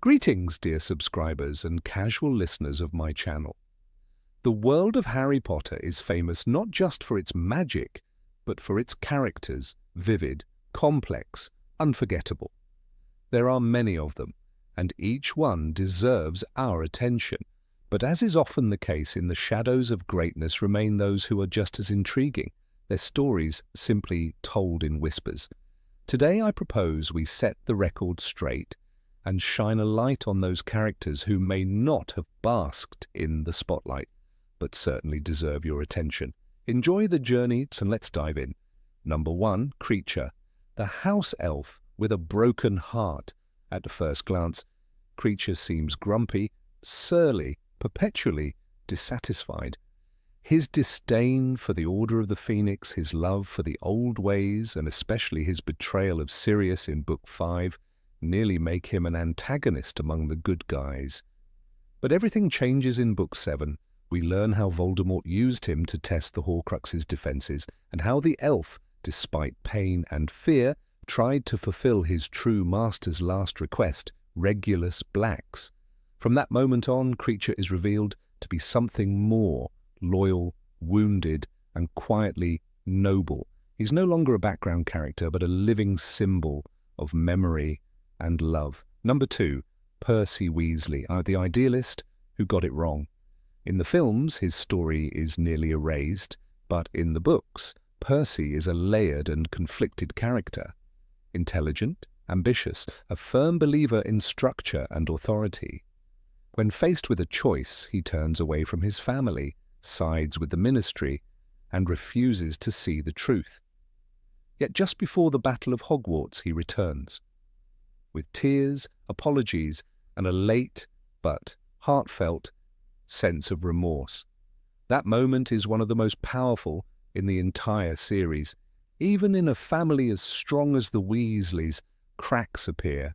Greetings, dear subscribers and casual listeners of my channel. The world of Harry Potter is famous not just for its magic, but for its characters, vivid, complex, unforgettable. There are many of them, and each one deserves our attention. But as is often the case, in the shadows of greatness remain those who are just as intriguing, their stories simply told in whispers. Today I propose we set the record straight and shine a light on those characters who may not have basked in the spotlight, but certainly deserve your attention. Enjoy the journey, and let's dive in. Number 1, Kreacher, the house elf with a broken heart. At first glance, Kreacher seems grumpy, surly, perpetually dissatisfied. His disdain for the Order of the Phoenix, his love for the old ways, and especially his betrayal of Sirius in Book 5, nearly make him an antagonist among the good guys. But everything changes in Book 7. We learn how Voldemort used him to test the Horcrux's defenses, and how the elf, despite pain and fear, tried to fulfill his true master's last request, Regulus Black's. From that moment on, Kreacher is revealed to be something more, loyal, wounded, and quietly noble. He's no longer a background character, but a living symbol of memory and love. Number 2, Percy Weasley, the idealist who got it wrong. In the films, his story is nearly erased, but in the books, Percy is a layered and conflicted character. Intelligent, ambitious, a firm believer in structure and authority. When faced with a choice, he turns away from his family, sides with the ministry, and refuses to see the truth. Yet just before the Battle of Hogwarts, he returns. With tears, apologies, and a late but heartfelt sense of remorse. That moment is one of the most powerful in the entire series. Even in a family as strong as the Weasleys, cracks appear,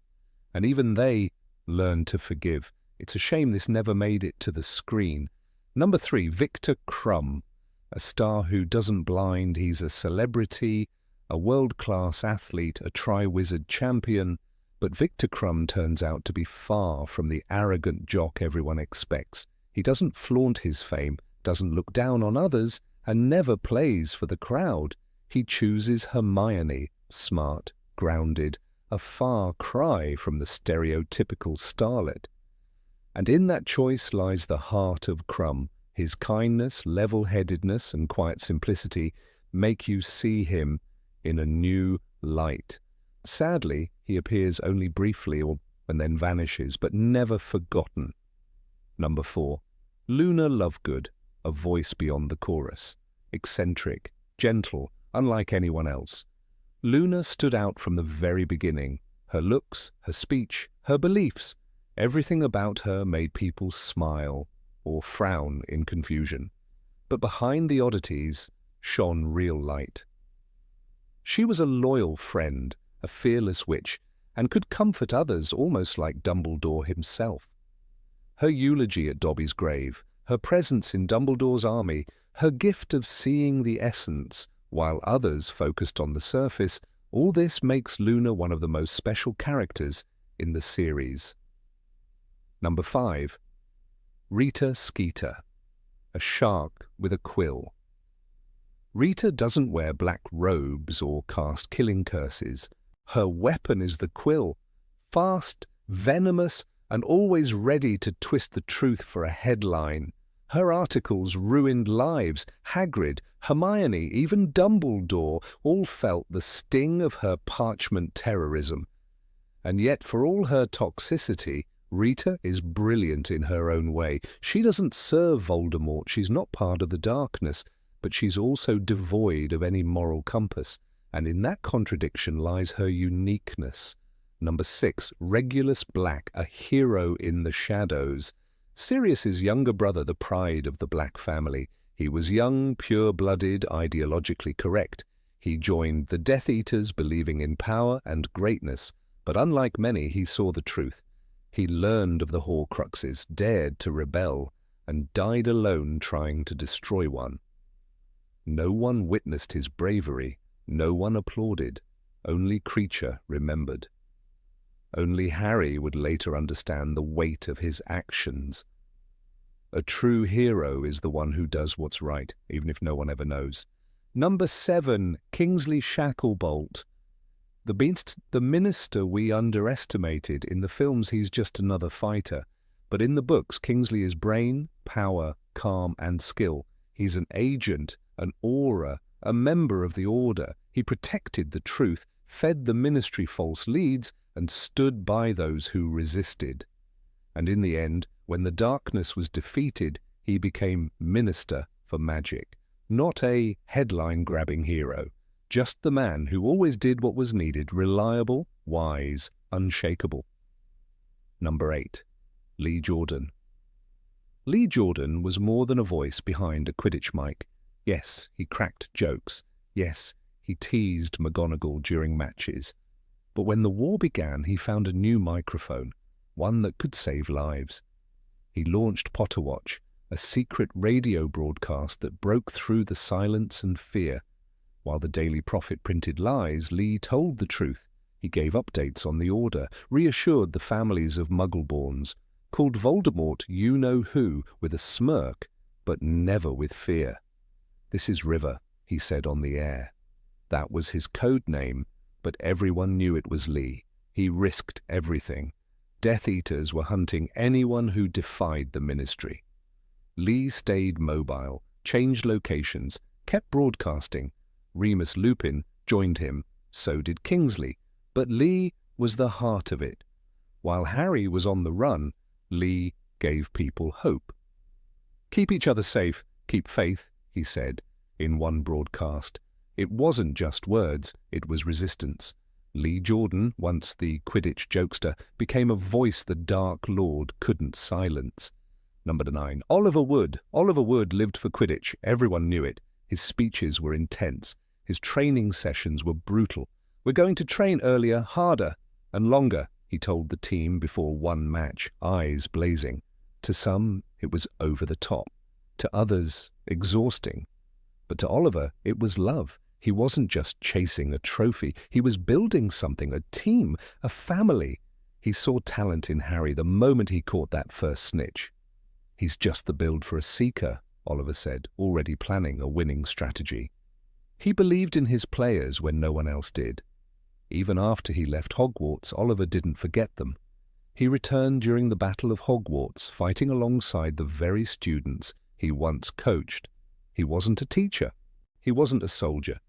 and even they learn to forgive. It's a shame this never made it to the screen. Number 3, Viktor Krum, a star who doesn't blind. He's a celebrity, a world-class athlete, a Triwizard champion, but Viktor Krum turns out to be far from the arrogant jock everyone expects. He doesn't flaunt his fame, doesn't look down on others, and never plays for the crowd. He chooses Hermione, smart, grounded, a far cry from the stereotypical starlet. And in that choice lies the heart of Krum. His kindness, level-headedness, and quiet simplicity make you see him in a new light. Sadly, he appears only briefly and then vanishes, but never forgotten. Number 4, Luna Lovegood, a voice beyond the chorus. Eccentric, gentle, unlike anyone else. Luna stood out from the very beginning. Her looks, her speech, her beliefs, everything about her made people smile or frown in confusion. But behind the oddities shone real light. She was a loyal friend, a fearless witch, and could comfort others almost like Dumbledore himself. Her eulogy at Dobby's grave, her presence in Dumbledore's army, her gift of seeing the essence while others focused on the surface, all this makes Luna one of the most special characters in the series. Number 5, Rita Skeeter, a shark with a quill. Rita doesn't wear black robes or cast killing curses. Her weapon is the quill, fast, venomous, and always ready to twist the truth for a headline. Her articles ruined lives. Hagrid, Hermione, even Dumbledore all felt the sting of her parchment terrorism. And yet, for all her toxicity, Rita is brilliant in her own way. She doesn't serve Voldemort, she's not part of the darkness, but she's also devoid of any moral compass, and in that contradiction lies her uniqueness. Number 6, Regulus Black, a hero in the shadows. Sirius's younger brother, the pride of the Black family. He was young, pure-blooded, ideologically correct. He joined the Death Eaters, believing in power and greatness, but unlike many, he saw the truth. He learned of the Horcruxes, dared to rebel, and died alone trying to destroy one. No one witnessed his bravery, no one applauded, only Kreacher remembered. Only Harry would later understand the weight of his actions. A true hero is the one who does what's right, even if no one ever knows. Number 7, Kingsley Shacklebolt. The minister we underestimated. In the films, he's just another fighter. But in the books, Kingsley is brain, power, calm, and skill. He's an agent, an aura, a member of the Order. He protected the truth, fed the ministry false leads, and stood by those who resisted. And in the end, when the darkness was defeated, he became Minister for Magic. Not a headline-grabbing hero, just the man who always did what was needed, reliable, wise, unshakable. Number 8. Lee Jordan. Lee Jordan was more than a voice behind a Quidditch mic. Yes, he cracked jokes. Yes, he teased McGonagall during matches. But when the war began, he found a new microphone, one that could save lives. He launched Potterwatch, a secret radio broadcast that broke through the silence and fear. While the Daily Prophet printed lies, Lee told the truth. He gave updates on the Order, reassured the families of Muggleborns, called Voldemort you-know-who with a smirk, but never with fear. "This is River," he said on the air. That was his code name, but everyone knew it was Lee. He risked everything. Death Eaters were hunting anyone who defied the ministry. Lee stayed mobile, changed locations, kept broadcasting. Remus Lupin joined him, so did Kingsley, but Lee was the heart of it. While Harry was on the run, Lee gave people hope. "Keep each other safe, keep faith," he said in one broadcast. It wasn't just words, it was resistance. Lee Jordan, once the Quidditch jokester, became a voice the Dark Lord couldn't silence. Number 9. Oliver Wood. Oliver Wood lived for Quidditch. Everyone knew it. His speeches were intense. His training sessions were brutal. "We're going to train earlier, harder, and longer," he told the team before one match, eyes blazing. To some, it was over the top. To others, exhausting. But to Oliver, it was love. He wasn't just chasing a trophy. He was building something, a team, a family. He saw talent in Harry the moment he caught that first snitch. "He's just the build for a seeker," Oliver said, already planning a winning strategy. He believed in his players when no one else did. Even after he left Hogwarts, Oliver didn't forget them. He returned during the Battle of Hogwarts, fighting alongside the very students he once coached. He wasn't a teacher. He wasn't a soldier.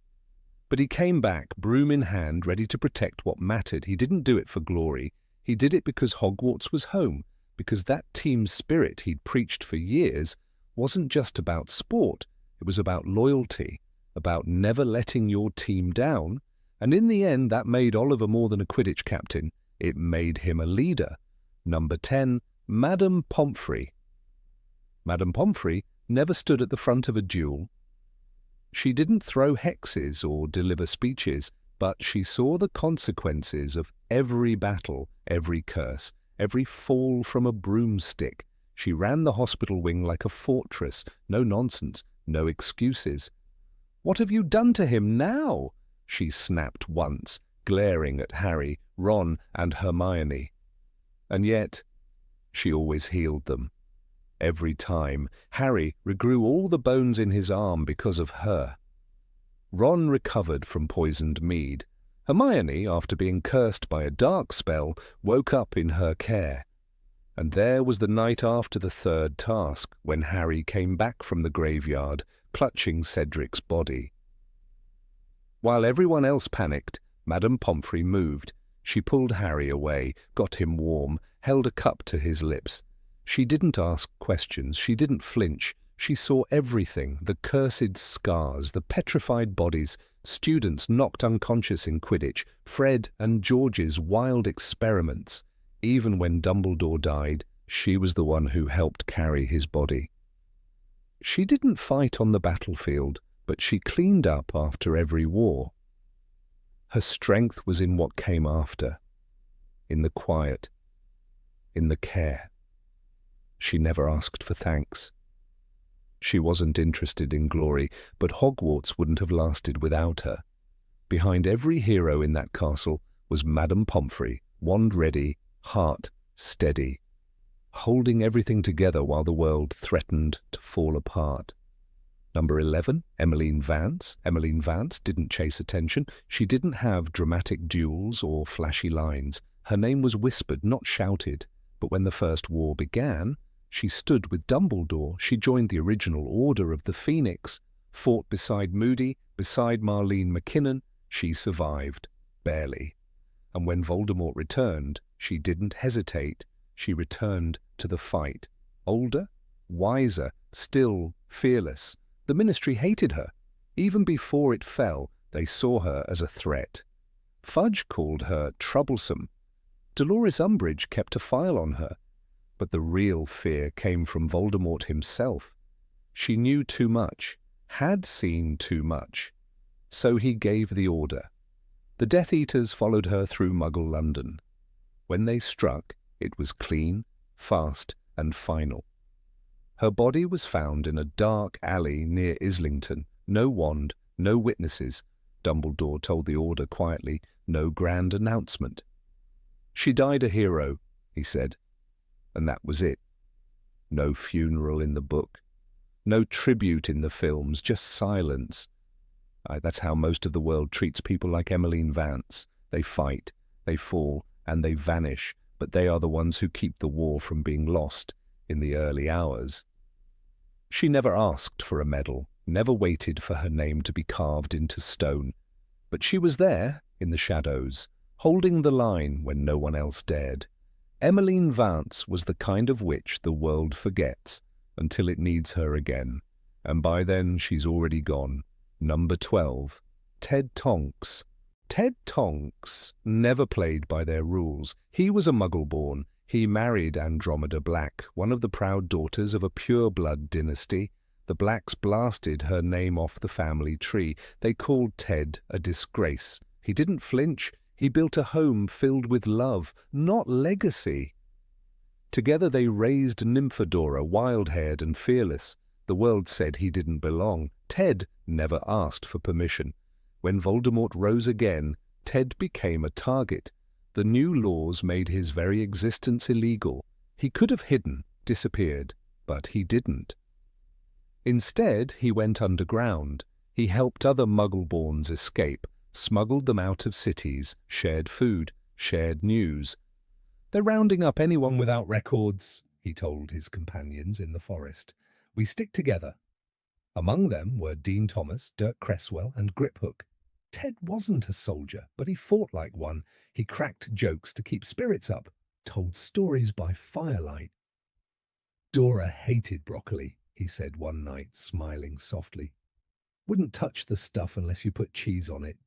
But he came back, broom in hand, ready to protect what mattered. He didn't do it for glory. He did it because Hogwarts was home, because that team spirit he'd preached for years wasn't just about sport. It was about loyalty, about never letting your team down. And in the end, that made Oliver more than a Quidditch captain. It made him a leader. Number 10, Madame Pomfrey. Madame Pomfrey never stood at the front of a duel. She didn't throw hexes or deliver speeches, but she saw the consequences of every battle, every curse, every fall from a broomstick. She ran the hospital wing like a fortress. No nonsense, no excuses. "What have you done to him now?" she snapped once, glaring at Harry, Ron, and Hermione. And yet, she always healed them. Every time, Harry regrew all the bones in his arm because of her. Ron recovered from poisoned mead. Hermione, after being cursed by a dark spell, woke up in her care. And there was the night after the third task, when Harry came back from the graveyard, clutching Cedric's body. While everyone else panicked, Madame Pomfrey moved. She pulled Harry away, got him warm, held a cup to his lips. She didn't ask questions, she didn't flinch. She saw everything, the cursed scars, the petrified bodies, students knocked unconscious in Quidditch, Fred and George's wild experiments. Even when Dumbledore died, she was the one who helped carry his body. She didn't fight on the battlefield, but she cleaned up after every war. Her strength was in what came after, in the quiet, in the care. She never asked for thanks. She wasn't interested in glory, but Hogwarts wouldn't have lasted without her. Behind every hero in that castle was Madame Pomfrey, wand ready, heart steady, holding everything together while the world threatened to fall apart. Number 11, Emmeline Vance. Emmeline Vance didn't chase attention. She didn't have dramatic duels or flashy lines. Her name was whispered, not shouted. But when the First War began, she stood with Dumbledore. She joined the original Order of the Phoenix, fought beside Moody, beside Marlene McKinnon. She survived, barely. And when Voldemort returned, she didn't hesitate. She returned to the fight. Older, wiser, still fearless. The Ministry hated her. Even before it fell, they saw her as a threat. Fudge called her troublesome. Dolores Umbridge kept a file on her. But the real fear came from Voldemort himself. She knew too much, had seen too much. So he gave the order. The Death Eaters followed her through Muggle London. When they struck, it was clean, fast, and final. Her body was found in a dark alley near Islington. No wand, no witnesses. Dumbledore told the Order quietly, no grand announcement. She died a hero, he said, and that was it. No funeral in the book, no tribute in the films, just silence. That's how most of the world treats people like Emmeline Vance. They fight, they fall, and they vanish, but they are the ones who keep the war from being lost in the early hours. She never asked for a medal, never waited for her name to be carved into stone. But she was there, in the shadows, holding the line when no one else dared. Emmeline Vance was the kind of witch the world forgets until it needs her again. And by then she's already gone. Number 12, Ted Tonks. Ted Tonks never played by their rules. He was a Muggle-born. He married Andromeda Black, one of the proud daughters of a pure-blood dynasty. The Blacks blasted her name off the family tree. They called Ted a disgrace. He didn't flinch. He built a home filled with love, not legacy. Together they raised Nymphadora, wild-haired and fearless. The world said he didn't belong. Ted never asked for permission. When Voldemort rose again, Ted became a target. The new laws made his very existence illegal. He could have hidden, disappeared, but he didn't. Instead, he went underground. He helped other Muggle-borns escape, smuggled them out of cities, shared food, shared news. "They're rounding up anyone without records," he told his companions in the forest. "We stick together." Among them were Dean Thomas, Dirk Cresswell, and Griphook. Ted wasn't a soldier, but he fought like one. He cracked jokes to keep spirits up, told stories by firelight. "Dora hated broccoli," he said one night, smiling softly. "Wouldn't touch the stuff unless you put cheese on it."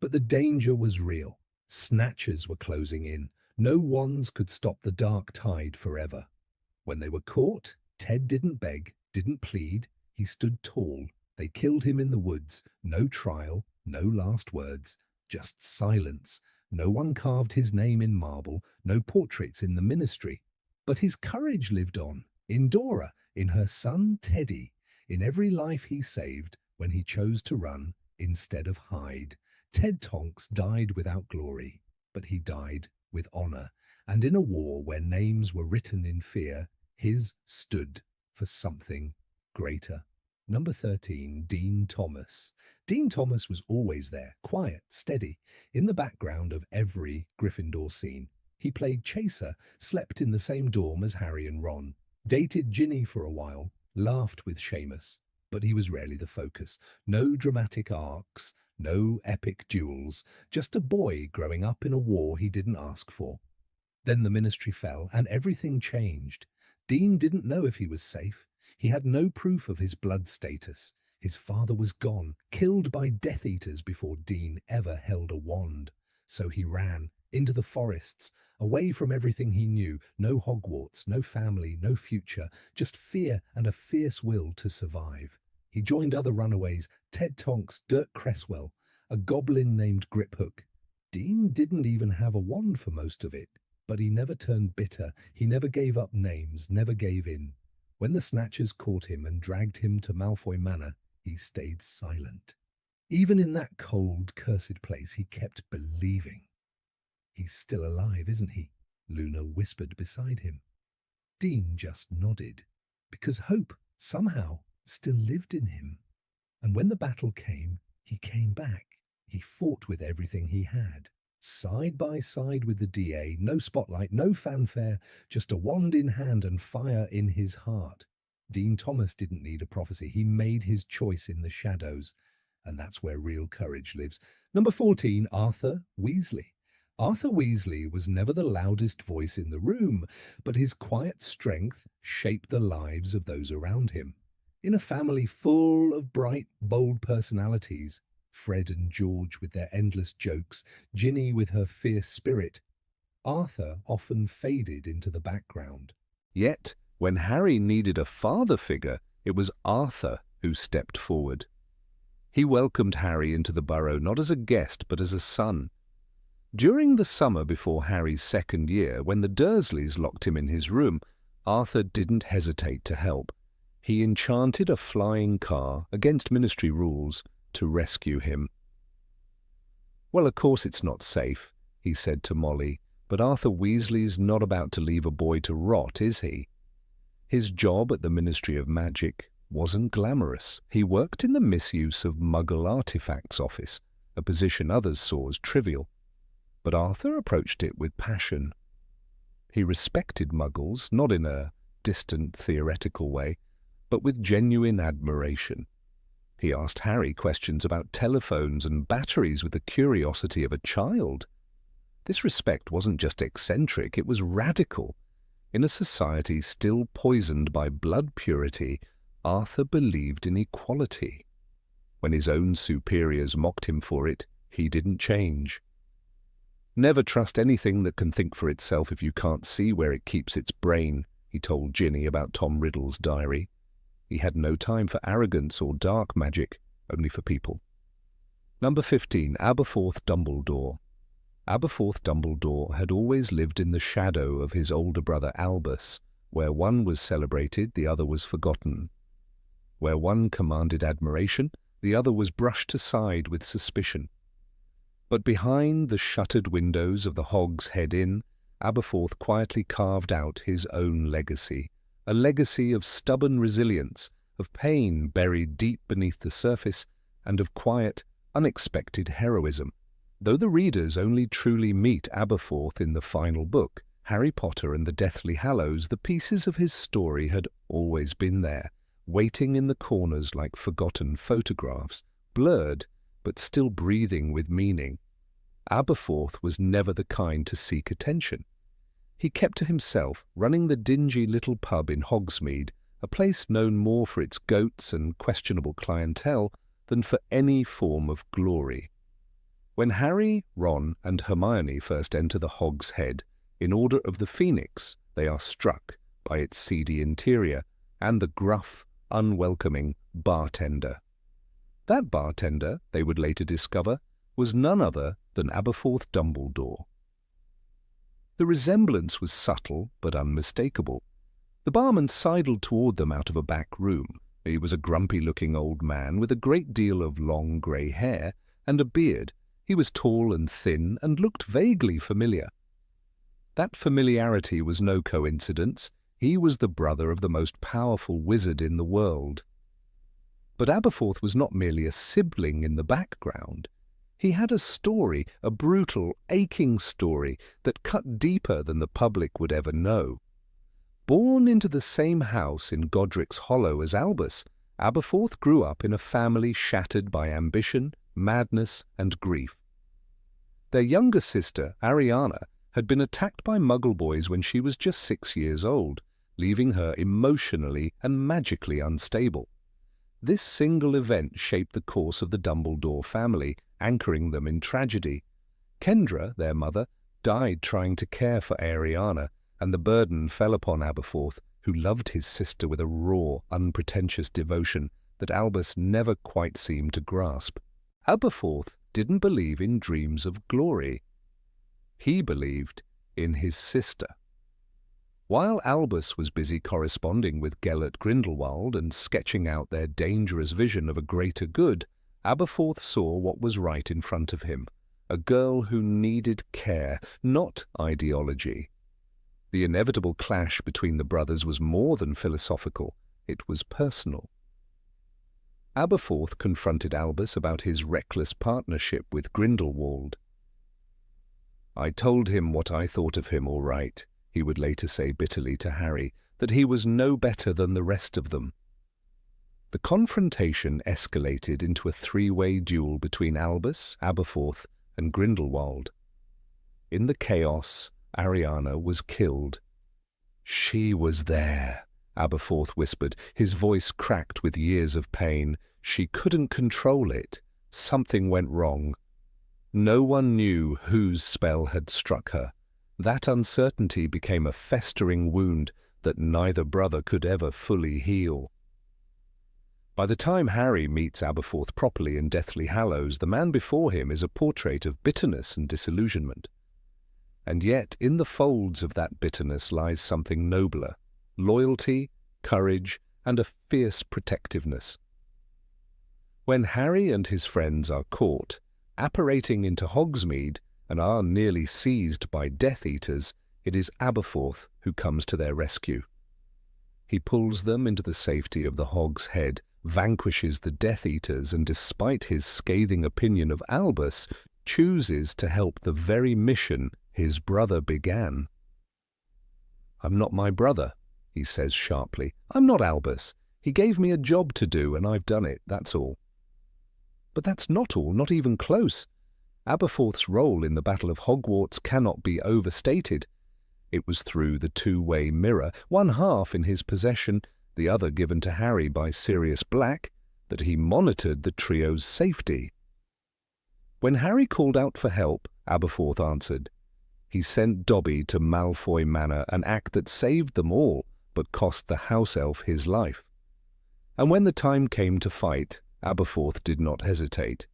But the danger was real. Snatchers were closing in. No wands could stop the dark tide forever. When they were caught, Ted didn't beg, didn't plead. He stood tall. They killed him in the woods. No trial, no last words, just silence. No one carved his name in marble, no portraits in the Ministry. But his courage lived on, in Dora, in her son Teddy, in every life he saved when he chose to run instead of hide. Ted Tonks died without glory, but he died with honor, and in a war where names were written in fear, his stood for something greater. Number 13, Dean Thomas. Dean Thomas was always there, quiet, steady, in the background of every Gryffindor scene. He played chaser, slept in the same dorm as Harry and Ron, dated Ginny for a while, laughed with Seamus, but he was rarely the focus. No dramatic arcs, no epic duels, just a boy growing up in a war he didn't ask for. Then the Ministry fell and everything changed. Dean didn't know if he was safe. He had no proof of his blood status. His father was gone, killed by Death Eaters before Dean ever held a wand. So he ran into the forests, away from everything he knew. No Hogwarts, no family, no future, just fear and a fierce will to survive. He joined other runaways, Ted Tonks, Dirk Cresswell, a goblin named Griphook. Dean didn't even have a wand for most of it, but he never turned bitter. He never gave up names, never gave in. When the Snatchers caught him and dragged him to Malfoy Manor, he stayed silent. Even in that cold, cursed place, he kept believing. "He's still alive, isn't he?" Luna whispered beside him. Dean just nodded, because hope, somehow, still lived in him. And when the battle came, he came back. He fought with everything he had. Side by side with the DA, no spotlight, no fanfare, just a wand in hand and fire in his heart. Dean Thomas didn't need a prophecy. He made his choice in the shadows, and that's where real courage lives. Number 14, Arthur Weasley. Arthur Weasley was never the loudest voice in the room, but his quiet strength shaped the lives of those around him. In a family full of bright, bold personalities, Fred and George with their endless jokes, Ginny with her fierce spirit, Arthur often faded into the background. Yet, when Harry needed a father figure, it was Arthur who stepped forward. He welcomed Harry into the burrow not as a guest but as a son. During the summer before Harry's second year, when the Dursleys locked him in his room, Arthur didn't hesitate to help. He enchanted a flying car, against ministry rules, to rescue him. "Well, of course it's not safe," he said to Molly, "but Arthur Weasley's not about to leave a boy to rot, is he?" His job at the Ministry of Magic wasn't glamorous. He worked in the misuse of Muggle artifacts office, a position others saw as trivial. But Arthur approached it with passion. He respected Muggles, not in a distant, theoretical way, but with genuine admiration. He asked Harry questions about telephones and batteries with the curiosity of a child. This respect wasn't just eccentric, it was radical. In a society still poisoned by blood purity, Arthur believed in equality. When his own superiors mocked him for it, he didn't change. "Never trust anything that can think for itself if you can't see where it keeps its brain," he told Ginny about Tom Riddle's diary. He had no time for arrogance or dark magic, only for people. Number 15, Aberforth Dumbledore. Aberforth Dumbledore had always lived in the shadow of his older brother Albus, where one was celebrated, the other was forgotten. Where one commanded admiration, the other was brushed aside with suspicion. But behind the shuttered windows of the Hog's Head Inn, Aberforth quietly carved out his own legacy, a legacy of stubborn resilience, of pain buried deep beneath the surface, and of quiet, unexpected heroism. Though the readers only truly meet Aberforth in the final book, Harry Potter and the Deathly Hallows, the pieces of his story had always been there, waiting in the corners like forgotten photographs, blurred but still breathing with meaning. Aberforth was never the kind to seek attention. He kept to himself, running the dingy little pub in Hogsmeade, a place known more for its goats and questionable clientele than for any form of glory. When Harry, Ron, and Hermione first enter the Hog's Head, in Order of the Phoenix, they are struck by its seedy interior and the gruff, unwelcoming bartender. That bartender, they would later discover, was none other than Aberforth Dumbledore. The resemblance was subtle but unmistakable. The barman sidled toward them out of a back room. He was a grumpy-looking old man with a great deal of long grey hair and a beard. He was tall and thin and looked vaguely familiar. That familiarity was no coincidence. He was the brother of the most powerful wizard in the world. But Aberforth was not merely a sibling in the background. He had a story, a brutal, aching story that cut deeper than the public would ever know. Born into the same house in Godric's Hollow as Albus, Aberforth grew up in a family shattered by ambition, madness, and grief. Their younger sister, Ariana, had been attacked by Muggle boys when she was just 6 years old, leaving her emotionally and magically unstable. This single event shaped the course of the Dumbledore family, anchoring them in tragedy. Kendra, their mother, died trying to care for Ariana, and the burden fell upon Aberforth, who loved his sister with a raw, unpretentious devotion that Albus never quite seemed to grasp. Aberforth didn't believe in dreams of glory. He believed in his sister. While Albus was busy corresponding with Gellert Grindelwald and sketching out their dangerous vision of a greater good, Aberforth saw what was right in front of him, a girl who needed care, not ideology. The inevitable clash between the brothers was more than philosophical, it was personal. Aberforth confronted Albus about his reckless partnership with Grindelwald. "I told him what I thought of him, all right," he would later say bitterly to Harry, "that he was no better than the rest of them." The confrontation escalated into a three-way duel between Albus, Aberforth, and Grindelwald. In the chaos, Ariana was killed. "She was there," Aberforth whispered, his voice cracked with years of pain. "She couldn't control it. Something went wrong." No one knew whose spell had struck her. That uncertainty became a festering wound that neither brother could ever fully heal. By the time Harry meets Aberforth properly in Deathly Hallows, the man before him is a portrait of bitterness and disillusionment. And yet, in the folds of that bitterness lies something nobler: loyalty, courage, and a fierce protectiveness. When Harry and his friends are caught, apparating into Hogsmeade, and are nearly seized by Death Eaters, it is Aberforth who comes to their rescue. He pulls them into the safety of the Hog's Head, vanquishes the Death Eaters, and despite his scathing opinion of Albus, chooses to help the very mission his brother began. "I'm not my brother," he says sharply. "I'm not Albus. He gave me a job to do, and I've done it, that's all." But that's not all, not even close. Aberforth's role in the Battle of Hogwarts cannot be overstated. It was through the two-way mirror, one half in his possession, the other given to Harry by Sirius Black, that he monitored the trio's safety. When Harry called out for help, Aberforth answered. He sent Dobby to Malfoy Manor, an act that saved them all, but cost the house elf his life. And when the time came to fight, Aberforth did not hesitate.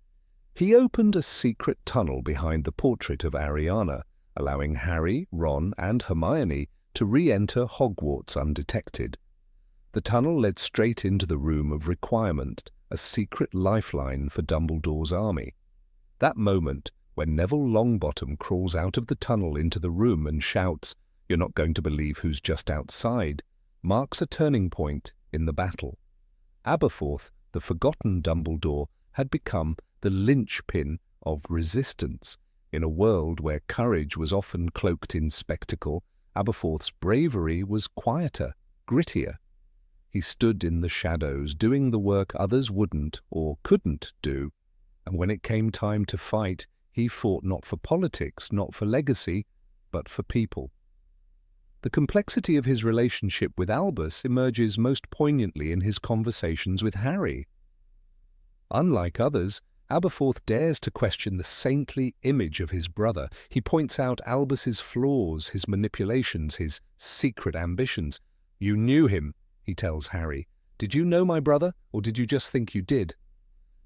He opened a secret tunnel behind the portrait of Ariana, allowing Harry, Ron, and Hermione to re-enter Hogwarts undetected. The tunnel led straight into the Room of Requirement, a secret lifeline for Dumbledore's army. That moment, when Neville Longbottom crawls out of the tunnel into the room and shouts, "You're not going to believe who's just outside," marks a turning point in the battle. Aberforth, the forgotten Dumbledore, had become the linchpin of resistance. In a world where courage was often cloaked in spectacle, Aberforth's bravery was quieter, grittier. He stood in the shadows, doing the work others wouldn't or couldn't do, and when it came time to fight, he fought not for politics, not for legacy, but for people. The complexity of his relationship with Albus emerges most poignantly in his conversations with Harry. Unlike others, Aberforth dares to question the saintly image of his brother. He points out Albus's flaws, his manipulations, his secret ambitions. "You knew him," he tells Harry. "Did you know my brother, or did you just think you did?"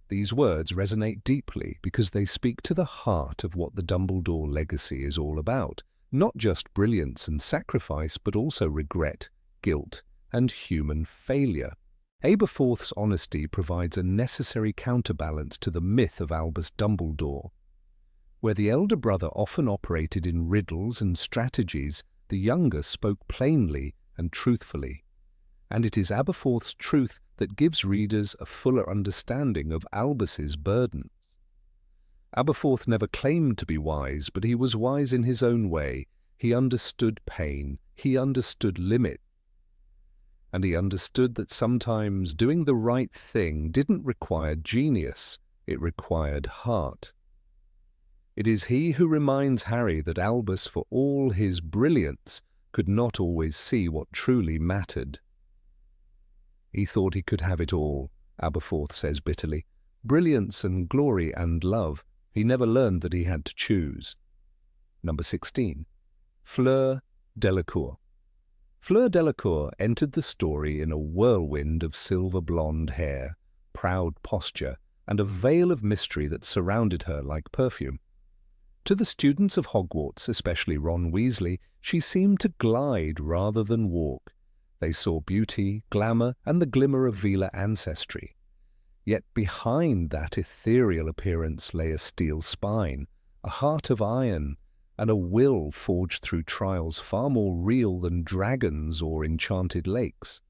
These words resonate deeply because they speak to the heart of what the Dumbledore legacy is all about. Not just brilliance and sacrifice, but also regret, guilt, and human failure. Aberforth's honesty provides a necessary counterbalance to the myth of Albus Dumbledore. Where the elder brother often operated in riddles and strategies, the younger spoke plainly and truthfully. And it is Aberforth's truth that gives readers a fuller understanding of Albus's burdens. Aberforth never claimed to be wise, but he was wise in his own way. He understood pain, he understood limit, and he understood that sometimes doing the right thing didn't require genius, it required heart. It is he who reminds Harry that Albus, for all his brilliance, could not always see what truly mattered. "He thought he could have it all," Aberforth says bitterly. "Brilliance and glory and love. He never learned that he had to choose." Number 16. Fleur Delacour. Fleur Delacour entered the story in a whirlwind of silver blonde hair, proud posture, and a veil of mystery that surrounded her like perfume. To the students of Hogwarts, especially Ron Weasley, she seemed to glide rather than walk. They saw beauty, glamour, and the glimmer of Velar ancestry. Yet behind that ethereal appearance lay a steel spine, a heart of iron, and a will forged through trials far more real than dragons or enchanted lakes.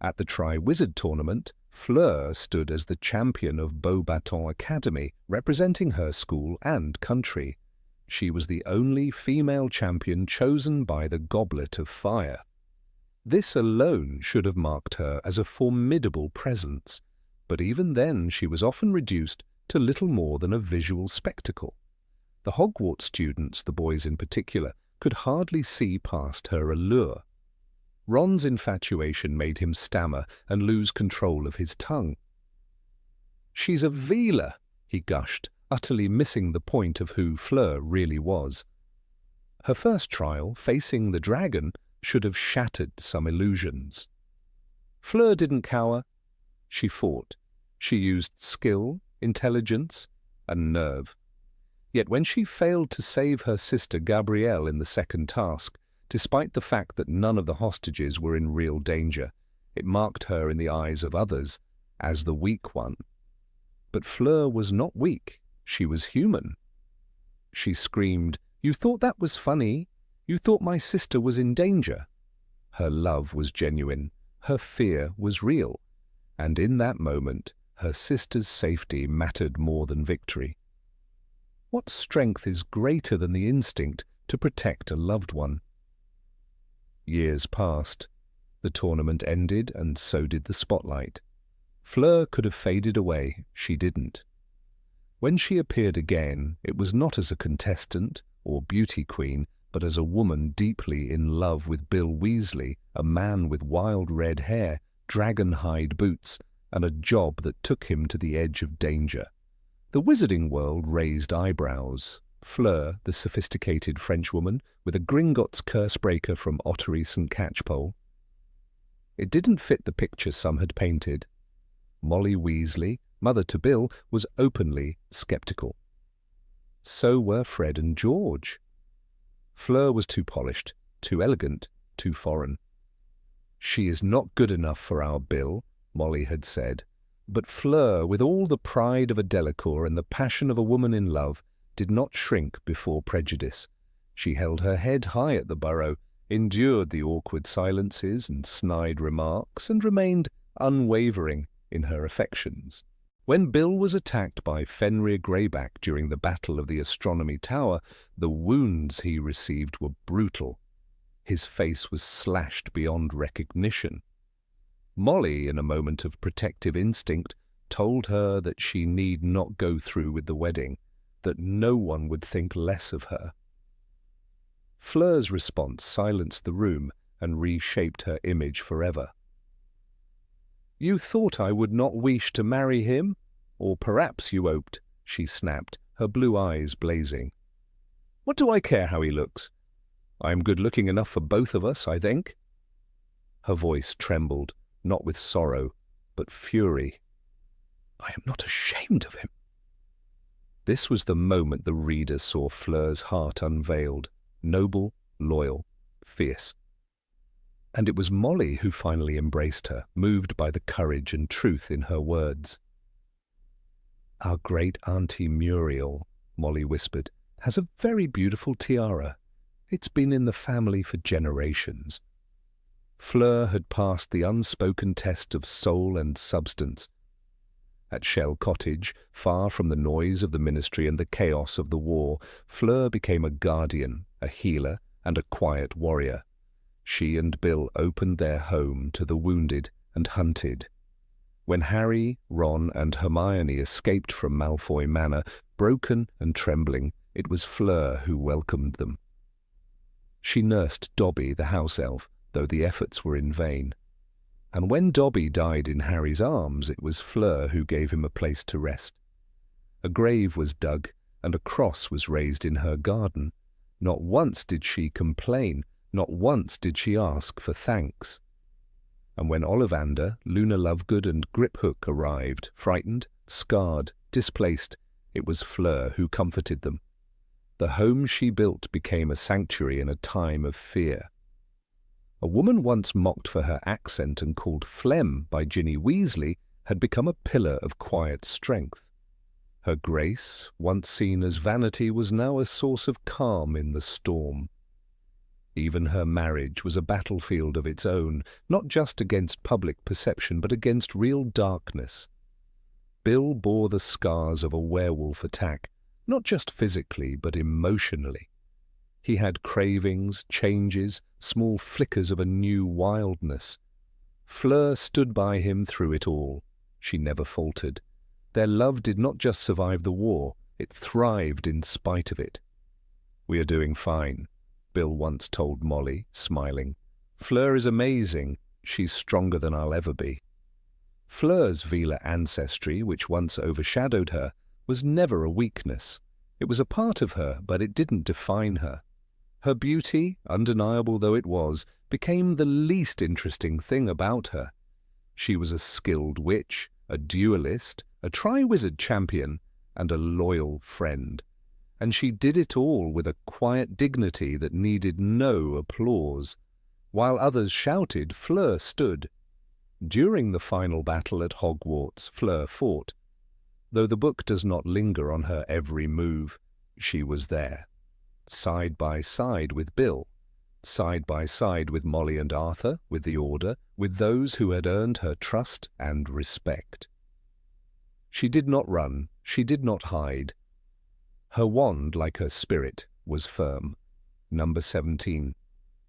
At the Tri-Wizard tournament, Fleur stood as the champion of Beauxbatons Academy, representing her school and country. She was the only female champion chosen by the Goblet of Fire. This alone should have marked her as a formidable presence, but even then she was often reduced to little more than a visual spectacle. The Hogwarts students, the boys in particular, could hardly see past her allure. Ron's infatuation made him stammer and lose control of his tongue. "She's a Veela," he gushed, utterly missing the point of who Fleur really was. Her first trial, facing the dragon, should have shattered some illusions. Fleur didn't cower. She fought. She used skill, intelligence, and nerve. Yet when she failed to save her sister Gabrielle in the second task, despite the fact that none of the hostages were in real danger, it marked her in the eyes of others as the weak one. But Fleur was not weak. She was human. She screamed, "You thought that was funny? You thought my sister was in danger?" Her love was genuine. Her fear was real. And in that moment, her sister's safety mattered more than victory. What strength is greater than the instinct to protect a loved one? Years passed. The tournament ended, and so did the spotlight. Fleur could have faded away. She didn't. When she appeared again, it was not as a contestant or beauty queen, but as a woman deeply in love with Bill Weasley, a man with wild red hair, dragon-hide boots, and a job that took him to the edge of danger. The wizarding world raised eyebrows. Fleur, the sophisticated Frenchwoman, with a Gringotts curse-breaker from Ottery St. Catchpole. It didn't fit the picture some had painted. Molly Weasley, mother to Bill, was openly sceptical. So were Fred and George. Fleur was too polished, too elegant, too foreign. "She is not good enough for our Bill," Molly had said. But Fleur, with all the pride of a Delacour and the passion of a woman in love, did not shrink before prejudice. She held her head high at the Burrow, endured the awkward silences and snide remarks, and remained unwavering in her affections. When Bill was attacked by Fenrir Greyback during the Battle of the Astronomy Tower, the wounds he received were brutal. His face was slashed beyond recognition. Molly, in a moment of protective instinct, told her that she need not go through with the wedding, that no one would think less of her. Fleur's response silenced the room and reshaped her image forever. "You thought I would not wish to marry him? Or perhaps you hoped," she snapped, her blue eyes blazing. "What do I care how he looks? I am good-looking enough for both of us, I think." Her voice trembled, not with sorrow, but fury. "I am not ashamed of him." This was the moment the reader saw Fleur's heart unveiled, noble, loyal, fierce. And it was Molly who finally embraced her, moved by the courage and truth in her words. "Our great Auntie Muriel," Molly whispered, "has a very beautiful tiara. It's been in the family for generations." Fleur had passed the unspoken test of soul and substance. At Shell Cottage, far from the noise of the ministry and the chaos of the war, Fleur became a guardian, a healer, and a quiet warrior. She and Bill opened their home to the wounded and hunted. When Harry, Ron, and Hermione escaped from Malfoy Manor, broken and trembling, it was Fleur who welcomed them. She nursed Dobby, the house elf, though the efforts were in vain. And when Dobby died in Harry's arms, it was Fleur who gave him a place to rest. A grave was dug, and a cross was raised in her garden. Not once did she complain, not once did she ask for thanks. And when Ollivander, Luna Lovegood, and Griphook arrived, frightened, scarred, displaced, it was Fleur who comforted them. The home she built became a sanctuary in a time of fear. A woman once mocked for her accent and called phlegm by Ginny Weasley had become a pillar of quiet strength. Her grace, once seen as vanity, was now a source of calm in the storm. Even her marriage was a battlefield of its own, not just against public perception, but against real darkness. Bill bore the scars of a werewolf attack, not just physically, but emotionally. He had cravings, changes, small flickers of a new wildness. Fleur stood by him through it all. She never faltered. Their love did not just survive the war, it thrived in spite of it. "We are doing fine," Bill once told Molly, smiling. "Fleur is amazing. She's stronger than I'll ever be." Fleur's Vila ancestry, which once overshadowed her, was never a weakness. It was a part of her, but it didn't define her. Her beauty, undeniable though it was, became the least interesting thing about her. She was a skilled witch, a duelist, a Triwizard champion, and a loyal friend. And she did it all with a quiet dignity that needed no applause. While others shouted, Fleur stood. During the final battle at Hogwarts, Fleur fought. Though the book does not linger on her every move, she was there. Side by side with Bill, side by side with Molly and Arthur, with the Order, with those who had earned her trust and respect. She did not run, she did not hide. Her wand, like her spirit, was firm. Number 17.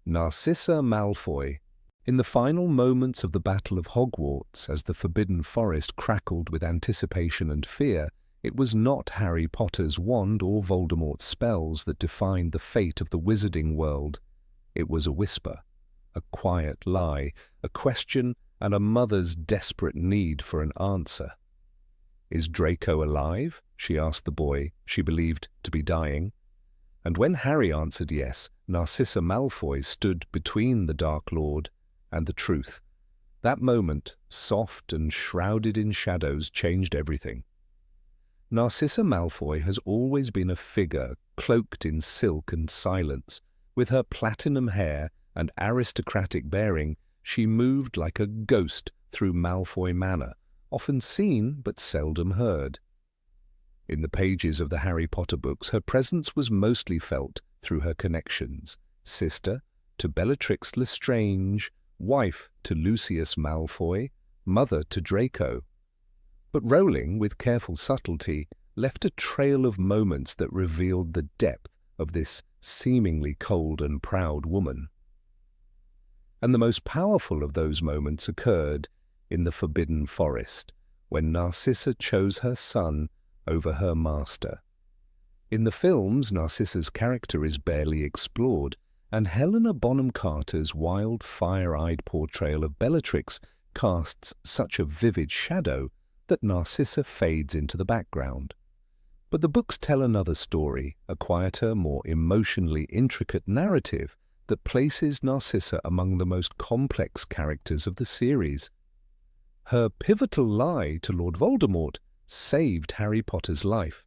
Narcissa Malfoy. In the final moments of the Battle of Hogwarts, as the Forbidden Forest crackled with anticipation and fear, it was not Harry Potter's wand or Voldemort's spells that defined the fate of the wizarding world. It was a whisper, a quiet lie, a question, and a mother's desperate need for an answer. "Is Draco alive?" she asked the boy she believed to be dying. And when Harry answered yes, Narcissa Malfoy stood between the Dark Lord and the truth. That moment, soft and shrouded in shadows, changed everything. Narcissa Malfoy has always been a figure cloaked in silk and silence. With her platinum hair and aristocratic bearing, she moved like a ghost through Malfoy Manor, often seen but seldom heard. In the pages of the Harry Potter books, her presence was mostly felt through her connections: sister to Bellatrix Lestrange, wife to Lucius Malfoy, mother to Draco. But Rowling, with careful subtlety, left a trail of moments that revealed the depth of this seemingly cold and proud woman. And the most powerful of those moments occurred in the Forbidden Forest, when Narcissa chose her son over her master. In the films, Narcissa's character is barely explored, and Helena Bonham Carter's wild, fire-eyed portrayal of Bellatrix casts such a vivid shadow that Narcissa fades into the background. But the books tell another story, a quieter, more emotionally intricate narrative that places Narcissa among the most complex characters of the series. Her pivotal lie to Lord Voldemort saved Harry Potter's life.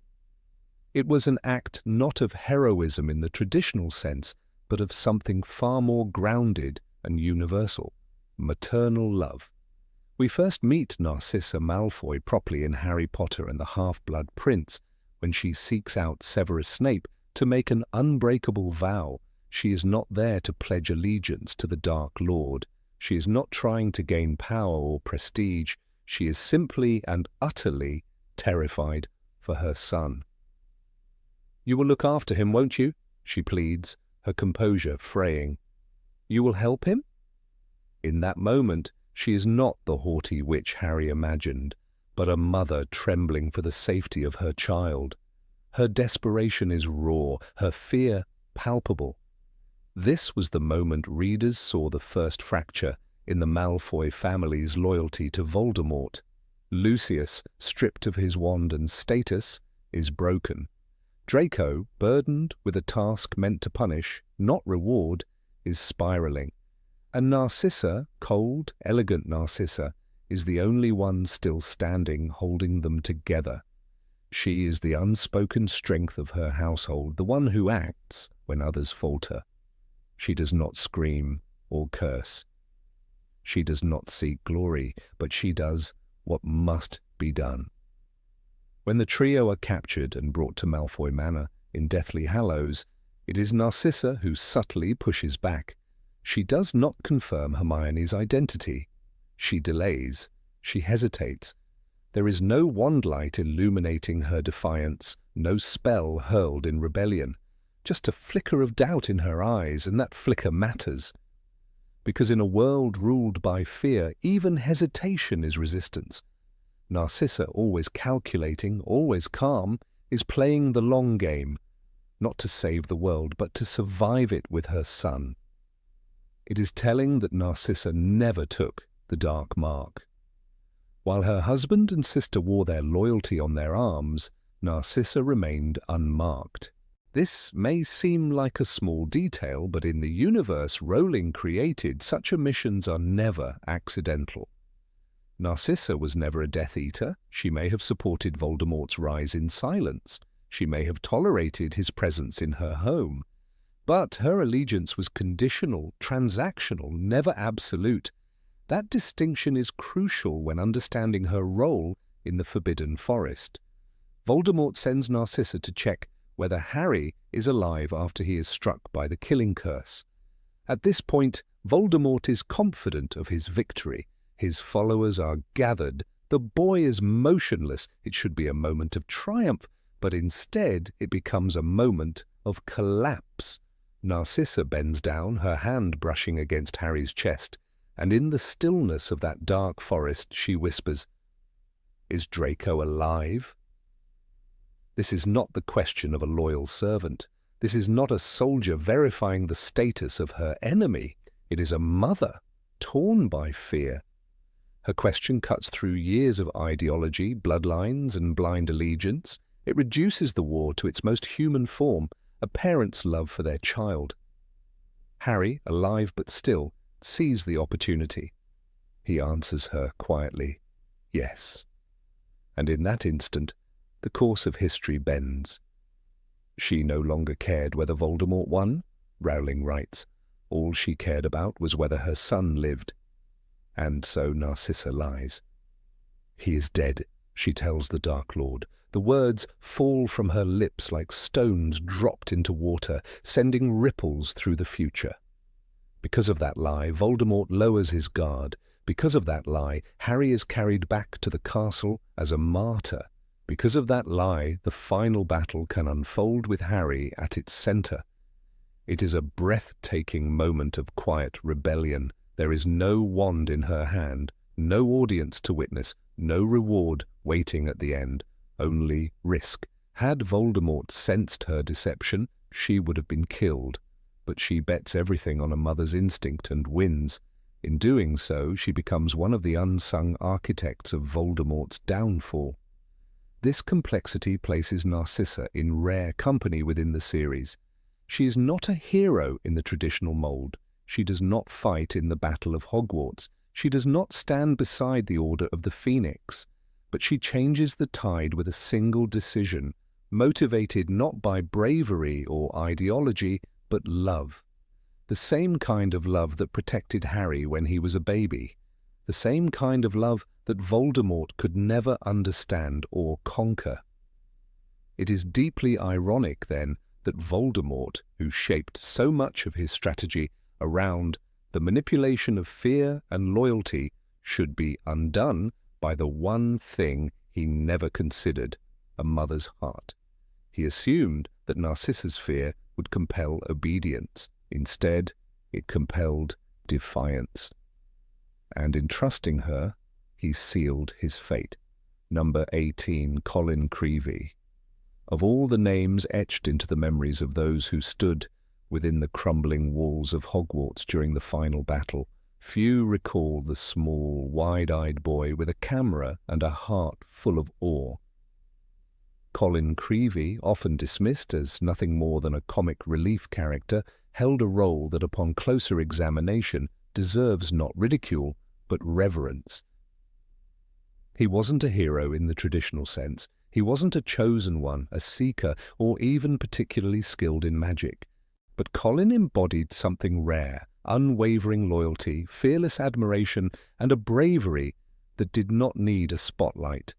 It was an act not of heroism in the traditional sense, but of something far more grounded and universal: maternal love. We first meet Narcissa Malfoy properly in Harry Potter and the Half-Blood Prince, when she seeks out Severus Snape to make an unbreakable vow. She is not there to pledge allegiance to the Dark Lord. She is not trying to gain power or prestige. She is simply and utterly terrified for her son. "You will look after him, won't you?" she pleads, her composure fraying. "You will help him?" In that moment, she is not the haughty witch Harry imagined, but a mother trembling for the safety of her child. Her desperation is raw, her fear palpable. This was the moment readers saw the first fracture in the Malfoy family's loyalty to Voldemort. Lucius, stripped of his wand and status, is broken. Draco, burdened with a task meant to punish, not reward, is spiraling. And Narcissa, cold, elegant Narcissa, is the only one still standing, holding them together. She is the unspoken strength of her household, the one who acts when others falter. She does not scream or curse. She does not seek glory, but she does what must be done. When the trio are captured and brought to Malfoy Manor in Deathly Hallows, it is Narcissa who subtly pushes back. She does not confirm Hermione's identity. She delays. She hesitates. There is no wand light illuminating her defiance, no spell hurled in rebellion. Just a flicker of doubt in her eyes, and that flicker matters. Because in a world ruled by fear, even hesitation is resistance. Narcissa, always calculating, always calm, is playing the long game, not to save the world, but to survive it with her son. It is telling that Narcissa never took the dark mark. While her husband and sister wore their loyalty on their arms, Narcissa remained unmarked. This may seem like a small detail, but in the universe Rowling created, such omissions are never accidental. Narcissa was never a Death Eater. She may have supported Voldemort's rise in silence. She may have tolerated his presence in her home. But her allegiance was conditional, transactional, never absolute. That distinction is crucial when understanding her role in the Forbidden Forest. Voldemort sends Narcissa to check whether Harry is alive after he is struck by the killing curse. At this point, Voldemort is confident of his victory. His followers are gathered. The boy is motionless. It should be a moment of triumph, but instead it becomes a moment of collapse. Narcissa bends down, her hand brushing against Harry's chest, and in the stillness of that dark forest she whispers, "Is Draco alive?" This is not the question of a loyal servant. This is not a soldier verifying the status of her enemy. It is a mother, torn by fear. Her question cuts through years of ideology, bloodlines, and blind allegiance. It reduces the war to its most human form, a parent's love for their child. Harry, alive but still, sees the opportunity. He answers her quietly, "Yes." And in that instant, the course of history bends. She no longer cared whether Voldemort won, Rowling writes. All she cared about was whether her son lived. And so Narcissa lies. "He is dead," she tells the Dark Lord. The words fall from her lips like stones dropped into water, sending ripples through the future. Because of that lie, Voldemort lowers his guard. Because of that lie, Harry is carried back to the castle as a martyr. Because of that lie, the final battle can unfold with Harry at its center. It is a breathtaking moment of quiet rebellion. There is no wand in her hand, no audience to witness, no reward waiting at the end, only risk. Had Voldemort sensed her deception, she would have been killed. But she bets everything on a mother's instinct and wins. In doing so, she becomes one of the unsung architects of Voldemort's downfall. This complexity places Narcissa in rare company within the series. She is not a hero in the traditional mold. She does not fight in the Battle of Hogwarts. She does not stand beside the Order of the Phoenix. But she changes the tide with a single decision, motivated not by bravery or ideology, but love. The same kind of love that protected Harry when he was a baby. The same kind of love that Voldemort could never understand or conquer. It is deeply ironic, then, that Voldemort, who shaped so much of his strategy around the manipulation of fear and loyalty, should be undone by the one thing he never considered, a mother's heart. He assumed that Narcissa's fear would compel obedience. Instead, it compelled defiance. And in trusting her, he sealed his fate. Number 18, Colin Creevey. Of all the names etched into the memories of those who stood within the crumbling walls of Hogwarts during the final battle, few recall the small, wide-eyed boy with a camera and a heart full of awe. Colin Creevey, often dismissed as nothing more than a comic relief character, held a role that upon closer examination deserves not ridicule, but reverence. He wasn't a hero in the traditional sense. He wasn't a chosen one, a seeker, or even particularly skilled in magic. But Colin embodied something rare, unwavering loyalty, fearless admiration, and a bravery that did not need a spotlight.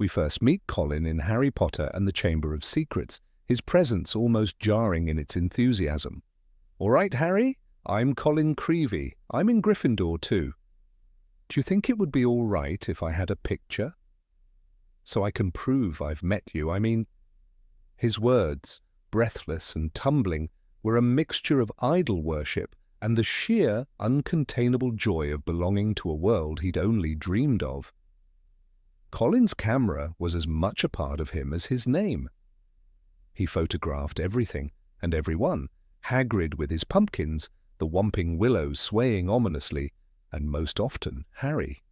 We first meet Colin in Harry Potter and the Chamber of Secrets, his presence almost jarring in its enthusiasm. "All right, Harry, I'm Colin Creevey. I'm in Gryffindor too. Do you think it would be all right if I had a picture? So I can prove I've met you, I mean..." His words, breathless and tumbling, were a mixture of idol worship and the sheer, uncontainable joy of belonging to a world he'd only dreamed of. Colin's camera was as much a part of him as his name. He photographed everything and everyone, Hagrid with his pumpkins, the Whomping Willow swaying ominously, and most often Harry.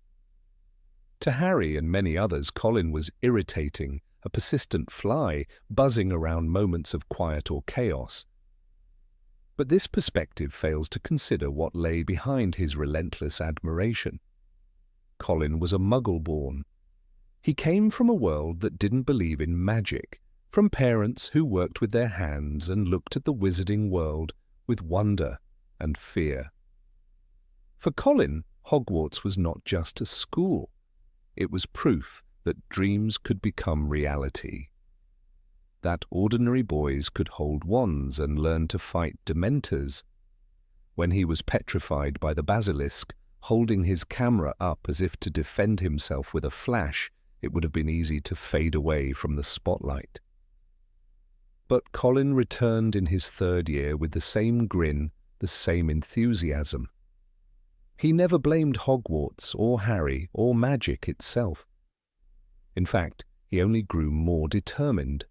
To Harry and many others, Colin was irritating, a persistent fly, buzzing around moments of quiet or chaos. But this perspective fails to consider what lay behind his relentless admiration. Colin was a Muggle-born. He came from a world that didn't believe in magic, from parents who worked with their hands and looked at the wizarding world with wonder and fear. For Colin, Hogwarts was not just a school. It was proof that dreams could become reality, that ordinary boys could hold wands and learn to fight Dementors. When he was petrified by the basilisk, holding his camera up as if to defend himself with a flash, it would have been easy to fade away from the spotlight. But Colin returned in his third year with the same grin, the same enthusiasm. He never blamed Hogwarts or Harry or magic itself. In fact, he only grew more determined.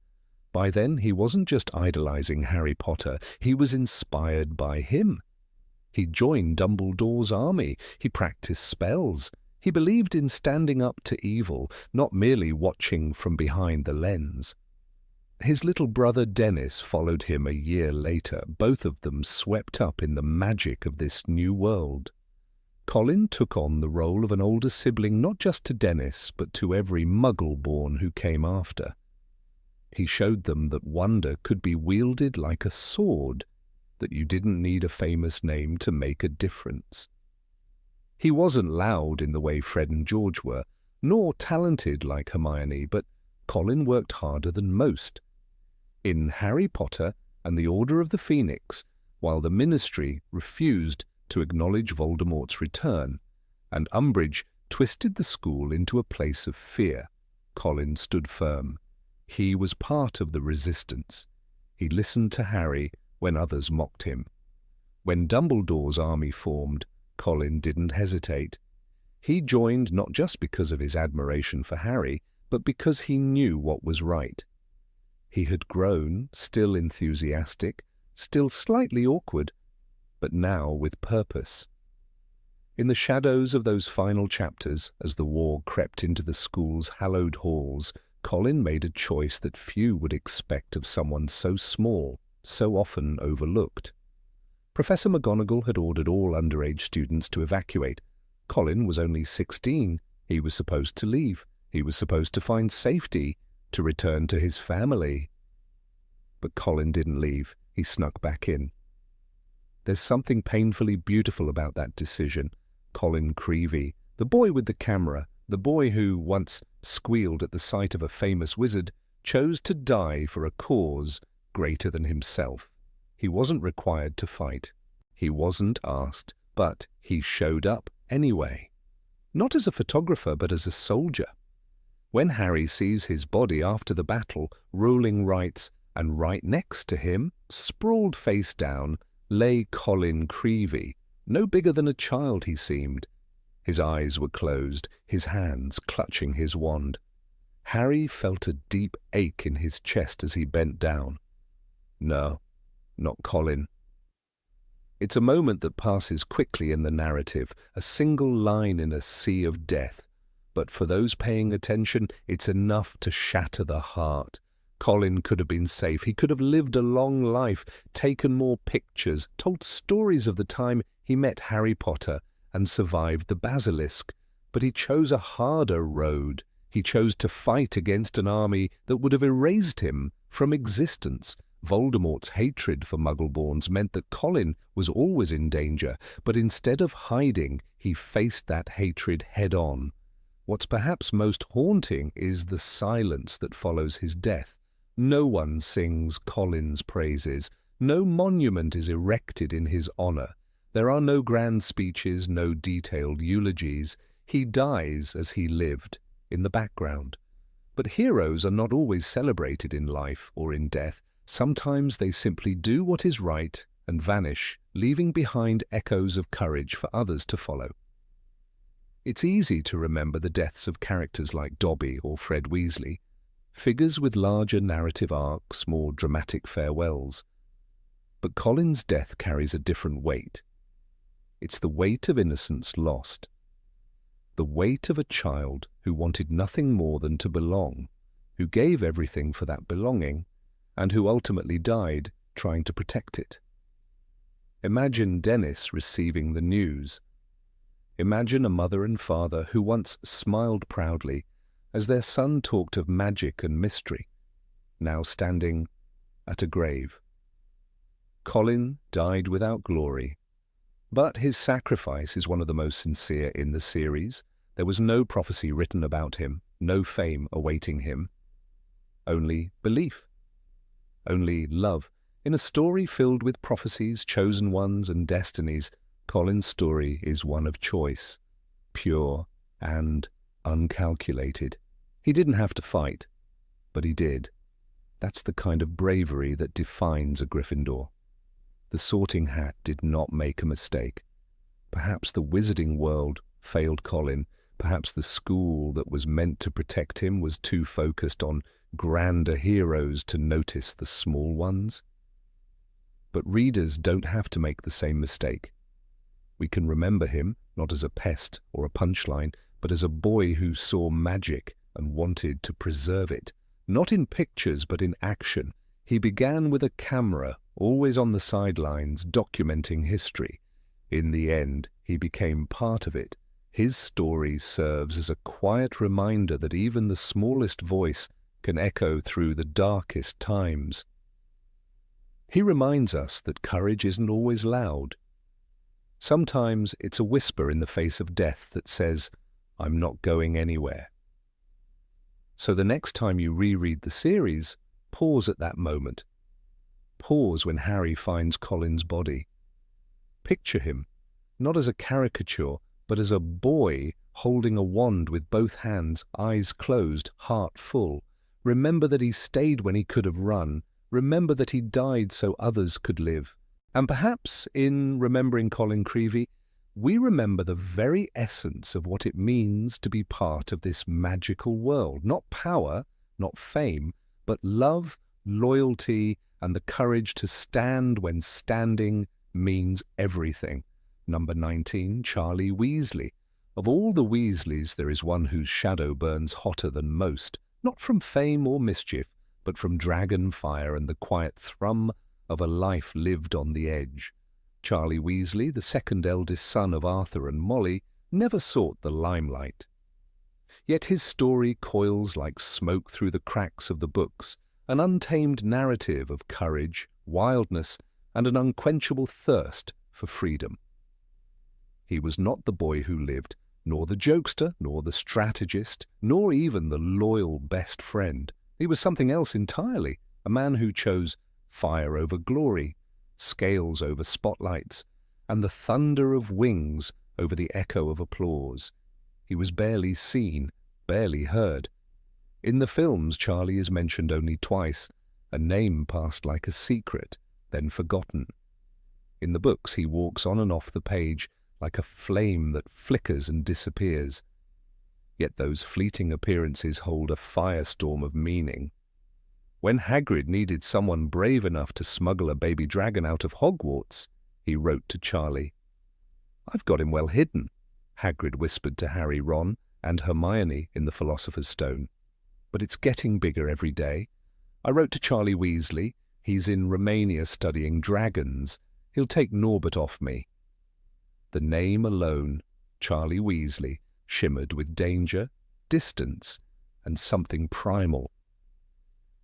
By then, he wasn't just idolizing Harry Potter, he was inspired by him. He joined Dumbledore's army, he practiced spells, he believed in standing up to evil, not merely watching from behind the lens. His little brother Dennis followed him a year later, both of them swept up in the magic of this new world. Colin took on the role of an older sibling not just to Dennis, but to every Muggle-born who came after. He showed them that wonder could be wielded like a sword, that you didn't need a famous name to make a difference. He wasn't loud in the way Fred and George were, nor talented like Hermione, but Colin worked harder than most. In Harry Potter and the Order of the Phoenix, while the Ministry refused to acknowledge Voldemort's return, and Umbridge twisted the school into a place of fear, Colin stood firm. He was part of the resistance. He listened to Harry when others mocked him. When Dumbledore's army formed, Colin didn't hesitate. He joined not just because of his admiration for Harry, but because he knew what was right. He had grown, still enthusiastic, still slightly awkward, but now with purpose. In the shadows of those final chapters, as the war crept into the school's hallowed halls, Colin made a choice that few would expect of someone so small, so often overlooked. Professor McGonagall had ordered all underage students to evacuate. Colin was only 16. He was supposed to leave. He was supposed to find safety, to return to his family. But Colin didn't leave. He snuck back in. There's something painfully beautiful about that decision. Colin Creevey, the boy with the camera, the boy who once squealed at the sight of a famous wizard, chose to die for a cause greater than himself. He wasn't required to fight. He wasn't asked, but he showed up anyway. Not as a photographer, but as a soldier. When Harry sees his body after the battle, ruling rights, and right next to him, sprawled face down, lay Colin Creevey. No bigger than a child he seemed. His eyes were closed, his hands clutching his wand. Harry felt a deep ache in his chest as he bent down. No, not Colin. It's a moment that passes quickly in the narrative, a single line in a sea of death. But for those paying attention, it's enough to shatter the heart. Colin could have been safe. He could have lived a long life, taken more pictures, told stories of the time he met Harry Potter and survived the basilisk. But he chose a harder road. He chose to fight against an army that would have erased him from existence. Voldemort's hatred for Muggleborns meant that Colin was always in danger, but instead of hiding, he faced that hatred head-on. What's perhaps most haunting is the silence that follows his death. No one sings Colin's praises. No monument is erected in his honor. There are no grand speeches, no detailed eulogies. He dies as he lived, in the background. But heroes are not always celebrated in life or in death. Sometimes they simply do what is right and vanish, leaving behind echoes of courage for others to follow. It's easy to remember the deaths of characters like Dobby or Fred Weasley, figures with larger narrative arcs, more dramatic farewells. But Colin's death carries a different weight. It's the weight of innocence lost. The weight of a child who wanted nothing more than to belong, who gave everything for that belonging, and who ultimately died trying to protect it. Imagine Dennis receiving the news. Imagine a mother and father who once smiled proudly as their son talked of magic and mystery, now standing at a grave. Colin died without glory, but his sacrifice is one of the most sincere in the series. There was no prophecy written about him, no fame awaiting him. Only belief. Only love. In a story filled with prophecies, chosen ones, and destinies, Colin's story is one of choice, pure and uncalculated. He didn't have to fight, but he did. That's the kind of bravery that defines a Gryffindor. The Sorting Hat did not make a mistake. Perhaps the wizarding world failed Colin. Perhaps the school that was meant to protect him was too focused on grander heroes to notice the small ones. But readers don't have to make the same mistake. We can remember him not as a pest or a punchline, but as a boy who saw magic and wanted to preserve it. Not in pictures, but in action. He began with a camera, always on the sidelines, documenting history. In the end, he became part of it. His story serves as a quiet reminder that even the smallest voice can echo through the darkest times. He reminds us that courage isn't always loud. Sometimes it's a whisper in the face of death that says, "I'm not going anywhere." So the next time you reread the series, pause at that moment. Pause when Harry finds Colin's body. Picture him, not as a caricature, but as a boy holding a wand with both hands, eyes closed, heart full. Remember that he stayed when he could have run. Remember that he died so others could live. And perhaps in remembering Colin Creevey, we remember the very essence of what it means to be part of this magical world. Not power, not fame, but love, loyalty, and the courage to stand when standing means everything. Number 19, Charlie Weasley. Of all the Weasleys, there is one whose shadow burns hotter than most, not from fame or mischief, but from dragon fire and the quiet thrum of a life lived on the edge. Charlie Weasley, the second eldest son of Arthur and Molly, never sought the limelight. Yet his story coils like smoke through the cracks of the books, an untamed narrative of courage, wildness, and an unquenchable thirst for freedom. He was not the boy who lived, nor the jokester, nor the strategist, nor even the loyal best friend. He was something else entirely, a man who chose fire over glory, scales over spotlights, and the thunder of wings over the echo of applause. He was barely seen, barely heard. In the films, Charlie is mentioned only twice, a name passed like a secret, then forgotten. In the books, he walks on and off the page like a flame that flickers and disappears. Yet those fleeting appearances hold a firestorm of meaning. When Hagrid needed someone brave enough to smuggle a baby dragon out of Hogwarts, he wrote to Charlie. "I've got him well hidden," Hagrid whispered to Harry, Ron, and Hermione in the Philosopher's Stone. "But it's getting bigger every day. I wrote to Charlie Weasley. He's in Romania studying dragons. He'll take Norbert off me." The name alone, Charlie Weasley, shimmered with danger, distance, and something primal.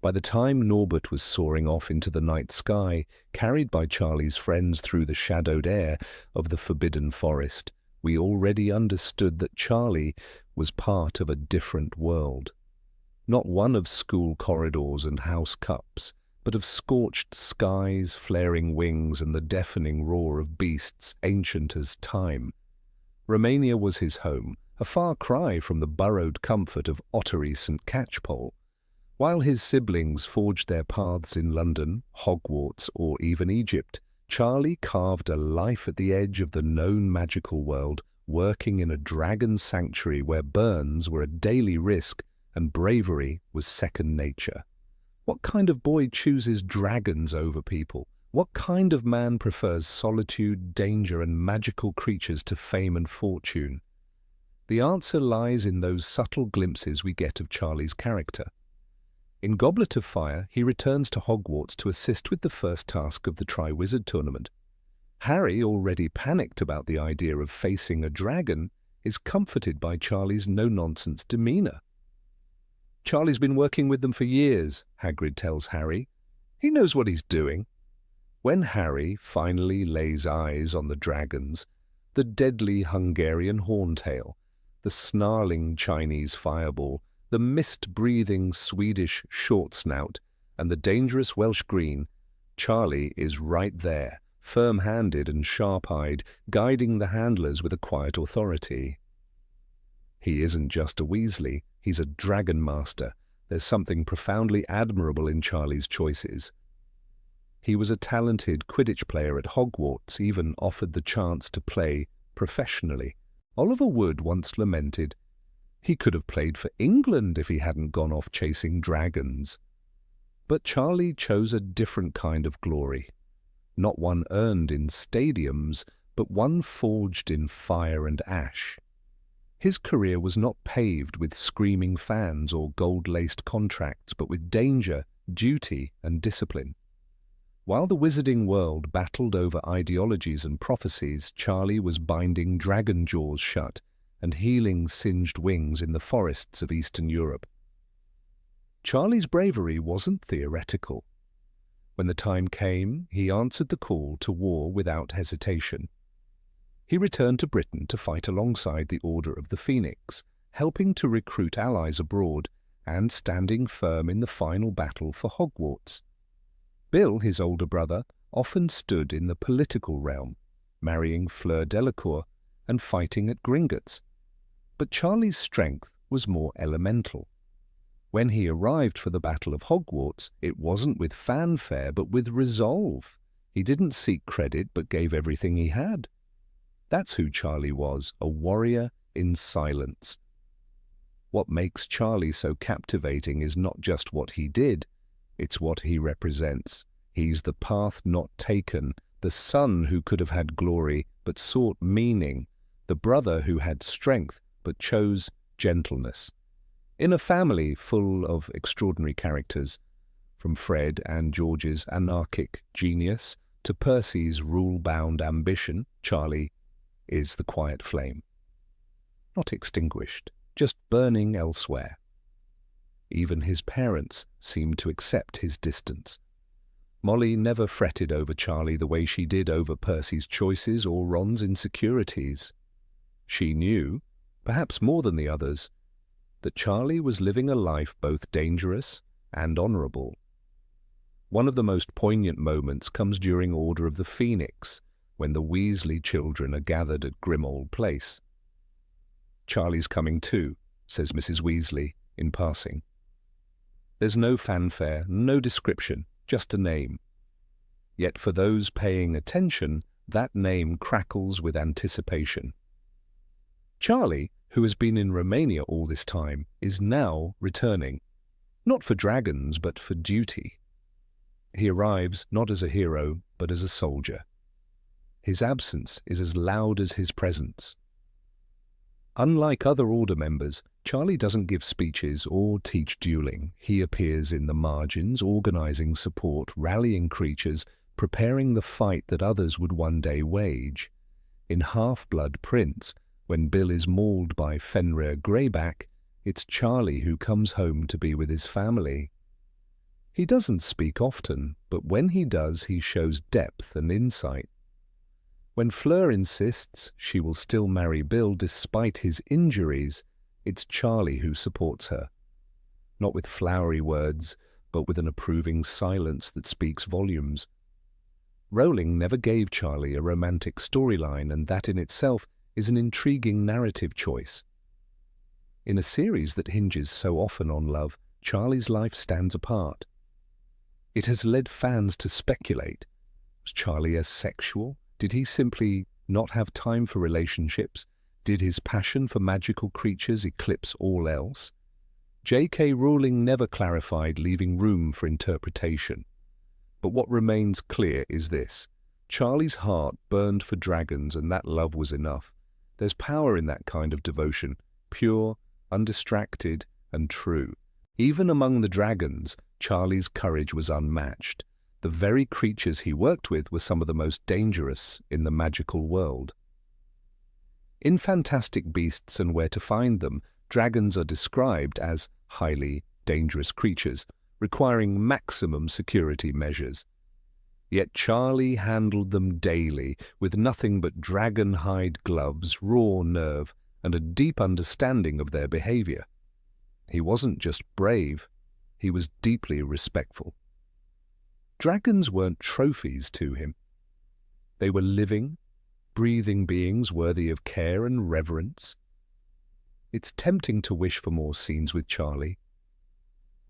By the time Norbert was soaring off into the night sky, carried by Charlie's friends through the shadowed air of the Forbidden Forest, we already understood that Charlie was part of a different world. Not one of school corridors and house cups, but of scorched skies, flaring wings, and the deafening roar of beasts ancient as time. Romania was his home, a far cry from the burrowed comfort of Ottery St. Catchpole. While his siblings forged their paths in London, Hogwarts, or even Egypt, Charlie carved a life at the edge of the known magical world, working in a dragon sanctuary where burns were a daily risk and bravery was second nature. What kind of boy chooses dragons over people? What kind of man prefers solitude, danger, and magical creatures to fame and fortune? The answer lies in those subtle glimpses we get of Charlie's character. In Goblet of Fire, he returns to Hogwarts to assist with the first task of the Triwizard Tournament. Harry, already panicked about the idea of facing a dragon, is comforted by Charlie's no-nonsense demeanour. "Charlie's been working with them for years," Hagrid tells Harry. "He knows what he's doing." When Harry finally lays eyes on the dragons, the deadly Hungarian horntail, the snarling Chinese fireball, the mist-breathing Swedish short snout, and the dangerous Welsh green, Charlie is right there, firm-handed and sharp-eyed, guiding the handlers with a quiet authority. He isn't just a Weasley, he's a dragon master. There's something profoundly admirable in Charlie's choices. He was a talented Quidditch player at Hogwarts, even offered the chance to play professionally. Oliver Wood once lamented, "He could have played for England if he hadn't gone off chasing dragons." But Charlie chose a different kind of glory. Not one earned in stadiums, but one forged in fire and ash. His career was not paved with screaming fans or gold-laced contracts, but with danger, duty, and discipline. While the wizarding world battled over ideologies and prophecies, Charlie was binding dragon jaws shut and healing singed wings in the forests of Eastern Europe. Charlie's bravery wasn't theoretical. When the time came, he answered the call to war without hesitation. He returned to Britain to fight alongside the Order of the Phoenix, helping to recruit allies abroad and standing firm in the final battle for Hogwarts. Bill, his older brother, often stood in the political realm, marrying Fleur Delacour and fighting at Gringotts. But Charlie's strength was more elemental. When he arrived for the Battle of Hogwarts, it wasn't with fanfare but with resolve. He didn't seek credit but gave everything he had. That's who Charlie was, a warrior in silence. What makes Charlie so captivating is not just what he did, it's what he represents. He's the path not taken, the son who could have had glory but sought meaning, the brother who had strength but chose gentleness. In a family full of extraordinary characters, from Fred and George's anarchic genius to Percy's rule-bound ambition, Charlie is the quiet flame. Not extinguished, just burning elsewhere. Even his parents seemed to accept his distance. Molly never fretted over Charlie the way she did over Percy's choices or Ron's insecurities. She knew, perhaps more than the others, that Charlie was living a life both dangerous and honourable. One of the most poignant moments comes during Order of the Phoenix, when the Weasley children are gathered at Grimmauld Place. "Charlie's coming too," says Mrs. Weasley in passing. There's no fanfare, no description, just a name. Yet for those paying attention, that name crackles with anticipation. Charlie, who has been in Romania all this time, is now returning. Not for dragons, but for duty. He arrives not as a hero, but as a soldier. His absence is as loud as his presence. Unlike other Order members, Charlie doesn't give speeches or teach dueling. He appears in the margins, organising support, rallying creatures, preparing the fight that others would one day wage. In Half-Blood Prince, when Bill is mauled by Fenrir Greyback, it's Charlie who comes home to be with his family. He doesn't speak often, but when he does, he shows depth and insight. When Fleur insists she will still marry Bill despite his injuries, It's Charlie who supports her. Not with flowery words, but with an approving silence that speaks volumes. Rowling never gave Charlie a romantic storyline, and that in itself is an intriguing narrative choice. In a series that hinges so often on love, Charlie's life stands apart. It has led fans to speculate. Was Charlie asexual? Did he simply not have time for relationships? Did his passion for magical creatures eclipse all else? J.K. Rowling never clarified, leaving room for interpretation. But what remains clear is this. Charlie's heart burned for dragons, and that love was enough. There's power in that kind of devotion, pure, undistracted, and true. Even among the dragons, Charlie's courage was unmatched. The very creatures he worked with were some of the most dangerous in the magical world. In Fantastic Beasts and Where to Find Them, dragons are described as highly dangerous creatures, requiring maximum security measures. Yet Charlie handled them daily with nothing but dragon hide gloves, raw nerve, and a deep understanding of their behavior. He wasn't just brave, he was deeply respectful. Dragons weren't trophies to him. They were living, breathing beings worthy of care and reverence. It's tempting to wish for more scenes with Charlie.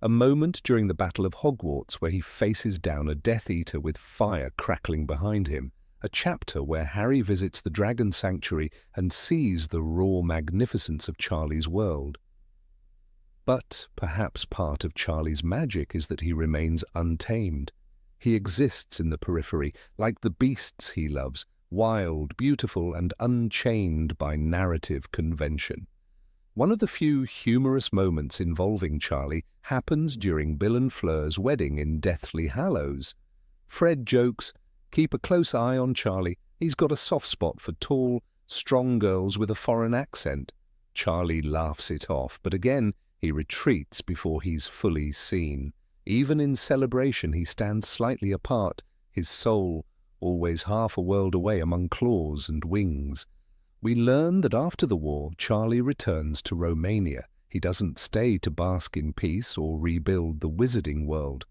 A moment during the Battle of Hogwarts where he faces down a Death Eater with fire crackling behind him, a chapter where Harry visits the Dragon Sanctuary and sees the raw magnificence of Charlie's world. But perhaps part of Charlie's magic is that he remains untamed. He exists in the periphery, like the beasts he loves, wild, beautiful, and unchained by narrative convention. One of the few humorous moments involving Charlie happens during Bill and Fleur's wedding in Deathly Hallows. Fred jokes, "Keep a close eye on Charlie. He's got a soft spot for tall, strong girls with a foreign accent." Charlie laughs it off, but again he retreats before he's fully seen. Even in celebration he stands slightly apart, his soul always half a world away among claws and wings. We learn that after the war, Charlie returns to Romania. He doesn't stay to bask in peace or rebuild the wizarding world.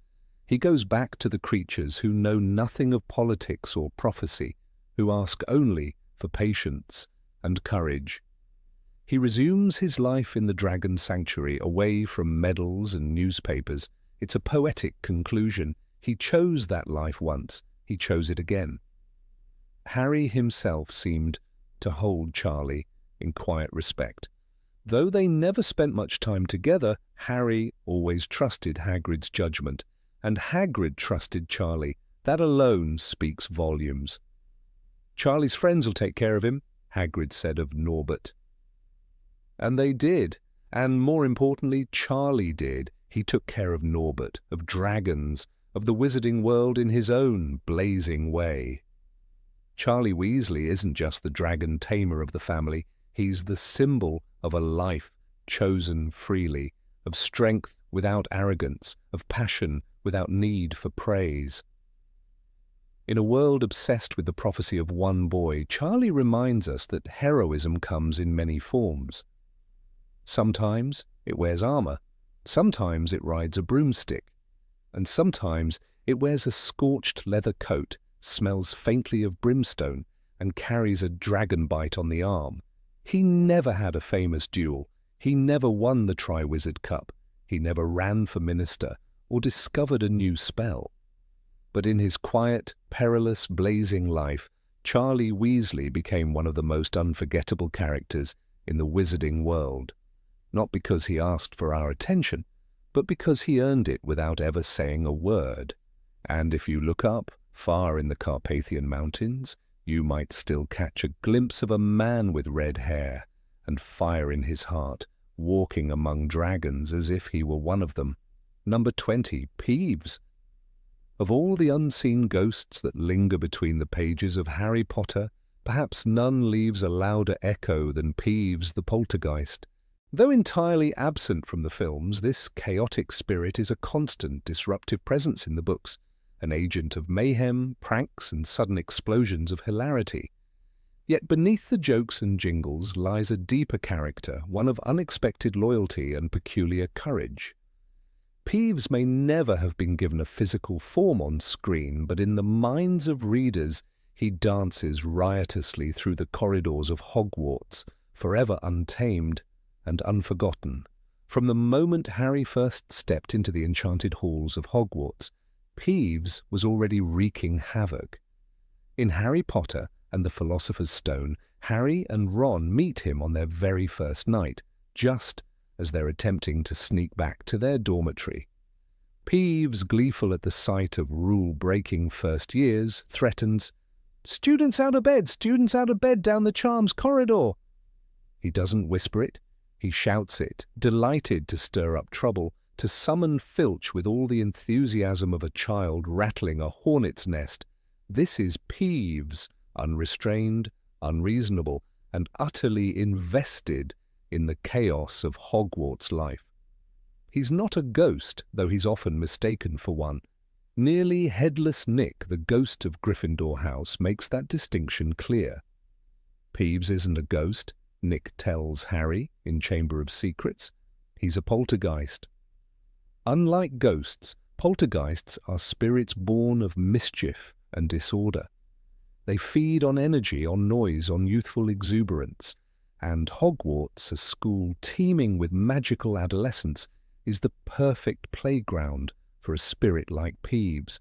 He goes back to the creatures who know nothing of politics or prophecy, who ask only for patience and courage. He resumes his life in the Dragon Sanctuary, away from medals and newspapers. It's a poetic conclusion. He chose that life once. He chose it again. Harry himself seemed to hold Charlie in quiet respect. Though they never spent much time together, Harry always trusted Hagrid's judgment, and Hagrid trusted Charlie. That alone speaks volumes. "Charlie's friends will take care of him," Hagrid said of Norbert. And they did, and more importantly, Charlie did. He took care of Norbert, of dragons, of the wizarding world in his own blazing way. Charlie Weasley isn't just the dragon tamer of the family, he's the symbol of a life chosen freely, of strength without arrogance, of passion without need for praise. In a world obsessed with the prophecy of one boy, Charlie reminds us that heroism comes in many forms. Sometimes it wears armor, sometimes it rides a broomstick, and sometimes it wears a scorched leather coat, smells faintly of brimstone, and carries a dragon bite on the arm. He never had a famous duel. He never won the Triwizard Cup. He never ran for minister or discovered a new spell. But in his quiet, perilous, blazing life, Charlie Weasley became one of the most unforgettable characters in the wizarding world. Not because he asked for our attention, but because he earned it without ever saying a word. And if you look up, far in the Carpathian Mountains, you might still catch a glimpse of a man with red hair and fire in his heart, walking among dragons as if he were one of them. Number 20, Peeves. Of all the unseen ghosts that linger between the pages of Harry Potter, perhaps none leaves a louder echo than Peeves the poltergeist. Though entirely absent from the films, this chaotic spirit is a constant disruptive presence in the books, an agent of mayhem, pranks, and sudden explosions of hilarity. Yet beneath the jokes and jingles lies a deeper character, one of unexpected loyalty and peculiar courage. Peeves may never have been given a physical form on screen, but in the minds of readers he dances riotously through the corridors of Hogwarts, forever untamed and unforgotten. From the moment Harry first stepped into the enchanted halls of Hogwarts, Peeves was already wreaking havoc. In Harry Potter and the Philosopher's Stone, Harry and Ron meet him on their very first night, just as they're attempting to sneak back to their dormitory. Peeves, gleeful at the sight of rule-breaking first years, threatens, students out of bed down the charms corridor." He doesn't whisper it, he shouts it, delighted to stir up trouble, to summon Filch with all the enthusiasm of a child rattling a hornet's nest. This is Peeves, unrestrained, unreasonable, and utterly invested in the chaos of Hogwarts life. He's not a ghost, though he's often mistaken for one. Nearly headless Nick, the ghost of Gryffindor House, makes that distinction clear. Peeves isn't a ghost, Nick tells Harry in Chamber of Secrets. He's a poltergeist. Unlike ghosts, poltergeists are spirits born of mischief and disorder. They feed on energy, on noise, on youthful exuberance. And Hogwarts, a school teeming with magical adolescents, is the perfect playground for a spirit like Peeves.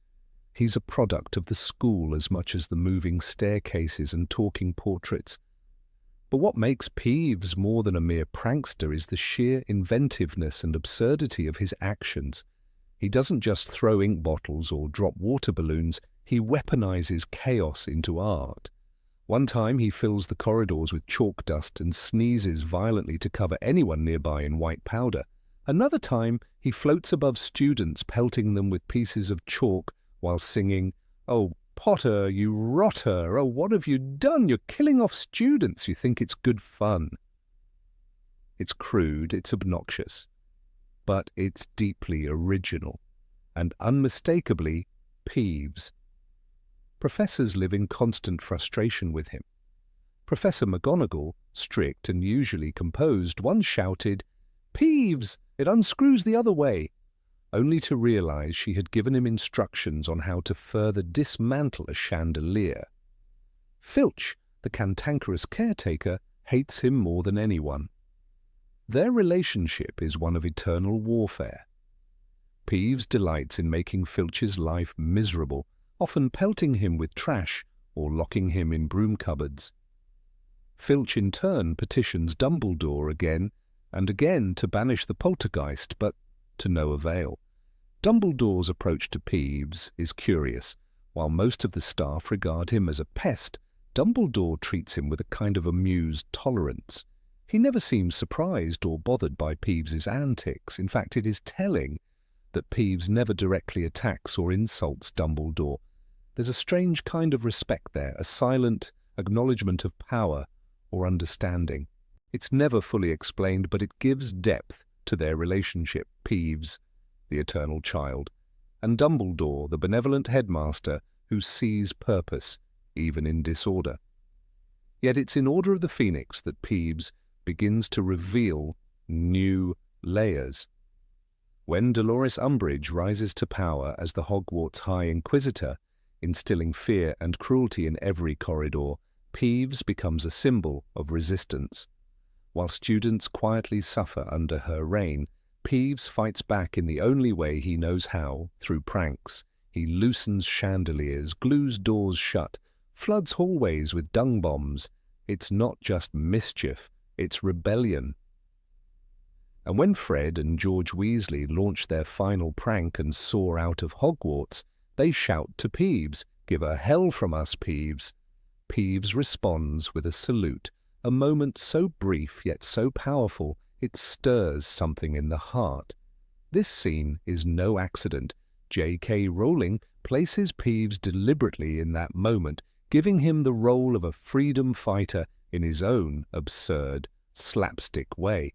He's a product of the school as much as the moving staircases and talking portraits. But what makes Peeves more than a mere prankster is the sheer inventiveness and absurdity of his actions. He doesn't just throw ink bottles or drop water balloons, he weaponizes chaos into art. One time he fills the corridors with chalk dust and sneezes violently to cover anyone nearby in white powder. Another time he floats above students, pelting them with pieces of chalk while singing, "Oh, Potter, you rotter! Oh, what have you done? You're killing off students. You think it's good fun." It's crude, it's obnoxious, but it's deeply original and unmistakably Peeves. Professors live in constant frustration with him. Professor McGonagall, strict and usually composed, once shouted, "Peeves, it unscrews the other way," only to realize she had given him instructions on how to further dismantle a chandelier. Filch, the cantankerous caretaker, hates him more than anyone. Their relationship is one of eternal warfare. Peeves delights in making Filch's life miserable, often pelting him with trash or locking him in broom cupboards. Filch in turn petitions Dumbledore again and again to banish the poltergeist, but to no avail. Dumbledore's approach to Peeves is curious. While most of the staff regard him as a pest, Dumbledore treats him with a kind of amused tolerance. He never seems surprised or bothered by Peeves's antics. In fact, it is telling that Peeves never directly attacks or insults Dumbledore. There's a strange kind of respect there, a silent acknowledgement of power or understanding. It's never fully explained, but it gives depth to their relationship. Peeves, the eternal child, and Dumbledore, the benevolent headmaster who sees purpose even in disorder. Yet it's in Order of the Phoenix that Peeves begins to reveal new layers. When Dolores Umbridge rises to power as the Hogwarts High Inquisitor, instilling fear and cruelty in every corridor, Peeves becomes a symbol of resistance. While students quietly suffer under her reign, Peeves fights back in the only way he knows how, through pranks. He loosens chandeliers, glues doors shut, floods hallways with dung bombs. It's not just mischief, it's rebellion. And when Fred and George Weasley launch their final prank and soar out of Hogwarts, they shout to Peeves, "Give her hell from us, Peeves." Peeves responds with a salute, a moment so brief yet so powerful it stirs something in the heart. This scene is no accident. J.K. Rowling places Peeves deliberately in that moment, giving him the role of a freedom fighter in his own absurd, slapstick way.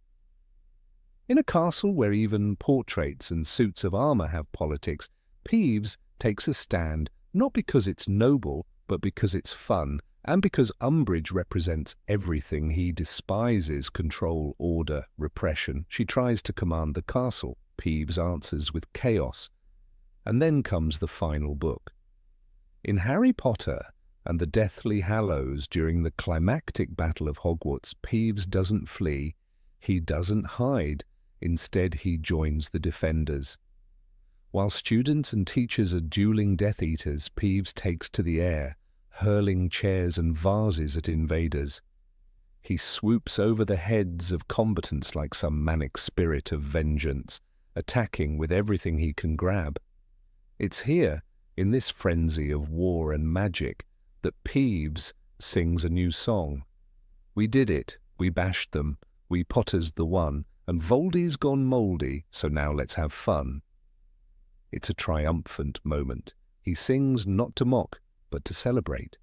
In a castle where even portraits and suits of armor have politics, Peeves takes a stand not because it's noble, but because it's fun, And because Umbridge represents everything he despises: control, order, repression, she tries to command the castle. Peeves answers with chaos. And then comes the final book. In Harry Potter and the Deathly Hallows, during the climactic battle of Hogwarts, Peeves doesn't flee, he doesn't hide. Instead, he joins the defenders. While students and teachers are dueling Death Eaters, Peeves takes to the air, hurling chairs and vases at invaders. He swoops over the heads of combatants like some manic spirit of vengeance, attacking with everything he can grab. It's here, in this frenzy of war and magic, that Peeves sings a new song. We did it, we bashed them, we Potters the one, and Voldy's gone mouldy, so now let's have fun. It's a triumphant moment. He sings not to mock, but to celebrate.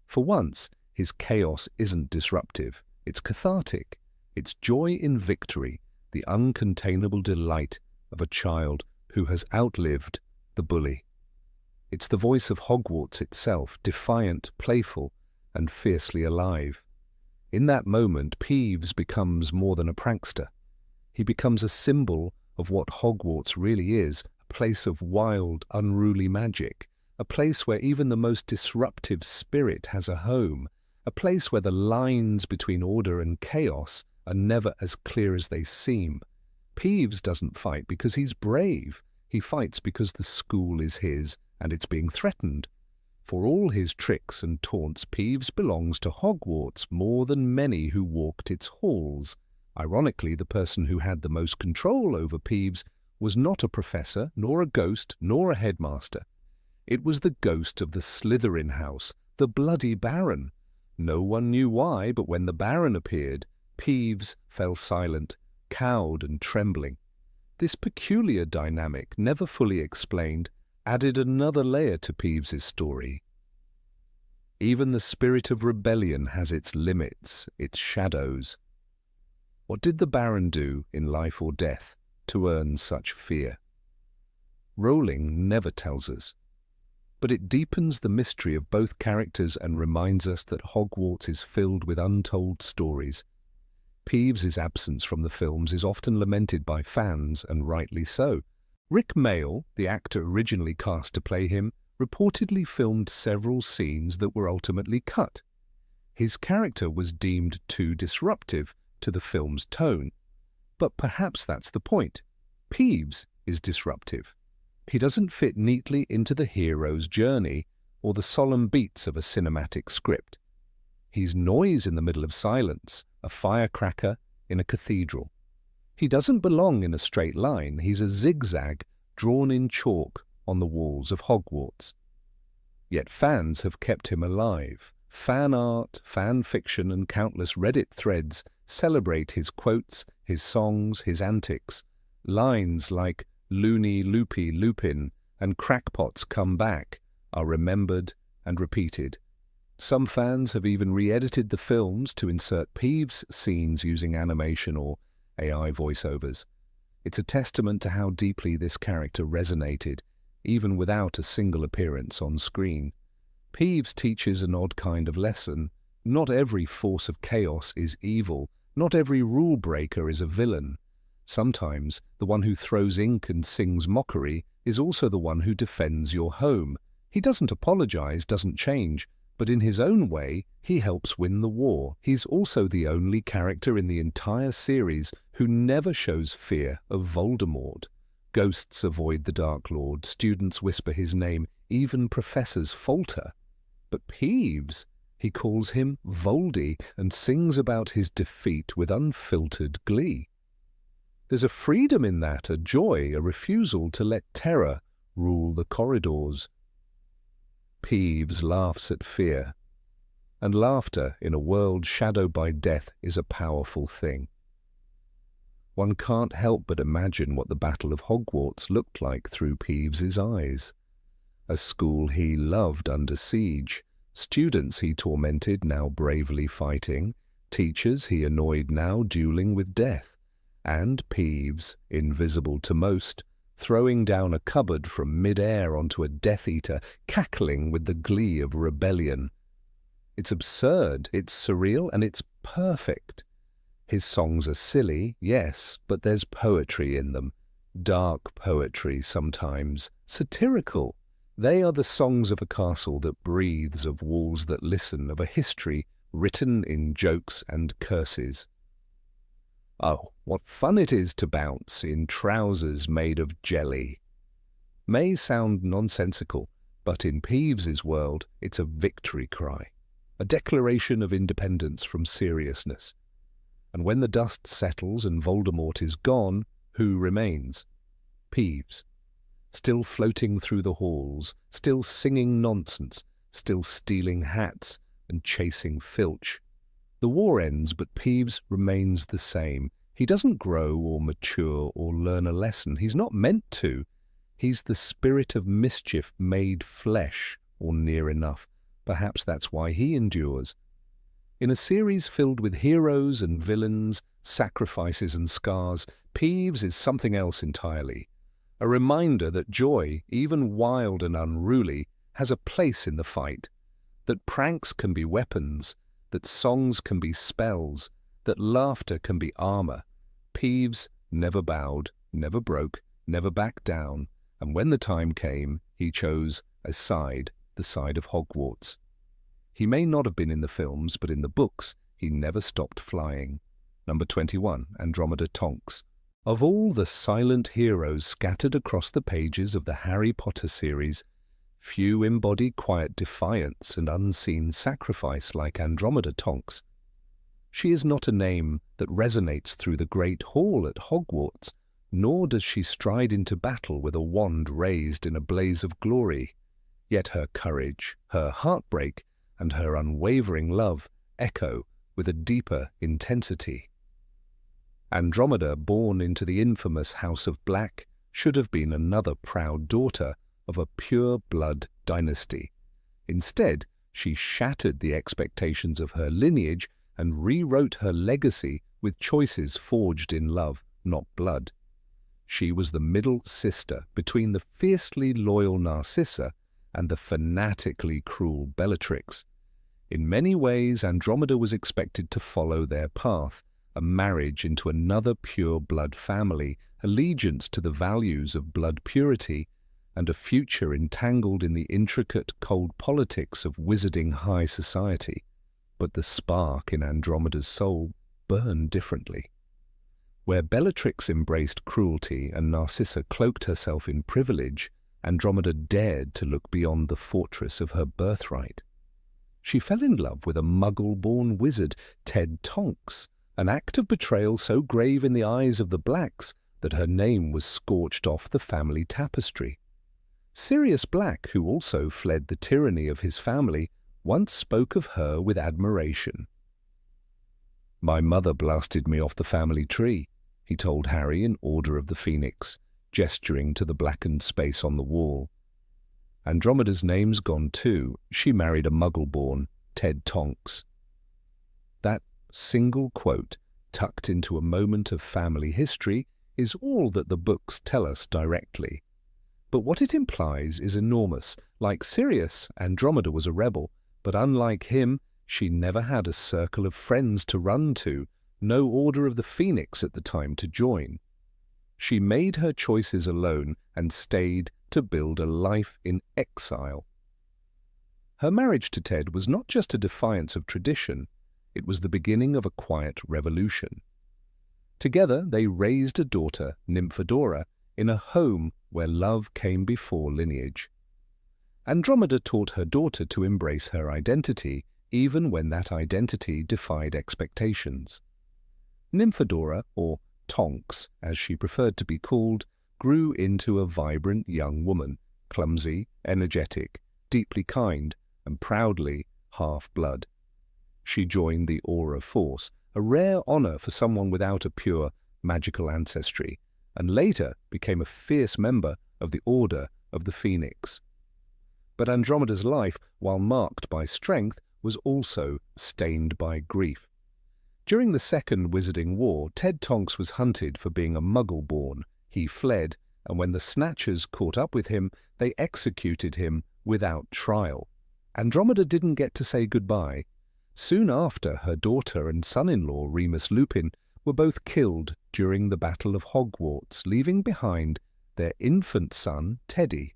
For once, his chaos isn't disruptive. It's cathartic. It's joy in victory, the uncontainable delight of a child who has outlived the bully. It's the voice of Hogwarts itself, defiant, playful, and fiercely alive. In that moment, Peeves becomes more than a prankster. He becomes a symbol of what Hogwarts really is, a place of wild, unruly magic, a place where even the most disruptive spirit has a home, a place where the lines between order and chaos are never as clear as they seem. Peeves doesn't fight because he's brave. He fights because the school is his, and it's being threatened. For all his tricks and taunts, Peeves belongs to Hogwarts more than many who walked its halls. Ironically, the person who had the most control over Peeves was not a professor, nor a ghost, nor a headmaster. It was the ghost of the Slytherin house, the bloody Baron. No one knew why, but when the Baron appeared, Peeves fell silent, cowed and trembling. This peculiar dynamic, never fully explained, added another layer to Peeves's story. Even the spirit of rebellion has its limits, its shadows. What did the Baron do in Life or Death to earn such fear? Rowling never tells us, but it deepens the mystery of both characters and reminds us that Hogwarts is filled with untold stories. Peeves's absence from the films is often lamented by fans, and rightly so. Rick Mayall, the actor originally cast to play him, reportedly filmed several scenes that were ultimately cut. His character was deemed too disruptive to the film's tone. But perhaps that's the point. Peeves is disruptive. He doesn't fit neatly into the hero's journey or the solemn beats of a cinematic script. He's noise in the middle of silence, a firecracker in a cathedral. He doesn't belong in a straight line. He's a zigzag drawn in chalk on the walls of Hogwarts. Yet fans have kept him alive. Fan art, fan fiction, and countless Reddit threads celebrate his quotes, his songs, his antics. Lines like "Loony, Loopy, Lupin" and "Crackpots come back" are remembered and repeated. Some fans have even re-edited the films to insert Peeves scenes using animation or AI voiceovers. It's a testament to how deeply this character resonated, even without a single appearance on screen. Peeves teaches an odd kind of lesson. Not every force of chaos is evil. Not every rule breaker is a villain. Sometimes the one who throws ink and sings mockery is also the one who defends your home. He doesn't apologize, doesn't change, but in his own way, he helps win the war. He's also the only character in the entire series who never shows fear of Voldemort. Ghosts avoid the Dark Lord, students whisper his name, even professors falter. But Peeves, he calls him Voldy and sings about his defeat with unfiltered glee. There's a freedom in that, a joy, a refusal to let terror rule the corridors. Peeves laughs at fear, and laughter in a world shadowed by death is a powerful thing. One can't help but imagine what the Battle of Hogwarts looked like through Peeves's eyes. A school he loved under siege, students he tormented now bravely fighting, teachers he annoyed now dueling with death, and Peeves, invisible to most, throwing down a cupboard from mid-air onto a Death Eater, cackling with the glee of rebellion. It's absurd, it's surreal, and it's perfect. His songs are silly, yes, but there's poetry in them. Dark poetry sometimes, satirical. They are the songs of a castle that breathes, of walls that listen, of a history written in jokes and curses. Oh, what fun it is to bounce in trousers made of jelly. May sound nonsensical, but in Peeves's world it's a victory cry, a declaration of independence from seriousness. And when the dust settles and Voldemort is gone, who remains? Peeves. Still floating through the halls, still singing nonsense, still stealing hats and chasing Filch. The war ends, but Peeves remains the same. He doesn't grow or mature or learn a lesson. He's not meant to. He's the spirit of mischief made flesh, or near enough. Perhaps that's why he endures. In a series filled with heroes and villains, sacrifices and scars, Peeves is something else entirely. A reminder that joy, even wild and unruly, has a place in the fight, that pranks can be weapons, that songs can be spells, that laughter can be armor. Peeves never bowed, never broke, never backed down, and when the time came, he chose a side, the side of Hogwarts. He may not have been in the films, but in the books, he never stopped flying. Number 21, Andromeda Tonks. Of all the silent heroes scattered across the pages of the Harry Potter series, few embody quiet defiance and unseen sacrifice like Andromeda Tonks. She is not a name that resonates through the Great Hall at Hogwarts, nor does she stride into battle with a wand raised in a blaze of glory. Yet her courage, her heartbreak, and her unwavering love echo with a deeper intensity. Andromeda, born into the infamous House of Black, should have been another proud daughter of a pure-blood dynasty. Instead, she shattered the expectations of her lineage and rewrote her legacy with choices forged in love, not blood. She was the middle sister between the fiercely loyal Narcissa and the fanatically cruel Bellatrix. In many ways, Andromeda was expected to follow their path, a marriage into another pure-blood family, allegiance to the values of blood purity, and a future entangled in the intricate, cold politics of wizarding high society. But the spark in Andromeda's soul burned differently. Where Bellatrix embraced cruelty and Narcissa cloaked herself in privilege, Andromeda dared to look beyond the fortress of her birthright. She fell in love with a Muggle-born wizard, Ted Tonks, an act of betrayal so grave in the eyes of the Blacks that her name was scorched off the family tapestry. Sirius Black, who also fled the tyranny of his family, once spoke of her with admiration. "My mother blasted me off the family tree," he told Harry in Order of the Phoenix, gesturing to the blackened space on the wall. Andromeda's name's gone too. She married a Muggle-born, Ted Tonks. That single quote, tucked into a moment of family history, is all that the books tell us directly. But what it implies is enormous. Like Sirius, Andromeda was a rebel, but unlike him, she never had a circle of friends to run to, no Order of the Phoenix at the time to join. She made her choices alone and stayed to build a life in exile. Her marriage to Ted was not just a defiance of tradition, it was the beginning of a quiet revolution. Together they raised a daughter, Nymphadora, in a home where love came before lineage. Andromeda taught her daughter to embrace her identity, even when that identity defied expectations. Nymphadora, or Tonks, as she preferred to be called, grew into a vibrant young woman, clumsy, energetic, deeply kind, and proudly half-blood. She joined the Aura Force, a rare honor for someone without a pure, magical ancestry, and later became a fierce member of the Order of the Phoenix. But Andromeda's life, while marked by strength, was also stained by grief. During the Second Wizarding War, Ted Tonks was hunted for being a Muggle-born. He fled, and when the Snatchers caught up with him, they executed him without trial. Andromeda didn't get to say goodbye. Soon after, her daughter and son-in-law Remus Lupin were both killed during the Battle of Hogwarts, leaving behind their infant son, Teddy.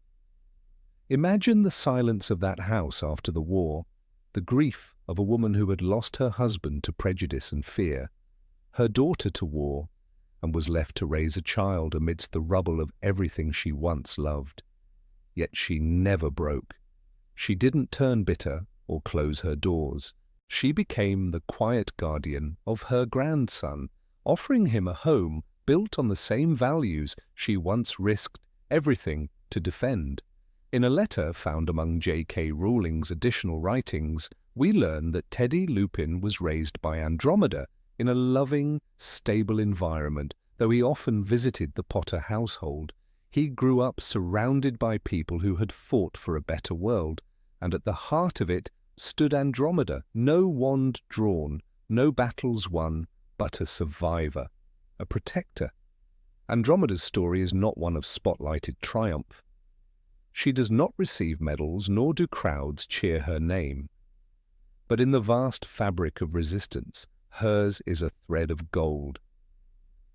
Imagine the silence of that house after the war, the grief of a woman who had lost her husband to prejudice and fear, her daughter to war, and was left to raise a child amidst the rubble of everything she once loved. Yet she never broke. She didn't turn bitter or close her doors. She became the quiet guardian of her grandson, offering him a home built on the same values she once risked everything to defend. In a letter found among J.K. Rowling's additional writings, we learn that Teddy Lupin was raised by Andromeda in a loving, stable environment. Though he often visited the Potter household, he grew up surrounded by people who had fought for a better world, and at the heart of it stood Andromeda, no wand drawn, no battles won, but a survivor, a protector. Andromeda's story is not one of spotlighted triumph. She does not receive medals, nor do crowds cheer her name. But in the vast fabric of resistance, hers is a thread of gold.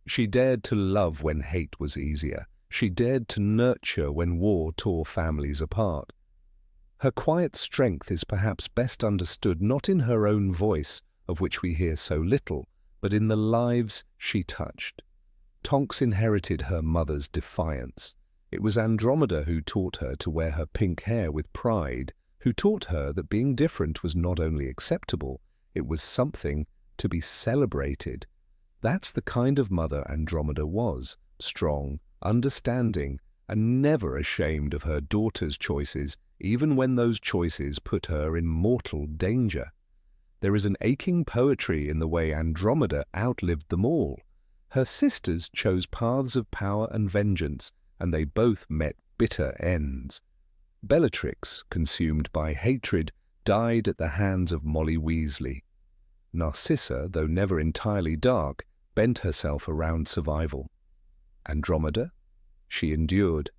She dared to love when hate was easier. She dared to nurture when war tore families apart. Her quiet strength is perhaps best understood not in her own voice, of which we hear so little, but in the lives she touched. Tonks inherited her mother's defiance. It was Andromeda who taught her to wear her pink hair with pride, who taught her that being different was not only acceptable, it was something to be celebrated. That's the kind of mother Andromeda was, strong, understanding, and never ashamed of her daughter's choices, even when those choices put her in mortal danger. There is an aching poetry in the way Andromeda outlived them all. Her sisters chose paths of power and vengeance, and they both met bitter ends. Bellatrix, consumed by hatred, died at the hands of Molly Weasley. Narcissa, though never entirely dark, bent herself around survival. Andromeda? She endured.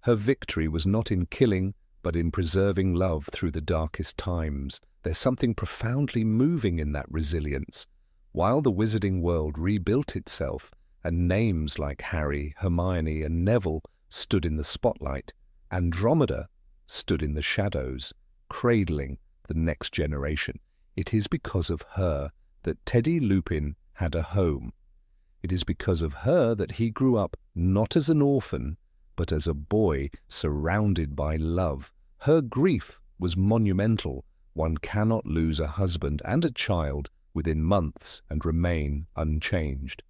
Her victory was not in killing, but in preserving love through the darkest times. There's something profoundly moving in that resilience. While the wizarding world rebuilt itself, and names like Harry, Hermione, and Neville stood in the spotlight, Andromeda stood in the shadows, cradling the next generation. It is because of her that Teddy Lupin had a home. It is because of her that he grew up not as an orphan, but as a boy surrounded by love. Her grief was monumental. One cannot lose a husband and a child within months and remain unchanged.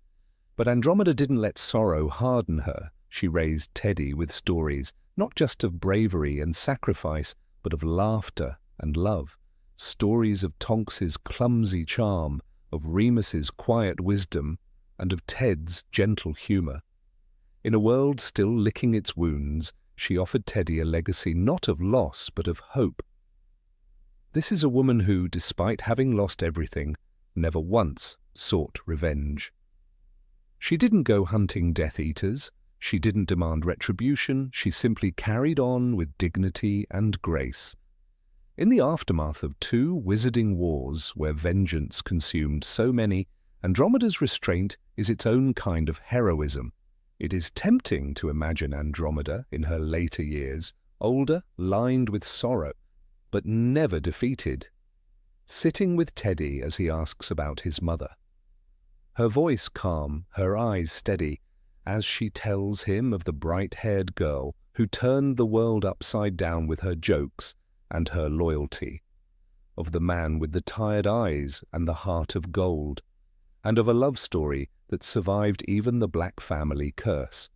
But Andromeda didn't let sorrow harden her. She raised Teddy with stories, not just of bravery and sacrifice, but of laughter and love. Stories of Tonks's clumsy charm, of Remus's quiet wisdom, and of Ted's gentle humour. In a world still licking its wounds, she offered Teddy a legacy not of loss, but of hope. This is a woman who, despite having lost everything, never once sought revenge. She didn't go hunting Death Eaters. She didn't demand retribution. She simply carried on with dignity and grace. In the aftermath of 2 wizarding wars where vengeance consumed so many, Andromeda's restraint is its own kind of heroism. It is tempting to imagine Andromeda in her later years, older, lined with sorrow, but never defeated, sitting with Teddy as he asks about his mother. Her voice calm, her eyes steady, as she tells him of the bright-haired girl who turned the world upside down with her jokes and her loyalty, of the man with the tired eyes and the heart of gold, and of a love story that survived even the Black family curse.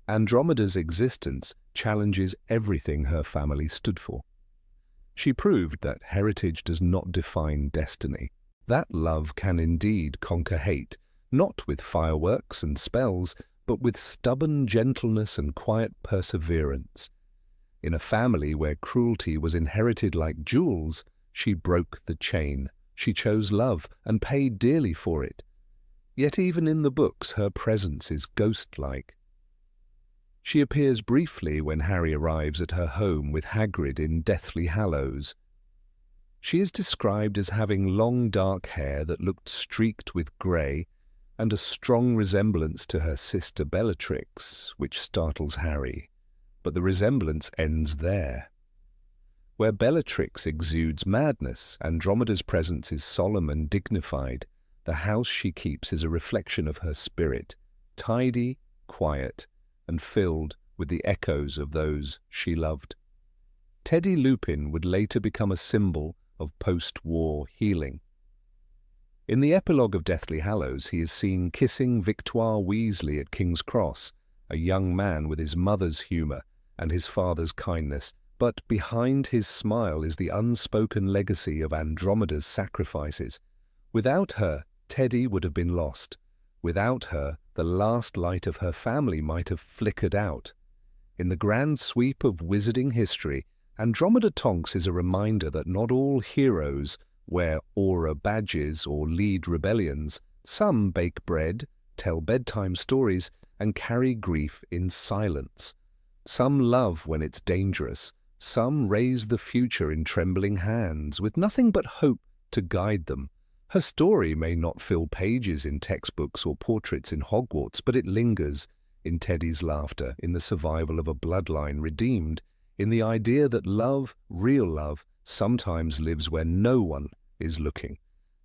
Andromeda's existence challenges everything her family stood for. She proved that heritage does not define destiny, that love can indeed conquer hate, not with fireworks and spells, but with stubborn gentleness and quiet perseverance. In a family where cruelty was inherited like jewels, she broke the chain. She chose love and paid dearly for it. Yet even in the books her presence is ghost-like. She appears briefly when Harry arrives at her home with Hagrid in Deathly Hallows. She is described as having long dark hair that looked streaked with grey and a strong resemblance to her sister Bellatrix, which startles Harry. But the resemblance ends there. Where Bellatrix exudes madness, Andromeda's presence is solemn and dignified. The house she keeps is a reflection of her spirit, tidy, quiet, and filled with the echoes of those she loved. Teddy Lupin would later become a symbol of post-war healing. In the epilogue of Deathly Hallows, he is seen kissing Viktor Weasley at King's Cross, a young man with his mother's humour and his father's kindness, but behind his smile is the unspoken legacy of Andromeda's sacrifices. Without her, Teddy would have been lost. Without her, the last light of her family might have flickered out. In the grand sweep of wizarding history, Andromeda Tonks is a reminder that not all heroes wear aura badges or lead rebellions. Some bake bread, tell bedtime stories, and carry grief in silence. Some love when it's dangerous. Some raise the future in trembling hands, with nothing but hope to guide them. Her story may not fill pages in textbooks or portraits in Hogwarts, but it lingers in Teddy's laughter, in the survival of a bloodline redeemed, in the idea that love, real love, sometimes lives where no one is looking.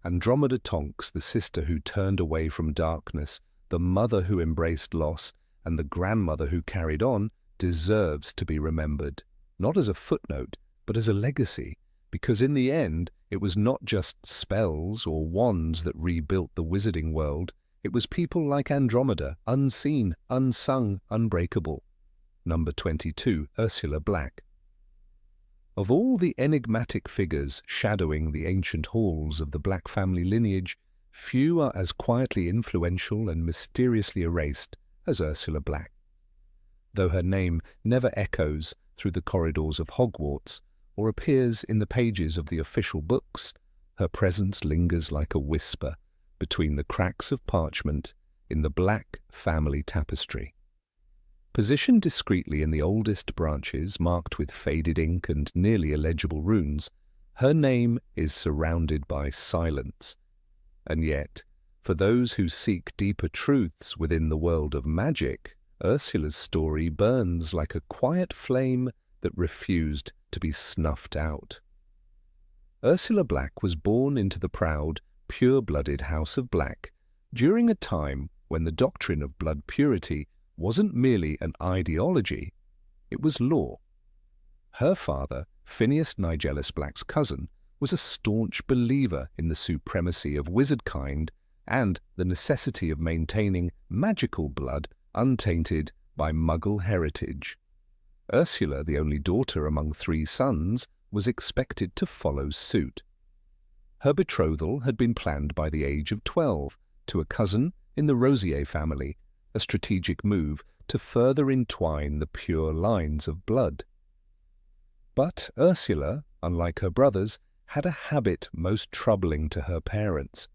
Andromeda Tonks, the sister who turned away from darkness, the mother who embraced loss, and the grandmother who carried on, deserves to be remembered, not as a footnote, but as a legacy, because in the end, it was not just spells or wands that rebuilt the wizarding world. It was people like Andromeda, unseen, unsung, unbreakable. Number 22, Ursula Black. Of all the enigmatic figures shadowing the ancient halls of the Black family lineage, few are as quietly influential and mysteriously erased as Ursula Black. Though her name never echoes through the corridors of Hogwarts or appears in the pages of the official books, her presence lingers like a whisper between the cracks of parchment in the Black family tapestry. Positioned discreetly in the oldest branches, marked with faded ink and nearly illegible runes, her name is surrounded by silence. And yet, for those who seek deeper truths within the world of magic, Ursula's story burns like a quiet flame that refused to be snuffed out. Ursula Black was born into the proud, pure-blooded House of Black during a time when the doctrine of blood purity wasn't merely an ideology, it was law. Her father, Phineas Nigellus Black's cousin, was a staunch believer in the supremacy of wizardkind and the necessity of maintaining magical blood untainted by Muggle heritage. Ursula, the only daughter among 3 sons, was expected to follow suit. Her betrothal had been planned by the age of 12 to a cousin in the Rosier family, a strategic move to further entwine the pure lines of blood. But Ursula, unlike her brothers, had a habit most troubling to her parents.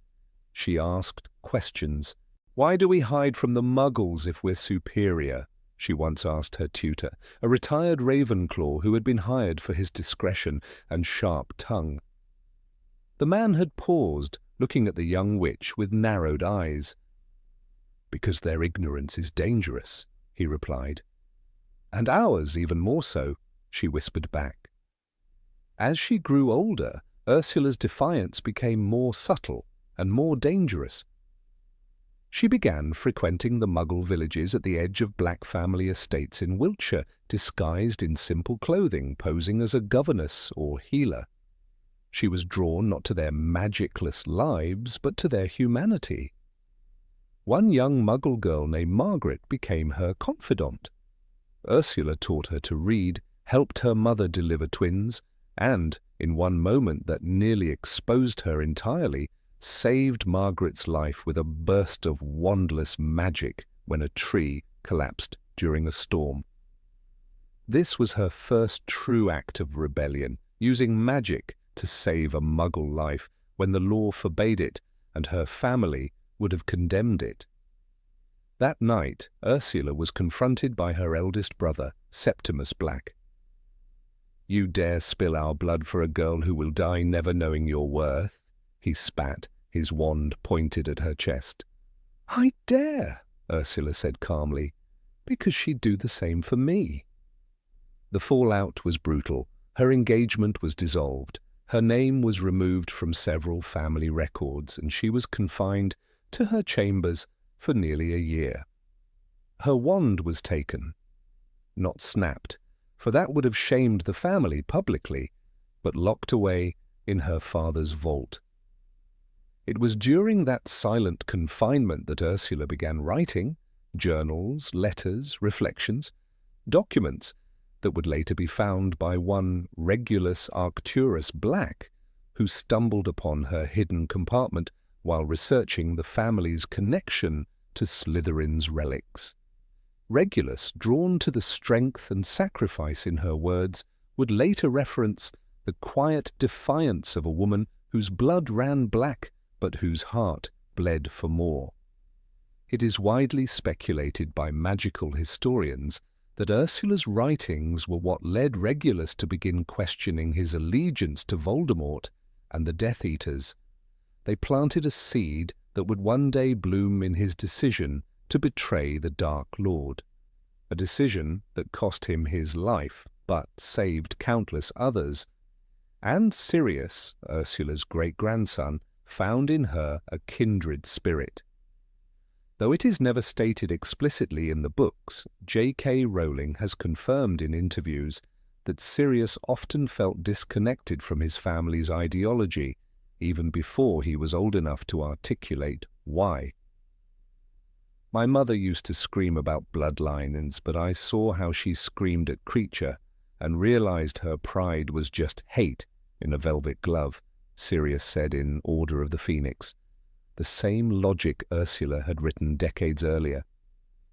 She asked questions. "Why do we hide from the Muggles if we're superior?" she once asked her tutor, a retired Ravenclaw who had been hired for his discretion and sharp tongue. The man had paused, looking at the young witch with narrowed eyes. "Because their ignorance is dangerous," he replied. "And ours even more so," she whispered back. As she grew older, Ursula's defiance became more subtle and more dangerous. She began frequenting the Muggle villages at the edge of Black family estates in Wiltshire, disguised in simple clothing, posing as a governess or healer. She was drawn not to their magicless lives, but to their humanity. One young Muggle girl named Margaret became her confidant. Ursula taught her to read, helped her mother deliver twins, and, in one moment that nearly exposed her entirely, saved Margaret's life with a burst of wandless magic when a tree collapsed during a storm. This was her first true act of rebellion, using magic to save a Muggle life when the law forbade it and her family would have condemned it. That night, Ursula was confronted by her eldest brother, Septimus Black. "You dare spill our blood for a girl who will die never knowing your worth?" he spat, his wand pointed at her chest. "I dare," Ursula said calmly, "because she'd do the same for me." The fallout was brutal. Her engagement was dissolved. Her name was removed from several family records, and she was confined to her chambers for nearly a year. Her wand was taken, not snapped, for that would have shamed the family publicly, but locked away in her father's vault. It was during that silent confinement that Ursula began writing journals, letters, reflections, documents that would later be found by one Regulus Black, who stumbled upon her hidden compartment while researching the family's connection to Slytherin's relics. Regulus, drawn to the strength and sacrifice in her words, would later reference the quiet defiance of a woman whose blood ran black but whose heart bled for more. It is widely speculated by magical historians that Ursula's writings were what led Regulus to begin questioning his allegiance to Voldemort and the Death Eaters. They planted a seed that would one day bloom in his decision to betray the Dark Lord, a decision that cost him his life but saved countless others. And Sirius, Ursula's great-grandson, found in her a kindred spirit. Though it is never stated explicitly in the books, J.K. Rowling has confirmed in interviews that Sirius often felt disconnected from his family's ideology, even before he was old enough to articulate why. "My mother used to scream about bloodlines, but I saw how she screamed at Kreacher and realized her pride was just hate in a velvet glove," Sirius said in Order of the Phoenix. The same logic Ursula had written decades earlier.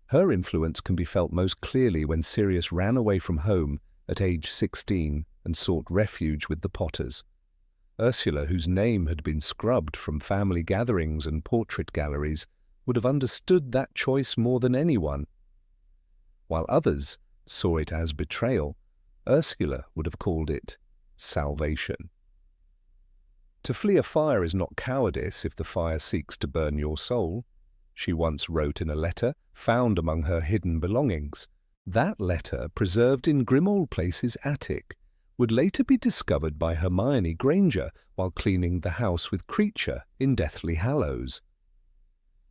Her influence can be felt most clearly when Sirius ran away from home at age 16 and sought refuge with the Potters. Ursula, whose name had been scrubbed from family gatherings and portrait galleries, would have understood that choice more than anyone. While others saw it as betrayal, Ursula would have called it salvation. "To flee a fire is not cowardice if the fire seeks to burn your soul," she once wrote in a letter found among her hidden belongings. That letter, preserved in Grimmauld Place's attic, would later be discovered by Hermione Granger while cleaning the house with Kreacher in Deathly Hallows.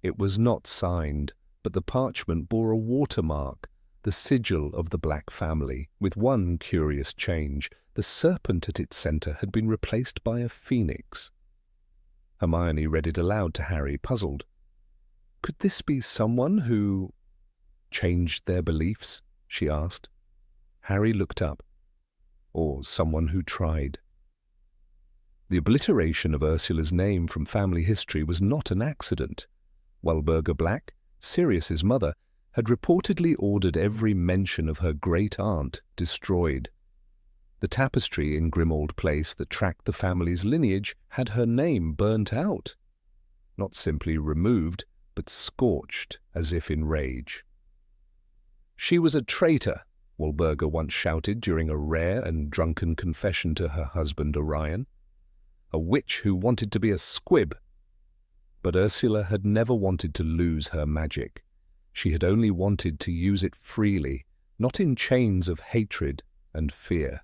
It was not signed, but the parchment bore a watermark, the sigil of the Black family, with one curious change. The serpent at its centre had been replaced by a phoenix. Hermione read it aloud to Harry, puzzled. Could this be someone who changed their beliefs? She asked. Harry looked up. Or someone who tried. The obliteration of Ursula's name from family history was not an accident. Walburga Black, Sirius's mother, had reportedly ordered every mention of her great-aunt destroyed. The tapestry in Grimmauld Place that tracked the family's lineage had her name burnt out. Not simply removed, but scorched as if in rage. She was a traitor, Walburga once shouted during a rare and drunken confession to her husband Orion. A witch who wanted to be a squib. But Ursula had never wanted to lose her magic. She had only wanted to use it freely, not in chains of hatred and fear.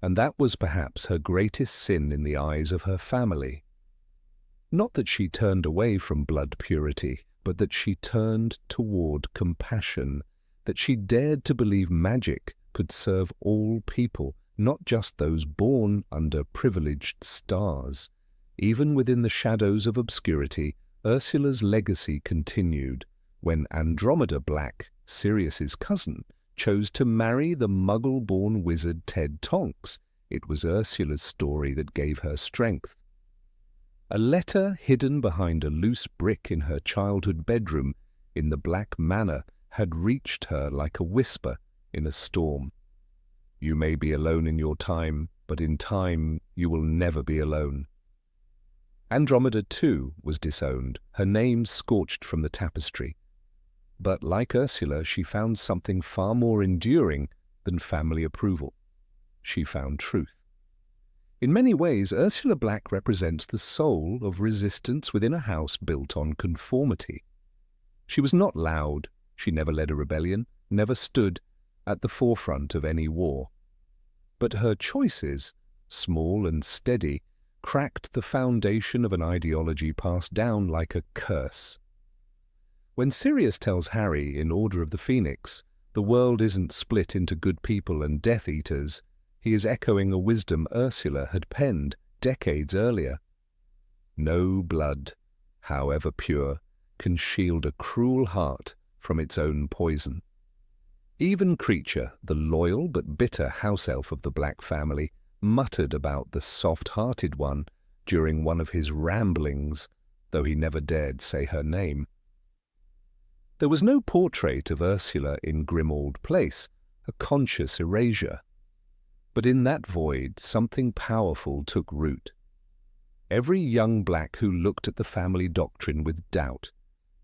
And that was perhaps her greatest sin in the eyes of her family. Not that she turned away from blood purity, but that she turned toward compassion, that she dared to believe magic could serve all people, not just those born under privileged stars. Even within the shadows of obscurity, Ursula's legacy continued when Andromeda Black, Sirius's cousin, chose to marry the Muggle-born wizard Ted Tonks. It was Ursula's story that gave her strength. A letter hidden behind a loose brick in her childhood bedroom in the Black Manor had reached her like a whisper in a storm. You may be alone in your time, but in time you will never be alone. Andromeda, too, was disowned, her name scorched from the tapestry. But like Ursula, she found something far more enduring than family approval. She found truth. In many ways, Ursula Black represents the soul of resistance within a house built on conformity. She was not loud, she never led a rebellion, never stood at the forefront of any war. But her choices, small and steady, cracked the foundation of an ideology passed down like a curse. When Sirius tells Harry in Order of the Phoenix, the world isn't split into good people and Death Eaters, he is echoing a wisdom Ursula had penned decades earlier. No blood, however pure, can shield a cruel heart from its own poison. Even Kreacher, the loyal but bitter house elf of the Black family, muttered about the soft-hearted one during one of his ramblings, though he never dared say her name. There was no portrait of Ursula in Grimmauld Place, a conscious erasure. But in that void something powerful took root. Every young Black who looked at the family doctrine with doubt,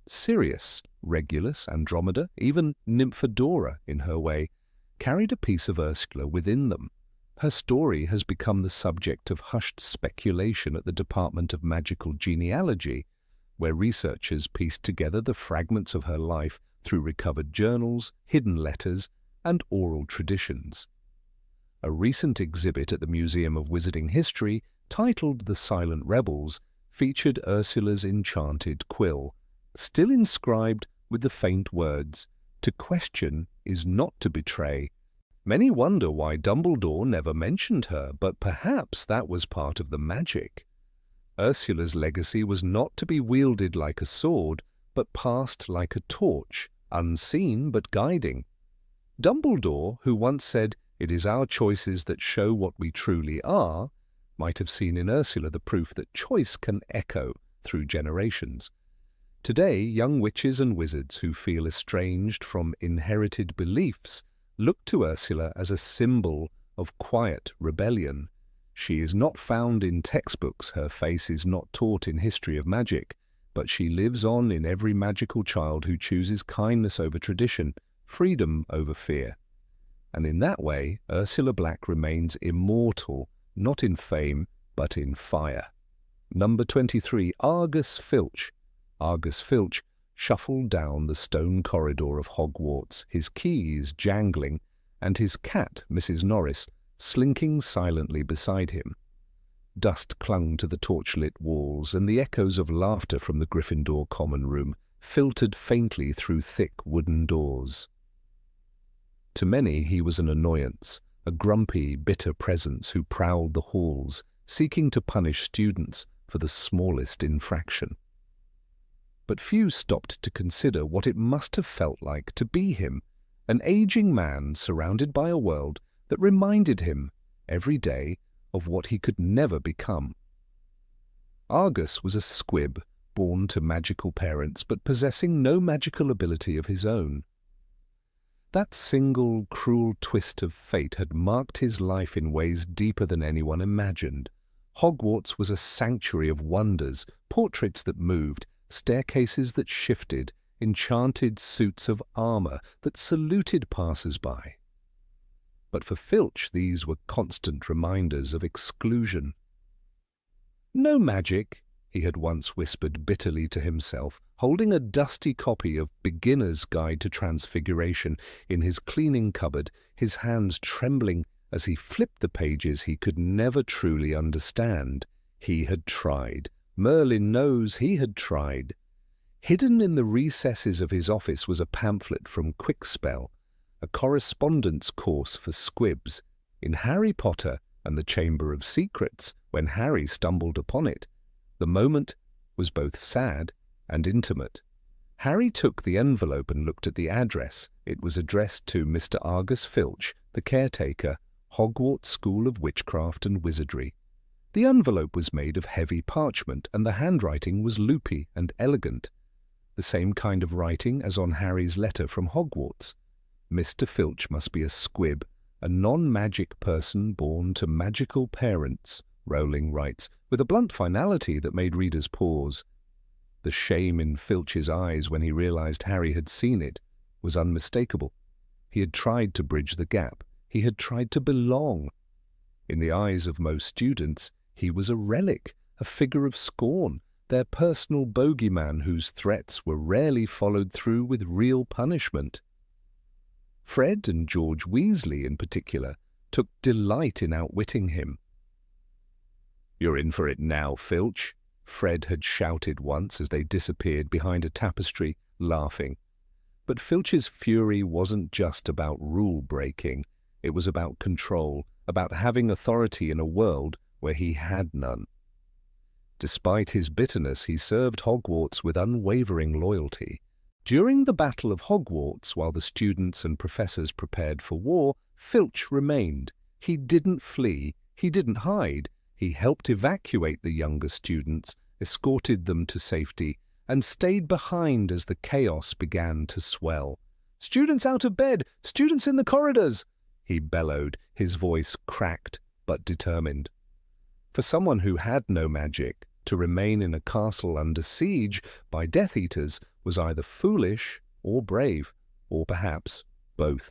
Sirius, Regulus, Andromeda, even Nymphadora in her way, carried a piece of Ursula within them. Her story has become the subject of hushed speculation at the Department of Magical Genealogy, where researchers pieced together the fragments of her life through recovered journals, hidden letters, and oral traditions. A recent exhibit at the Museum of Wizarding History, titled The Silent Rebels, featured Ursula's enchanted quill, still inscribed with the faint words, "To question is not to betray." Many wonder why Dumbledore never mentioned her, but perhaps that was part of the magic. Ursula's legacy was not to be wielded like a sword, but passed like a torch, unseen but guiding. Dumbledore, who once said, "It is our choices that show what we truly are," might have seen in Ursula the proof that choice can echo through generations. Today, young witches and wizards who feel estranged from inherited beliefs look to Ursula as a symbol of quiet rebellion. She is not found in textbooks, her face is not taught in history of magic, but she lives on in every magical child who chooses kindness over tradition, freedom over fear. And in that way, Ursula Black remains immortal, not in fame, but in fire. Number 23, Argus Filch. Argus Filch shuffled down the stone corridor of Hogwarts, his keys jangling, and his cat, Mrs. Norris, slinking silently beside him. Dust clung to the torchlit walls, and the echoes of laughter from the Gryffindor common room filtered faintly through thick wooden doors. To many he was an annoyance, a grumpy, bitter presence who prowled the halls, seeking to punish students for the smallest infraction. But few stopped to consider what it must have felt like to be him, an aging man surrounded by a world that reminded him, every day, of what he could never become. Argus was a squib, born to magical parents, but possessing no magical ability of his own. That single, cruel twist of fate had marked his life in ways deeper than anyone imagined. Hogwarts was a sanctuary of wonders, portraits that moved, staircases that shifted, enchanted suits of armor that saluted passers-by. But for Filch these were constant reminders of exclusion. "No magic," he had once whispered bitterly to himself, holding a dusty copy of Beginner's Guide to Transfiguration in his cleaning cupboard, his hands trembling as he flipped the pages he could never truly understand. He had tried. Merlin knows he had tried. Hidden in the recesses of his office was a pamphlet from Quickspell, a correspondence course for squibs. In Harry Potter and the Chamber of Secrets, when Harry stumbled upon it, the moment was both sad and intimate. Harry took the envelope and looked at the address. It was addressed to Mr. Argus Filch, the caretaker, Hogwarts School of Witchcraft and Wizardry. The envelope was made of heavy parchment, and the handwriting was loopy and elegant, the same kind of writing as on Harry's letter from Hogwarts. Mr. Filch must be a squib, a non-magic person born to magical parents, Rowling writes, with a blunt finality that made readers pause. The shame in Filch's eyes when he realized Harry had seen it was unmistakable. He had tried to bridge the gap. He had tried to belong. In the eyes of most students, he was a relic, a figure of scorn, their personal bogeyman whose threats were rarely followed through with real punishment. Fred and George Weasley, in particular, took delight in outwitting him. "You're in for it now, Filch," Fred had shouted once as they disappeared behind a tapestry, laughing. But Filch's fury wasn't just about rule-breaking. It was about control, about having authority in a world where he had none. Despite his bitterness, he served Hogwarts with unwavering loyalty. During the Battle of Hogwarts, while the students and professors prepared for war, Filch remained. He didn't flee, he didn't hide. He helped evacuate the younger students, escorted them to safety, and stayed behind as the chaos began to swell. "Students out of bed! Students in the corridors!" he bellowed, his voice cracked but determined. For someone who had no magic, to remain in a castle under siege by Death Eaters was either foolish or brave, or perhaps both.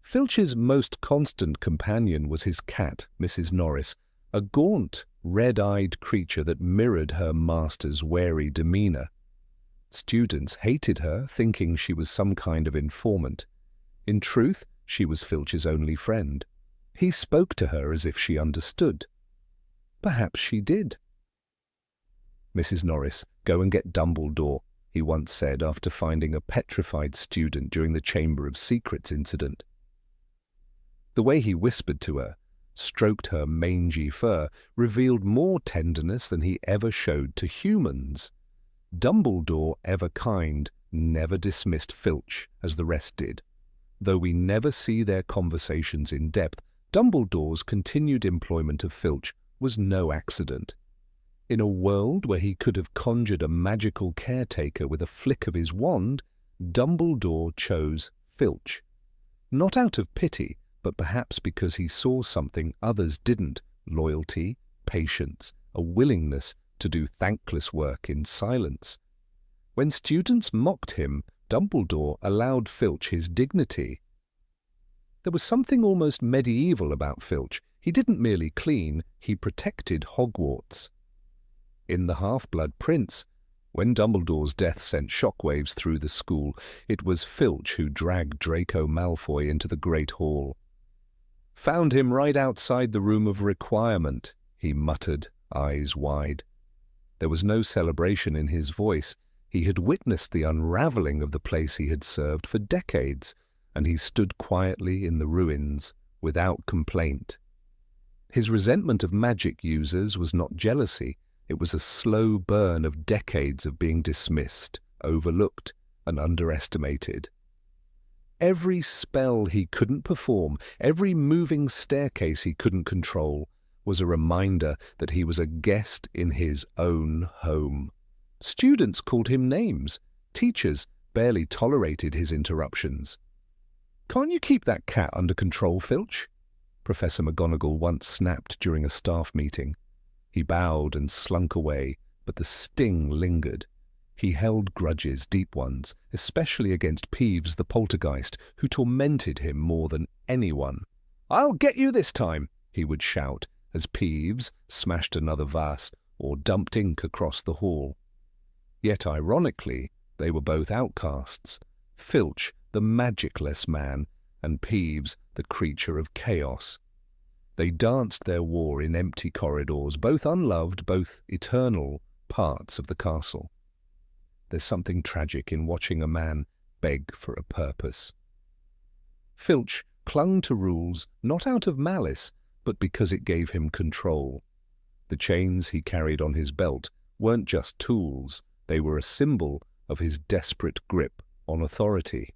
Filch's most constant companion was his cat, Mrs. Norris, a gaunt, red-eyed creature that mirrored her master's wary demeanour. Students hated her, thinking she was some kind of informant. In truth, she was Filch's only friend. He spoke to her as if she understood. Perhaps she did. "Mrs. Norris, go and get Dumbledore," he once said after finding a petrified student during the Chamber of Secrets incident. The way he whispered to her, stroked her mangy fur, revealed more tenderness than he ever showed to humans. Dumbledore, ever kind, never dismissed Filch as the rest did. Though we never see their conversations in depth, Dumbledore's continued employment of Filch was no accident. In a world where he could have conjured a magical caretaker with a flick of his wand, Dumbledore chose Filch. Not out of pity, but perhaps because he saw something others didn't: loyalty, patience, a willingness to do thankless work in silence. When students mocked him, Dumbledore allowed Filch his dignity. There was something almost medieval about Filch. He didn't merely clean, he protected Hogwarts. In The Half-Blood Prince, when Dumbledore's death sent shockwaves through the school, it was Filch who dragged Draco Malfoy into the Great Hall. "Found him right outside the Room of Requirement," he muttered, eyes wide. There was no celebration in his voice. He had witnessed the unraveling of the place he had served for decades, and he stood quietly in the ruins, without complaint. His resentment of magic users was not jealousy. It was a slow burn of decades of being dismissed, overlooked, and underestimated. Every spell he couldn't perform, every moving staircase he couldn't control, was a reminder that he was a guest in his own home. Students called him names. Teachers barely tolerated his interruptions. "Can't you keep that cat under control, Filch?" Professor McGonagall once snapped during a staff meeting. He bowed and slunk away, but the sting lingered. He held grudges, deep ones, especially against Peeves the poltergeist, who tormented him more than anyone. "I'll get you this time," he would shout, as Peeves smashed another vase or dumped ink across the hall. Yet ironically, they were both outcasts. Filch, the magicless man, and Peeves, the creature of chaos. They danced their war in empty corridors, both unloved, both eternal parts of the castle. There's something tragic in watching a man beg for a purpose. Filch clung to rules not out of malice, but because it gave him control. The chains he carried on his belt weren't just tools, they were a symbol of his desperate grip on authority.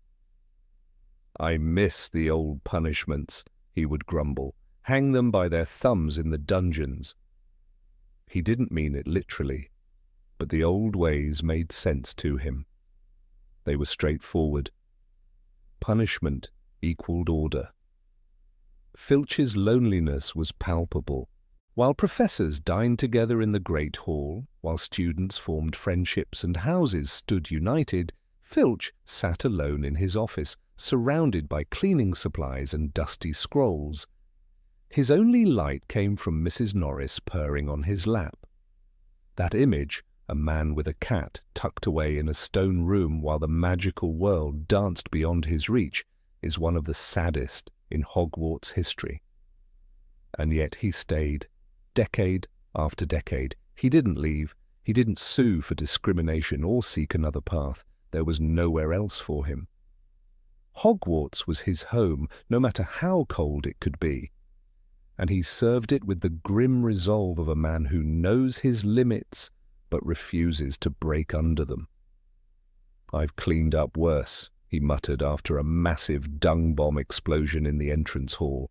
"I miss the old punishments," he would grumble. "Hang them by their thumbs in the dungeons." He didn't mean it literally, but the old ways made sense to him. They were straightforward. Punishment equaled order. Filch's loneliness was palpable. While professors dined together in the Great Hall, while students formed friendships and houses stood united, Filch sat alone in his office, surrounded by cleaning supplies and dusty scrolls. His only light came from Mrs. Norris purring on his lap. That image, a man with a cat tucked away in a stone room while the magical world danced beyond his reach, is one of the saddest in Hogwarts history. And yet he stayed. Decade after decade. He didn't leave. He didn't sue for discrimination or seek another path. There was nowhere else for him. Hogwarts was his home, no matter how cold it could be. And he served it with the grim resolve of a man who knows his limits but refuses to break under them. "I've cleaned up worse," he muttered after a massive dung bomb explosion in the entrance hall.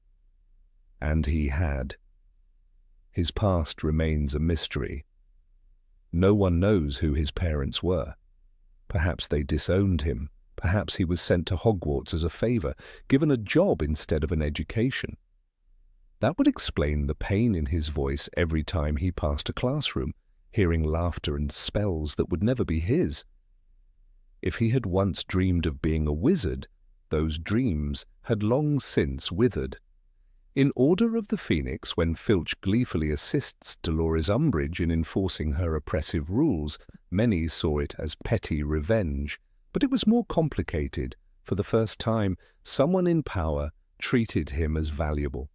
And he had. His past remains a mystery. No one knows who his parents were. Perhaps they disowned him. Perhaps he was sent to Hogwarts as a favor, given a job instead of an education. That would explain the pain in his voice every time he passed a classroom, hearing laughter and spells that would never be his. If he had once dreamed of being a wizard, those dreams had long since withered. In Order of the Phoenix, when Filch gleefully assists Dolores Umbridge in enforcing her oppressive rules, many saw it as petty revenge. But it was more complicated. For the first time, someone in power treated him as valuable.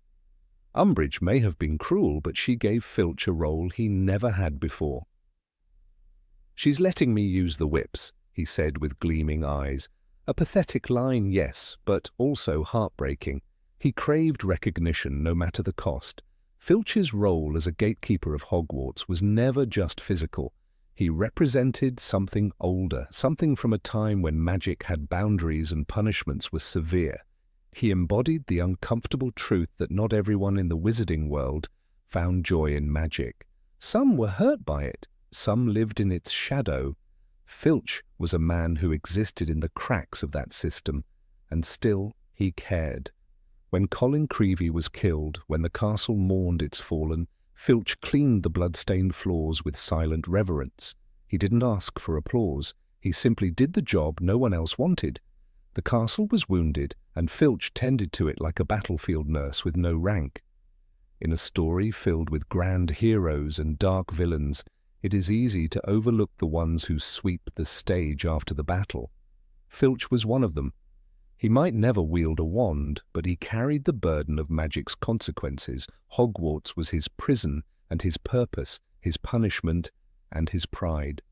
Umbridge may have been cruel, but she gave Filch a role he never had before. "She's letting me use the whips," he said with gleaming eyes. A pathetic line, yes, but also heartbreaking. He craved recognition no matter the cost. Filch's role as a gatekeeper of Hogwarts was never just physical. He represented something older, something from a time when magic had boundaries and punishments were severe. He embodied the uncomfortable truth that not everyone in the wizarding world found joy in magic. Some were hurt by it, some lived in its shadow. Filch was a man who existed in the cracks of that system, and still he cared. When Colin Creevey was killed, when the castle mourned its fallen, Filch cleaned the blood-stained floors with silent reverence. He didn't ask for applause. He simply did the job no one else wanted. The castle was wounded, and Filch tended to it like a battlefield nurse with no rank. In a story filled with grand heroes and dark villains, it is easy to overlook the ones who sweep the stage after the battle. Filch was one of them. He might never wield a wand, but he carried the burden of magic's consequences. Hogwarts was his prison, and his purpose, his punishment, and his pride.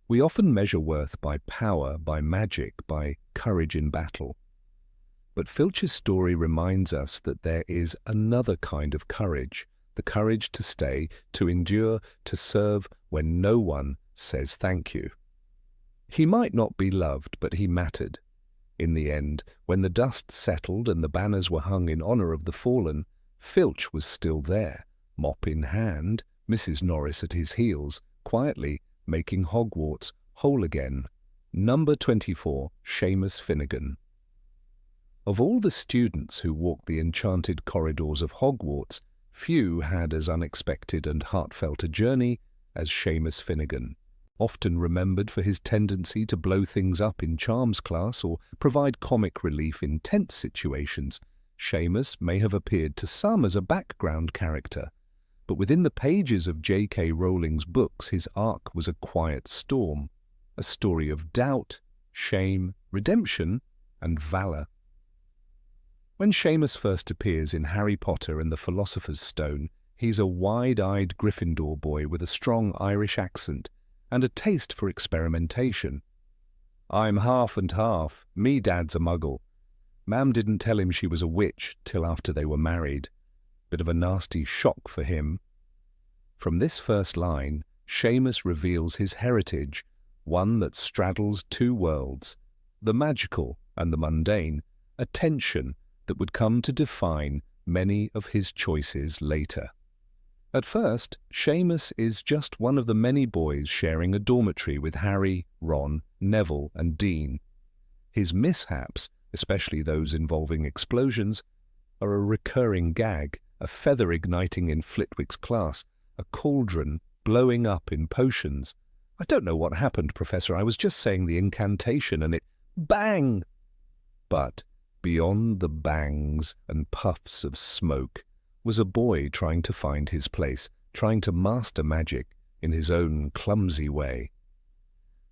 We often measure worth by power, by magic, by courage in battle. But Filch's story reminds us that there is another kind of courage, the courage to stay, to endure, to serve when no one says thank you. He might not be loved, but he mattered. In the end, when the dust settled and the banners were hung in honor of the fallen, Filch was still there, mop in hand, Mrs. Norris at his heels, quietly making Hogwarts whole again. Number 24, Seamus Finnigan. Of all the students who walked the enchanted corridors of Hogwarts, few had as unexpected and heartfelt a journey as Seamus Finnigan. Often remembered for his tendency to blow things up in charms class or provide comic relief in tense situations, Seamus may have appeared to some as a background character, but within the pages of J.K. Rowling's books his arc was a quiet storm, a story of doubt, shame, redemption, and valor. When Seamus first appears in Harry Potter and the Philosopher's Stone, he's a wide-eyed Gryffindor boy with a strong Irish accent and a taste for experimentation. "I'm half and half. Me dad's a muggle. Mam didn't tell him she was a witch till after they were married. Bit of a nasty shock for him." From this first line, Seamus reveals his heritage, one that straddles two worlds, the magical and the mundane, a tension that would come to define many of his choices later. At first, Seamus is just one of the many boys sharing a dormitory with Harry, Ron, Neville, and Dean. His mishaps, especially those involving explosions, are a recurring gag, a feather igniting in Flitwick's class, a cauldron blowing up in potions. I don't know what happened, Professor. I was just saying the incantation and it... bang! But beyond the bangs and puffs of smoke was a boy trying to find his place, trying to master magic in his own clumsy way.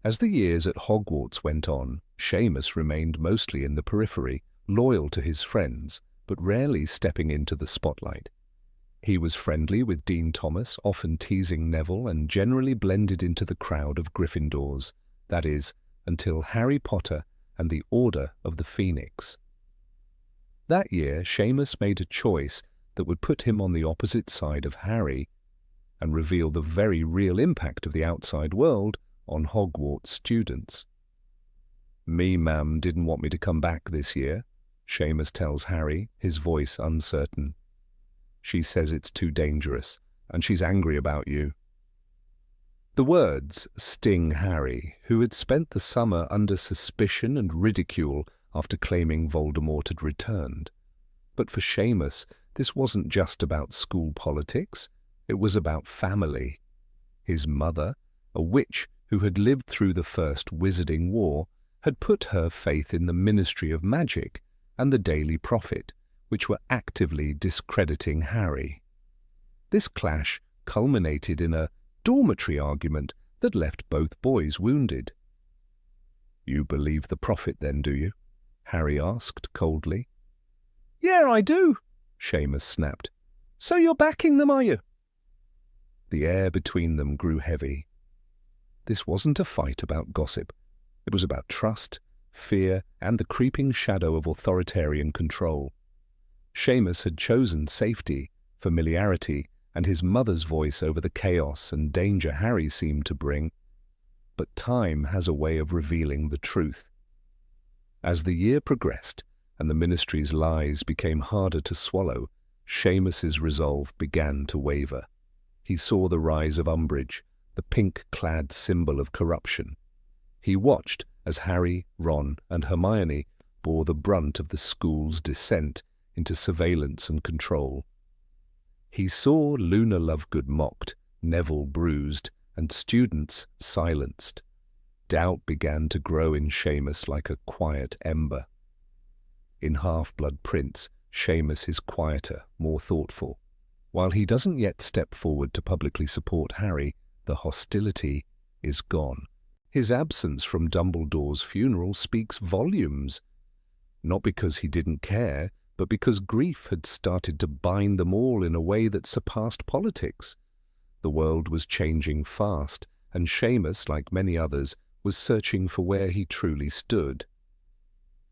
As the years at Hogwarts went on, Seamus remained mostly in the periphery, loyal to his friends, but rarely stepping into the spotlight. He was friendly with Dean Thomas, often teasing Neville, and generally blended into the crowd of Gryffindors, that is, until Harry Potter and the Order of the Phoenix. That year, Seamus made a choice that would put him on the opposite side of Harry and reveal the very real impact of the outside world on Hogwarts students. "Me, ma'am, didn't want me to come back this year," Seamus tells Harry, his voice uncertain. "She says it's too dangerous, and she's angry about you." The words sting Harry, who had spent the summer under suspicion and ridicule after claiming Voldemort had returned. But for Seamus, this wasn't just about school politics, it was about family. His mother, a witch who had lived through the First Wizarding War, had put her faith in the Ministry of Magic and the Daily Prophet, which were actively discrediting Harry. This clash culminated in a dormitory argument that left both boys wounded. "You believe the Prophet then, do you?" Harry asked coldly. "Yeah, I do," Seamus snapped. "So you're backing them, are you?" The air between them grew heavy. This wasn't a fight about gossip. It was about trust, fear, and the creeping shadow of authoritarian control. Seamus had chosen safety, familiarity, and his mother's voice over the chaos and danger Harry seemed to bring. But time has a way of revealing the truth. As the year progressed and the Ministry's lies became harder to swallow, Seamus's resolve began to waver. He saw the rise of Umbridge, the pink-clad symbol of corruption. He watched as Harry, Ron, and Hermione bore the brunt of the school's descent into surveillance and control. He saw Luna Lovegood mocked, Neville bruised, and students silenced. Doubt began to grow in Seamus like a quiet ember. In Half-Blood Prince, Seamus is quieter, more thoughtful. While he doesn't yet step forward to publicly support Harry, the hostility is gone. His absence from Dumbledore's funeral speaks volumes. Not because he didn't care, but because grief had started to bind them all in a way that surpassed politics. The world was changing fast, and Seamus, like many others, was searching for where he truly stood.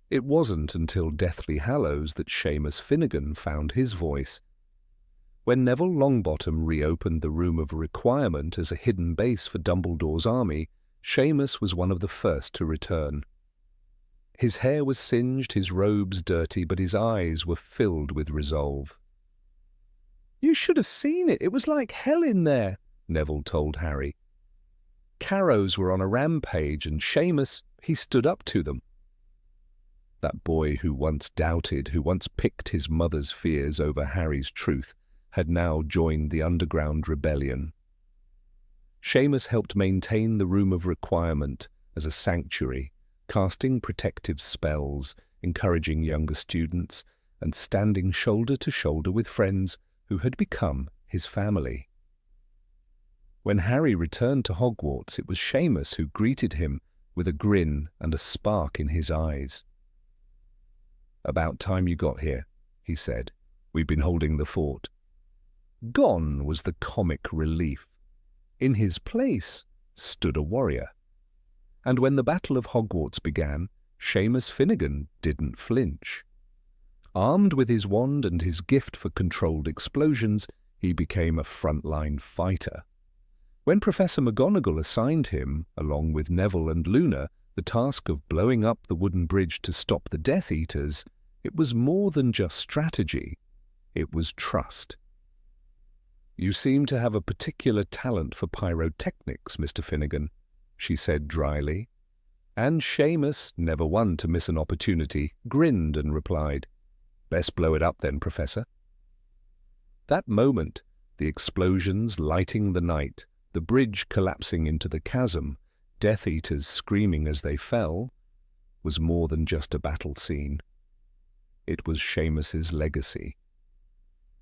It wasn't until Deathly Hallows that Seamus Finnigan found his voice. When Neville Longbottom reopened the Room of Requirement as a hidden base for Dumbledore's army, Seamus was one of the first to return. His hair was singed, his robes dirty, but his eyes were filled with resolve. "You should have seen it. It was like hell in there," Neville told Harry. "Carrows were on a rampage, and Seamus, he stood up to them." That boy who once doubted, who once picked his mother's fears over Harry's truth, had now joined the underground rebellion. Seamus helped maintain the Room of Requirement as a sanctuary, casting protective spells, encouraging younger students, and standing shoulder to shoulder with friends who had become his family. When Harry returned to Hogwarts, it was Seamus who greeted him with a grin and a spark in his eyes. "About time you got here," he said. "We've been holding the fort." Gone was the comic relief. In his place stood a warrior. And when the Battle of Hogwarts began, Seamus Finnigan didn't flinch. Armed with his wand and his gift for controlled explosions, he became a frontline fighter. When Professor McGonagall assigned him, along with Neville and Luna, the task of blowing up the wooden bridge to stop the Death Eaters, it was more than just strategy. It was trust. "You seem to have a particular talent for pyrotechnics, Mr. Finnigan," she said dryly. And Seamus, never one to miss an opportunity, grinned and replied, "Best blow it up then, Professor." That moment, the explosions lighting the night, the bridge collapsing into the chasm, Death Eaters screaming as they fell, was more than just a battle scene. It was Seamus's legacy.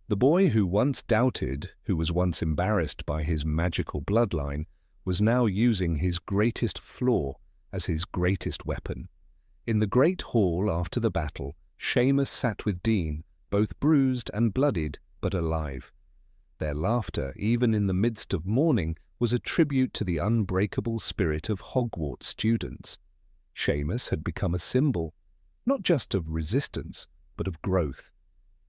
The boy who once doubted, who was once embarrassed by his magical bloodline, was now using his greatest flaw as his greatest weapon. In the great hall after the battle, Seamus sat with Dean, both bruised and bloodied, but alive. Their laughter, even in the midst of mourning, was a tribute to the unbreakable spirit of Hogwarts students. Seamus had become a symbol, not just of resistance, but of growth.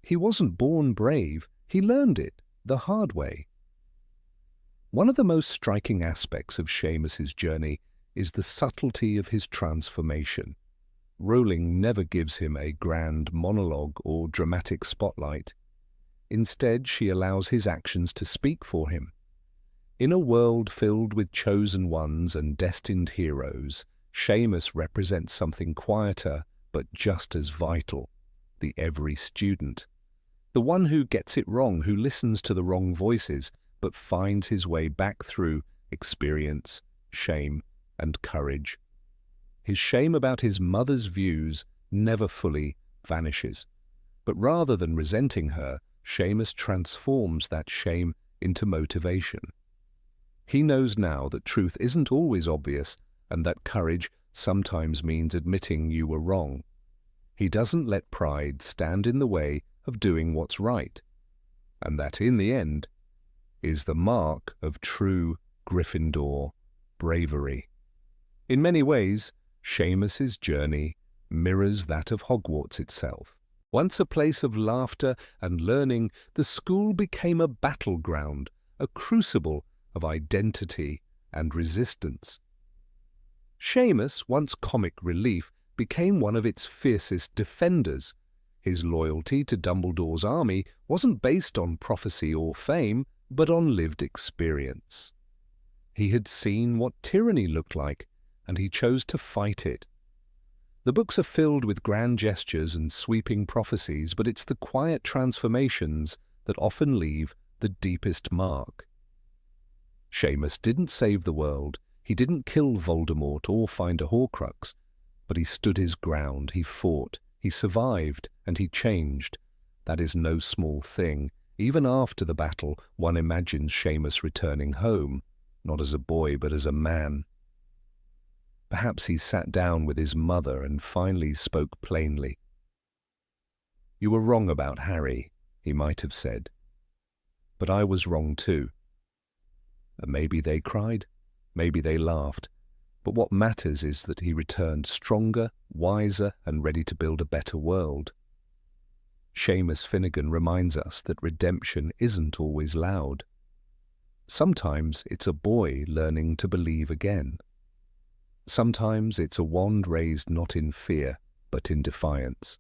He wasn't born brave, he learned it the hard way. One of the most striking aspects of Seamus's journey is the subtlety of his transformation. Rowling never gives him a grand monologue or dramatic spotlight. Instead, she allows his actions to speak for him. In a world filled with chosen ones and destined heroes, Seamus represents something quieter but just as vital: the every student. The one who gets it wrong, who listens to the wrong voices, but finds his way back through experience, shame, and courage. His shame about his mother's views never fully vanishes, but rather than resenting her, Seamus transforms that shame into motivation. He knows now that truth isn't always obvious and that courage sometimes means admitting you were wrong. He doesn't let pride stand in the way of doing what's right, and that, in the end, is the mark of true Gryffindor bravery. In many ways, Seamus's journey mirrors that of Hogwarts itself. Once a place of laughter and learning, the school became a battleground, a crucible of identity and resistance. Seamus, once comic relief, became one of its fiercest defenders. His loyalty to Dumbledore's army wasn't based on prophecy or fame, but on lived experience. He had seen what tyranny looked like, and he chose to fight it. The books are filled with grand gestures and sweeping prophecies, but it's the quiet transformations that often leave the deepest mark. Seamus didn't save the world, he didn't kill Voldemort or find a Horcrux, but he stood his ground, he fought, he survived, and he changed. That is no small thing. Even after the battle, one imagines Seamus returning home, not as a boy but as a man. Perhaps he sat down with his mother and finally spoke plainly. "You were wrong about Harry," he might have said. "But I was wrong too." And maybe they cried, maybe they laughed, but what matters is that he returned stronger, wiser, and ready to build a better world. Seamus Finnigan reminds us that redemption isn't always loud. Sometimes it's a boy learning to believe again. Sometimes it's a wand raised not in fear, but in defiance.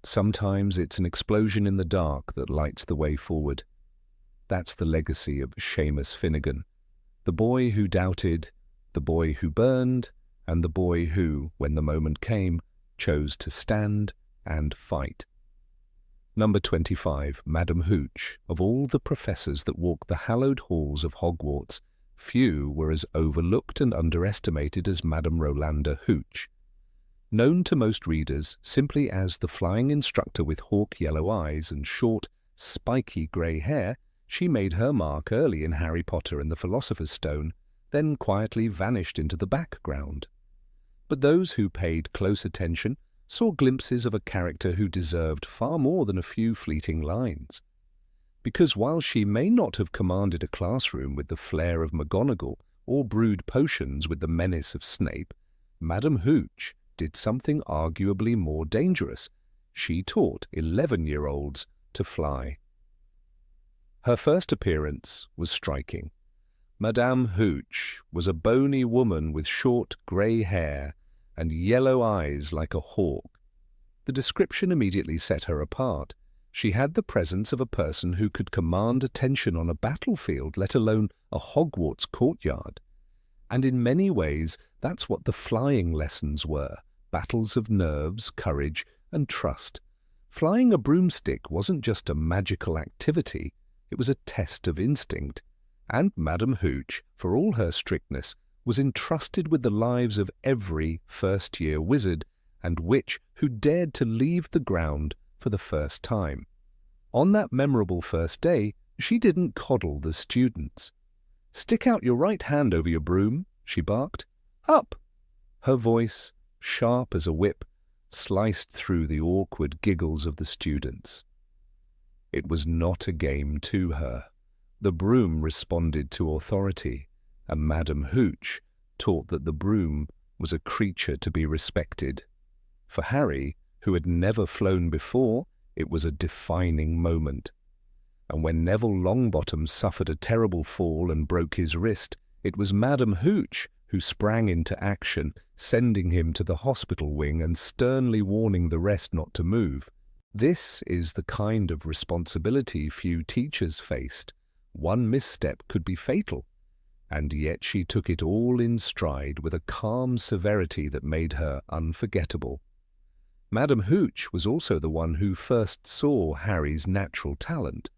Sometimes it's an explosion in the dark that lights the way forward. That's the legacy of Seamus Finnigan, the boy who doubted, the boy who burned, and the boy who, when the moment came, chose to stand and fight. Number 25, Madam Hooch. Of all the professors that walked the hallowed halls of Hogwarts, few were as overlooked and underestimated as Madame Rolanda Hooch. Known to most readers simply as the flying instructor with hawk yellow eyes and short, spiky grey hair, she made her mark early in Harry Potter and the Philosopher's Stone, then quietly vanished into the background. But those who paid close attention saw glimpses of a character who deserved far more than a few fleeting lines. Because while she may not have commanded a classroom with the flair of McGonagall or brewed potions with the menace of Snape, Madame Hooch did something arguably more dangerous. She taught 11-year-olds to fly. Her first appearance was striking. Madame Hooch was a bony woman with short grey hair and yellow eyes like a hawk. The description immediately set her apart. She had the presence of a person who could command attention on a battlefield, let alone a Hogwarts courtyard. And in many ways, that's what the flying lessons were, battles of nerves, courage, and trust. Flying a broomstick wasn't just a magical activity, it was a test of instinct, and Madame Hooch, for all her strictness, was entrusted with the lives of every first-year wizard and witch who dared to leave the ground for the first time. On that memorable first day, she didn't coddle the students. "Stick out your right hand over your broom," she barked. "Up!" Her voice, sharp as a whip, sliced through the awkward giggles of the students. It was not a game to her. The broom responded to authority, and Madame Hooch taught that the broom was a creature to be respected. For Harry, who had never flown before, it was a defining moment. And when Neville Longbottom suffered a terrible fall and broke his wrist, it was Madame Hooch who sprang into action, sending him to the hospital wing and sternly warning the rest not to move. This is the kind of responsibility few teachers faced. One misstep could be fatal, and yet she took it all in stride with a calm severity that made her unforgettable. Madame Hooch was also the one who first saw Harry's natural talent.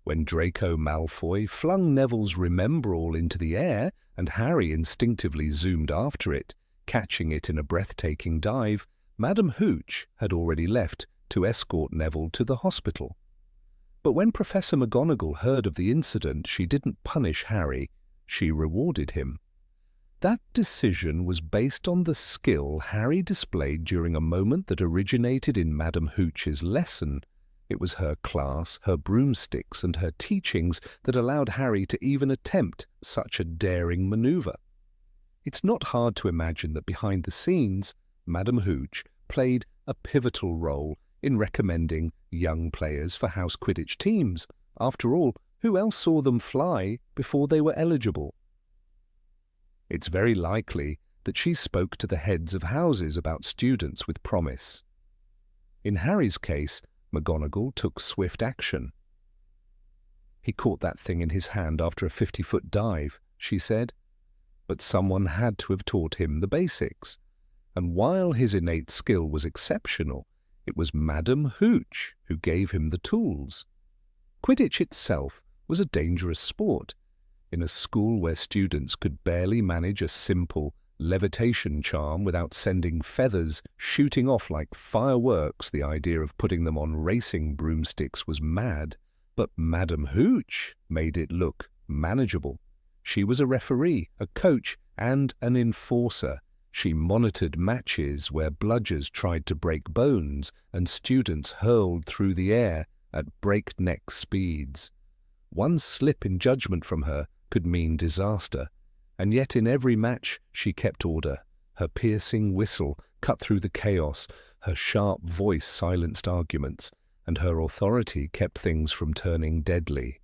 When Draco Malfoy flung Neville's Remember-All into the air and Harry instinctively zoomed after it, catching it in a breathtaking dive, Madame Hooch had already left to escort Neville to the hospital. But when Professor McGonagall heard of the incident, she didn't punish Harry, she rewarded him. That decision was based on the skill Harry displayed during a moment that originated in Madame Hooch's lesson. It was her class, her broomsticks, and her teachings that allowed Harry to even attempt such a daring maneuver. It's not hard to imagine that behind the scenes, Madame Hooch played a pivotal role in recommending young players for house Quidditch teams. After all, who else saw them fly before they were eligible? It's very likely that she spoke to the heads of houses about students with promise. In Harry's case, McGonagall took swift action. "He caught that thing in his hand after a 50-foot dive," she said. But someone had to have taught him the basics. And while his innate skill was exceptional, it was Madame Hooch who gave him the tools. Quidditch itself was a dangerous sport. In a school where students could barely manage a simple levitation charm without sending feathers shooting off like fireworks, the idea of putting them on racing broomsticks was mad. But Madame Hooch made it look manageable. She was a referee, a coach, and an enforcer. She monitored matches where bludgers tried to break bones and students hurled through the air at breakneck speeds. One slip in judgment from her could mean disaster, and yet in every match she kept order. Her piercing whistle cut through the chaos, her sharp voice silenced arguments, and her authority kept things from turning deadly.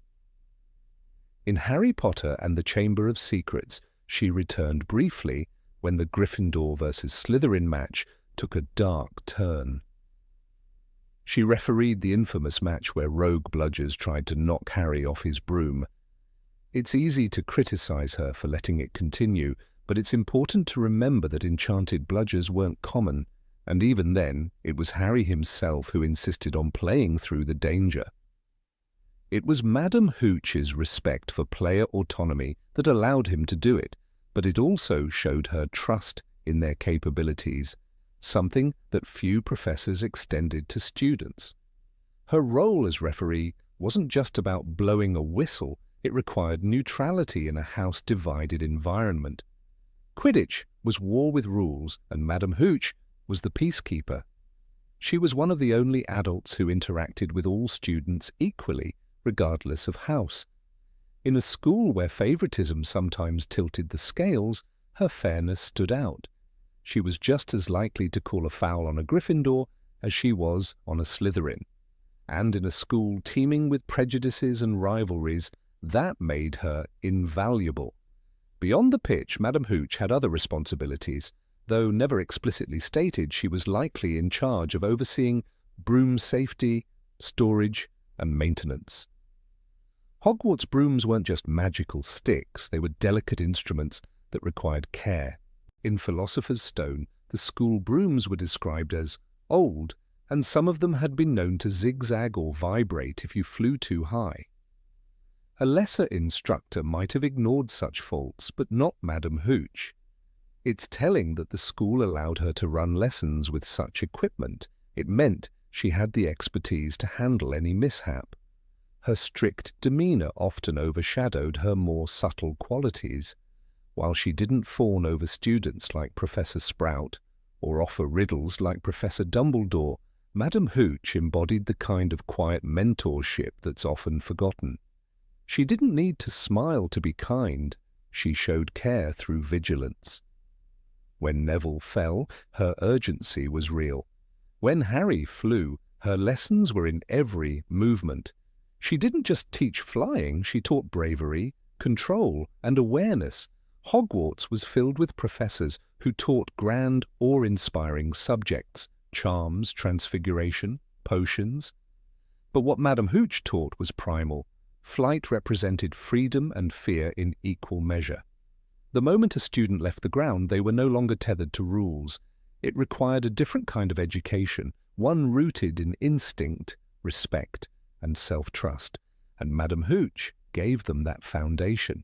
In Harry Potter and the Chamber of Secrets, she returned briefly when the Gryffindor versus Slytherin match took a dark turn. She refereed the infamous match where rogue bludgers tried to knock Harry off his broom. It's easy to criticize her for letting it continue, but it's important to remember that enchanted bludgers weren't common, and even then, it was Harry himself who insisted on playing through the danger. It was Madame Hooch's respect for player autonomy that allowed him to do it, but it also showed her trust in their capabilities, something that few professors extended to students. Her role as referee wasn't just about blowing a whistle, it required neutrality in a house-divided environment. Quidditch was war with rules, and Madame Hooch was the peacekeeper. She was one of the only adults who interacted with all students equally, regardless of house. In a school where favoritism sometimes tilted the scales, her fairness stood out. She was just as likely to call a foul on a Gryffindor as she was on a Slytherin. And in a school teeming with prejudices and rivalries, that made her invaluable. Beyond the pitch, Madame Hooch had other responsibilities. Though never explicitly stated, she was likely in charge of overseeing broom safety, storage, and maintenance. Hogwarts brooms weren't just magical sticks, they were delicate instruments that required care. In Philosopher's Stone, the school brooms were described as old and some of them had been known to zigzag or vibrate if you flew too high. A lesser instructor might have ignored such faults, but not Madame Hooch. It's telling that the school allowed her to run lessons with such equipment. It meant she had the expertise to handle any mishap. Her strict demeanour often overshadowed her more subtle qualities. While she didn't fawn over students like Professor Sprout or offer riddles like Professor Dumbledore, Madame Hooch embodied the kind of quiet mentorship that's often forgotten. She didn't need to smile to be kind. She showed care through vigilance. When Neville fell, her urgency was real. When Harry flew, her lessons were in every movement. She didn't just teach flying, she taught bravery, control, and awareness. Hogwarts was filled with professors who taught grand, awe-inspiring subjects, charms, transfiguration, potions. But what Madame Hooch taught was primal. Flight represented freedom and fear in equal measure. The moment a student left the ground, they were no longer tethered to rules. It required a different kind of education, one rooted in instinct, respect, and self-trust, and Madame Hooch gave them that foundation.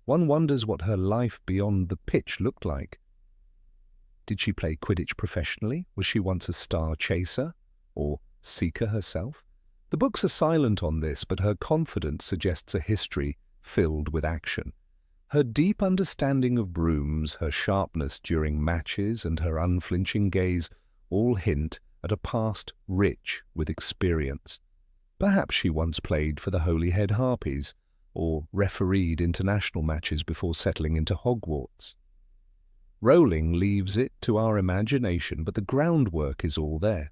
One wonders what her life beyond the pitch looked like. Did she play Quidditch professionally? Was she once a star chaser or seeker herself? The books are silent on this, but her confidence suggests a history filled with action. Her deep understanding of brooms, her sharpness during matches, and her unflinching gaze all hint at a past rich with experience. Perhaps she once played for the Holyhead Harpies, or refereed international matches before settling into Hogwarts. Rowling leaves it to our imagination, but the groundwork is all there.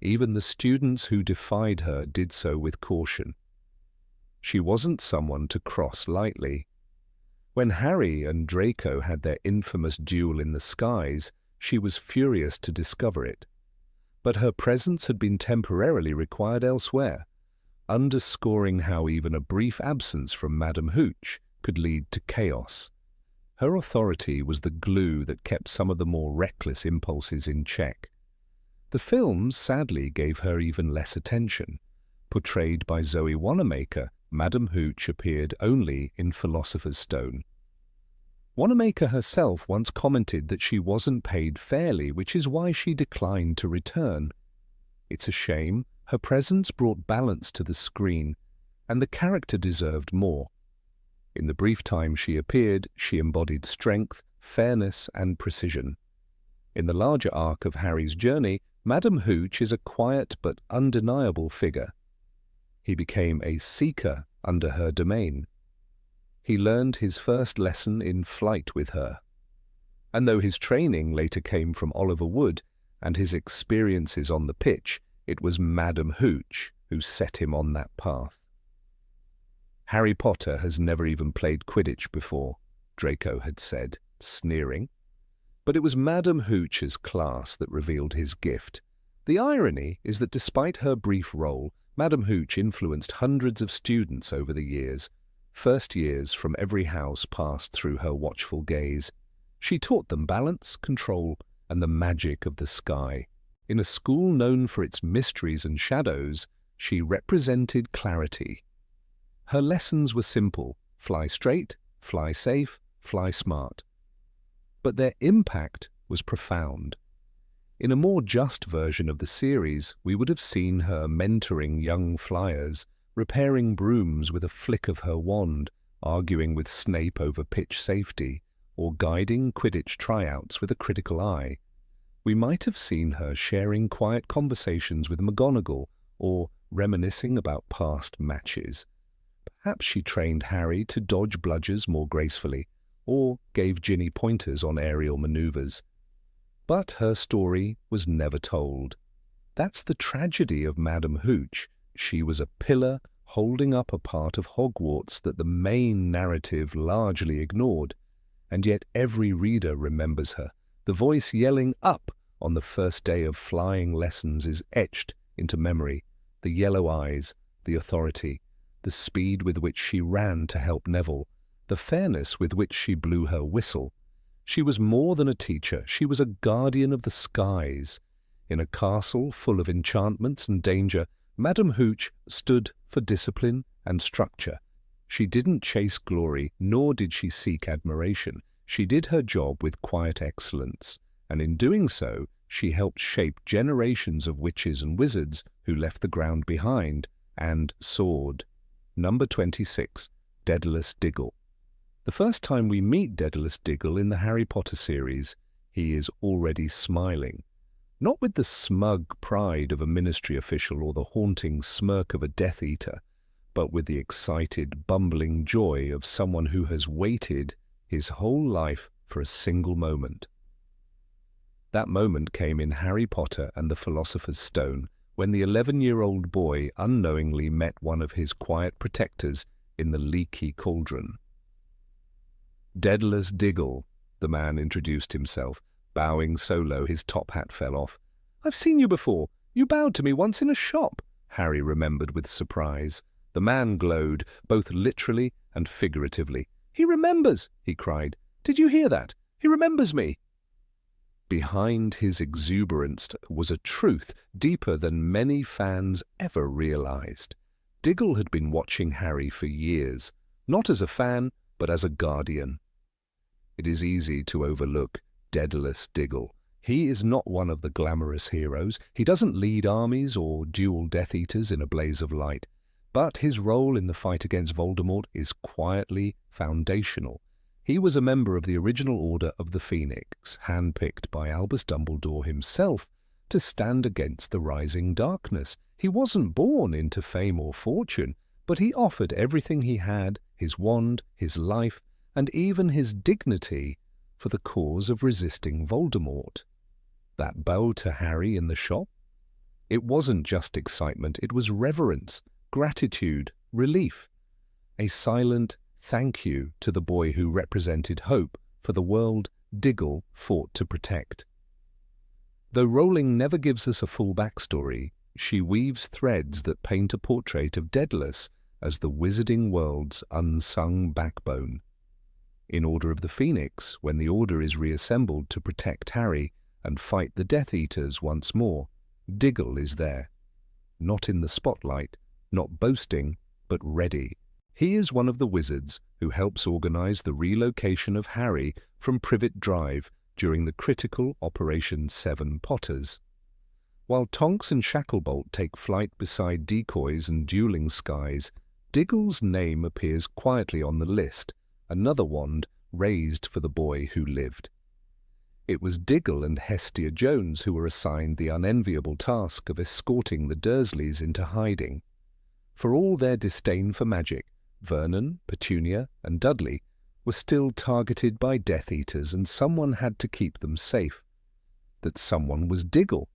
Even the students who defied her did so with caution. She wasn't someone to cross lightly. When Harry and Draco had their infamous duel in the skies, she was furious to discover it. But her presence had been temporarily required elsewhere, underscoring how even a brief absence from Madame Hooch could lead to chaos. Her authority was the glue that kept some of the more reckless impulses in check. The films sadly gave her even less attention. Portrayed by Zoe Wanamaker, Madame Hooch appeared only in Philosopher's Stone. Wanamaker herself once commented that she wasn't paid fairly, which is why she declined to return. It's a shame. Her presence brought balance to the screen, and the character deserved more. In the brief time she appeared, she embodied strength, fairness, and precision. In the larger arc of Harry's journey, Madame Hooch is a quiet but undeniable figure. He became a seeker under her domain. He learned his first lesson in flight with her. And though his training later came from Oliver Wood and his experiences on the pitch, it was Madame Hooch who set him on that path. Harry Potter has never even played Quidditch before, Draco had said, sneering. But it was Madame Hooch's class that revealed his gift. The irony is that despite her brief role, Madame Hooch influenced hundreds of students over the years. First years from every house passed through her watchful gaze. She taught them balance, control, and the magic of the sky. In a school known for its mysteries and shadows, she represented clarity. Her lessons were simple: fly straight, fly safe, fly smart. But their impact was profound. In a more just version of the series, we would have seen her mentoring young flyers, repairing brooms with a flick of her wand, arguing with Snape over pitch safety, or guiding Quidditch tryouts with a critical eye. We might have seen her sharing quiet conversations with McGonagall, or reminiscing about past matches. Perhaps she trained Harry to dodge bludgers more gracefully, or gave Ginny pointers on aerial maneuvers. But her story was never told. That's the tragedy of Madame Hooch. She was a pillar holding up a part of Hogwarts that the main narrative largely ignored, and yet every reader remembers her. The voice yelling "up" on the first day of flying lessons is etched into memory. The yellow eyes, the authority, the speed with which she ran to help Neville, the fairness with which she blew her whistle. She was more than a teacher, she was a guardian of the skies. In a castle full of enchantments and danger, Madame Hooch stood for discipline and structure. She didn't chase glory, nor did she seek admiration. She did her job with quiet excellence, and in doing so, she helped shape generations of witches and wizards who left the ground behind and soared. Number 26, Dedalus Diggle. The first time we meet Dedalus Diggle in the Harry Potter series, he is already smiling. Not with the smug pride of a ministry official or the haunting smirk of a Death Eater, but with the excited, bumbling joy of someone who has waited his whole life for a single moment. That moment came in Harry Potter and the Philosopher's Stone, when the 11-year-old boy unknowingly met one of his quiet protectors in the leaky cauldron. Dedalus Diggle, the man introduced himself, bowing so low his top hat fell off. "I've seen you before. You bowed to me once in a shop," Harry remembered with surprise. The man glowed, both literally and figuratively. "He remembers!" he cried. "Did you hear that? He remembers me!" Behind his exuberance was a truth deeper than many fans ever realized. Diggle had been watching Harry for years, not as a fan, but as a guardian. It is easy to overlook Dedalus Diggle. He is not one of the glamorous heroes. He doesn't lead armies or duel Death Eaters in a blaze of light. But his role in the fight against Voldemort is quietly foundational. He was a member of the original Order of the Phoenix, handpicked by Albus Dumbledore himself to stand against the rising darkness. He wasn't born into fame or fortune, but he offered everything he had, his wand, his life, and even his dignity, for the cause of resisting Voldemort. That bow to Harry in the shop? It wasn't just excitement, it was reverence, gratitude, relief. A silent thank you to the boy who represented hope for the world Diggle fought to protect. Though Rowling never gives us a full backstory, she weaves threads that paint a portrait of Dedalus as the wizarding world's unsung backbone. In Order of the Phoenix, when the Order is reassembled to protect Harry and fight the Death Eaters once more, Diggle is there. Not in the spotlight, not boasting, but ready. He is one of the wizards who helps organize the relocation of Harry from Privet Drive during the critical Operation 7 Potters. While Tonks and Shacklebolt take flight beside decoys and dueling skies, Diggle's name appears quietly on the list, another wand raised for the boy who lived. It was Diggle and Hestia Jones who were assigned the unenviable task of escorting the Dursleys into hiding. For all their disdain for magic, Vernon, Petunia, and Dudley were still targeted by Death Eaters, and someone had to keep them safe. That someone was Diggle,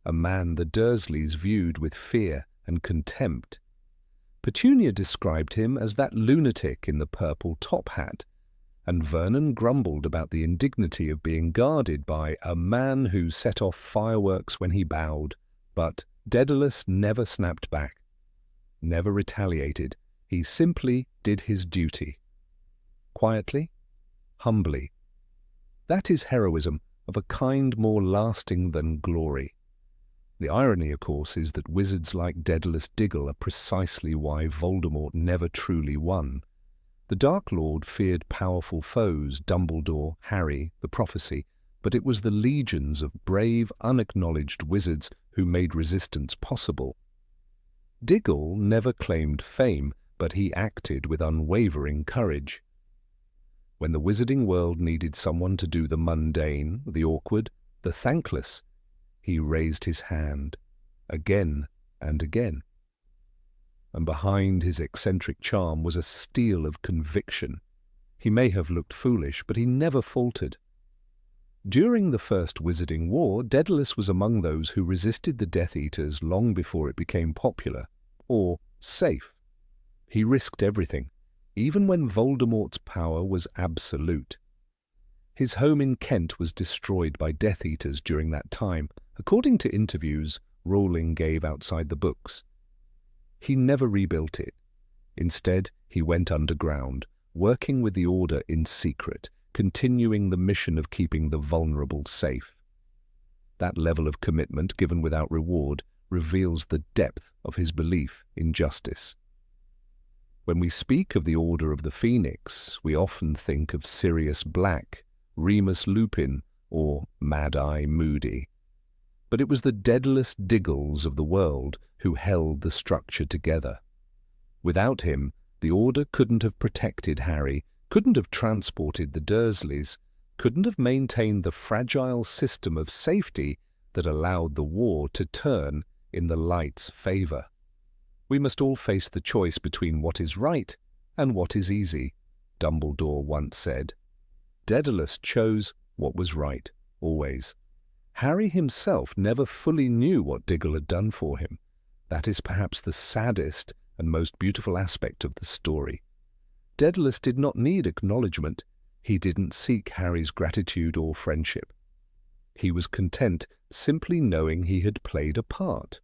a man the Dursleys viewed with fear and contempt. Petunia described him as that lunatic in the purple top hat, and Vernon grumbled about the indignity of being guarded by a man who set off fireworks when he bowed. But Dedalus never snapped back, never retaliated. He simply did his duty. Quietly, humbly. That is heroism of a kind more lasting than glory. The irony, of course, is that wizards like Dedalus Diggle are precisely why Voldemort never truly won. The Dark Lord feared powerful foes, Dumbledore, Harry, the Prophecy, but it was the legions of brave, unacknowledged wizards who made resistance possible. Diggle never claimed fame, but he acted with unwavering courage. When the wizarding world needed someone to do the mundane, the awkward, the thankless, he raised his hand, again and again. And behind his eccentric charm was a steel of conviction. He may have looked foolish, but he never faltered. During the First Wizarding War, Dedalus was among those who resisted the Death Eaters long before it became popular, or safe. He risked everything, even when Voldemort's power was absolute. His home in Kent was destroyed by Death Eaters during that time, according to interviews Rowling gave outside the books. He never rebuilt it. Instead, he went underground, working with the Order in secret, continuing the mission of keeping the vulnerable safe. That level of commitment given without reward reveals the depth of his belief in justice. When we speak of the Order of the Phoenix, we often think of Sirius Black, Remus Lupin, or Mad-Eye Moody. But it was the Dedalus Diggles of the world who held the structure together. Without him, the Order couldn't have protected Harry, couldn't have transported the Dursleys, couldn't have maintained the fragile system of safety that allowed the war to turn in the light's favor. We must all face the choice between what is right and what is easy, Dumbledore once said. Dedalus chose what was right, always. Harry himself never fully knew what Diggle had done for him. That is perhaps the saddest and most beautiful aspect of the story. Dedalus did not need acknowledgement. He didn't seek Harry's gratitude or friendship. He was content simply knowing he had played a part.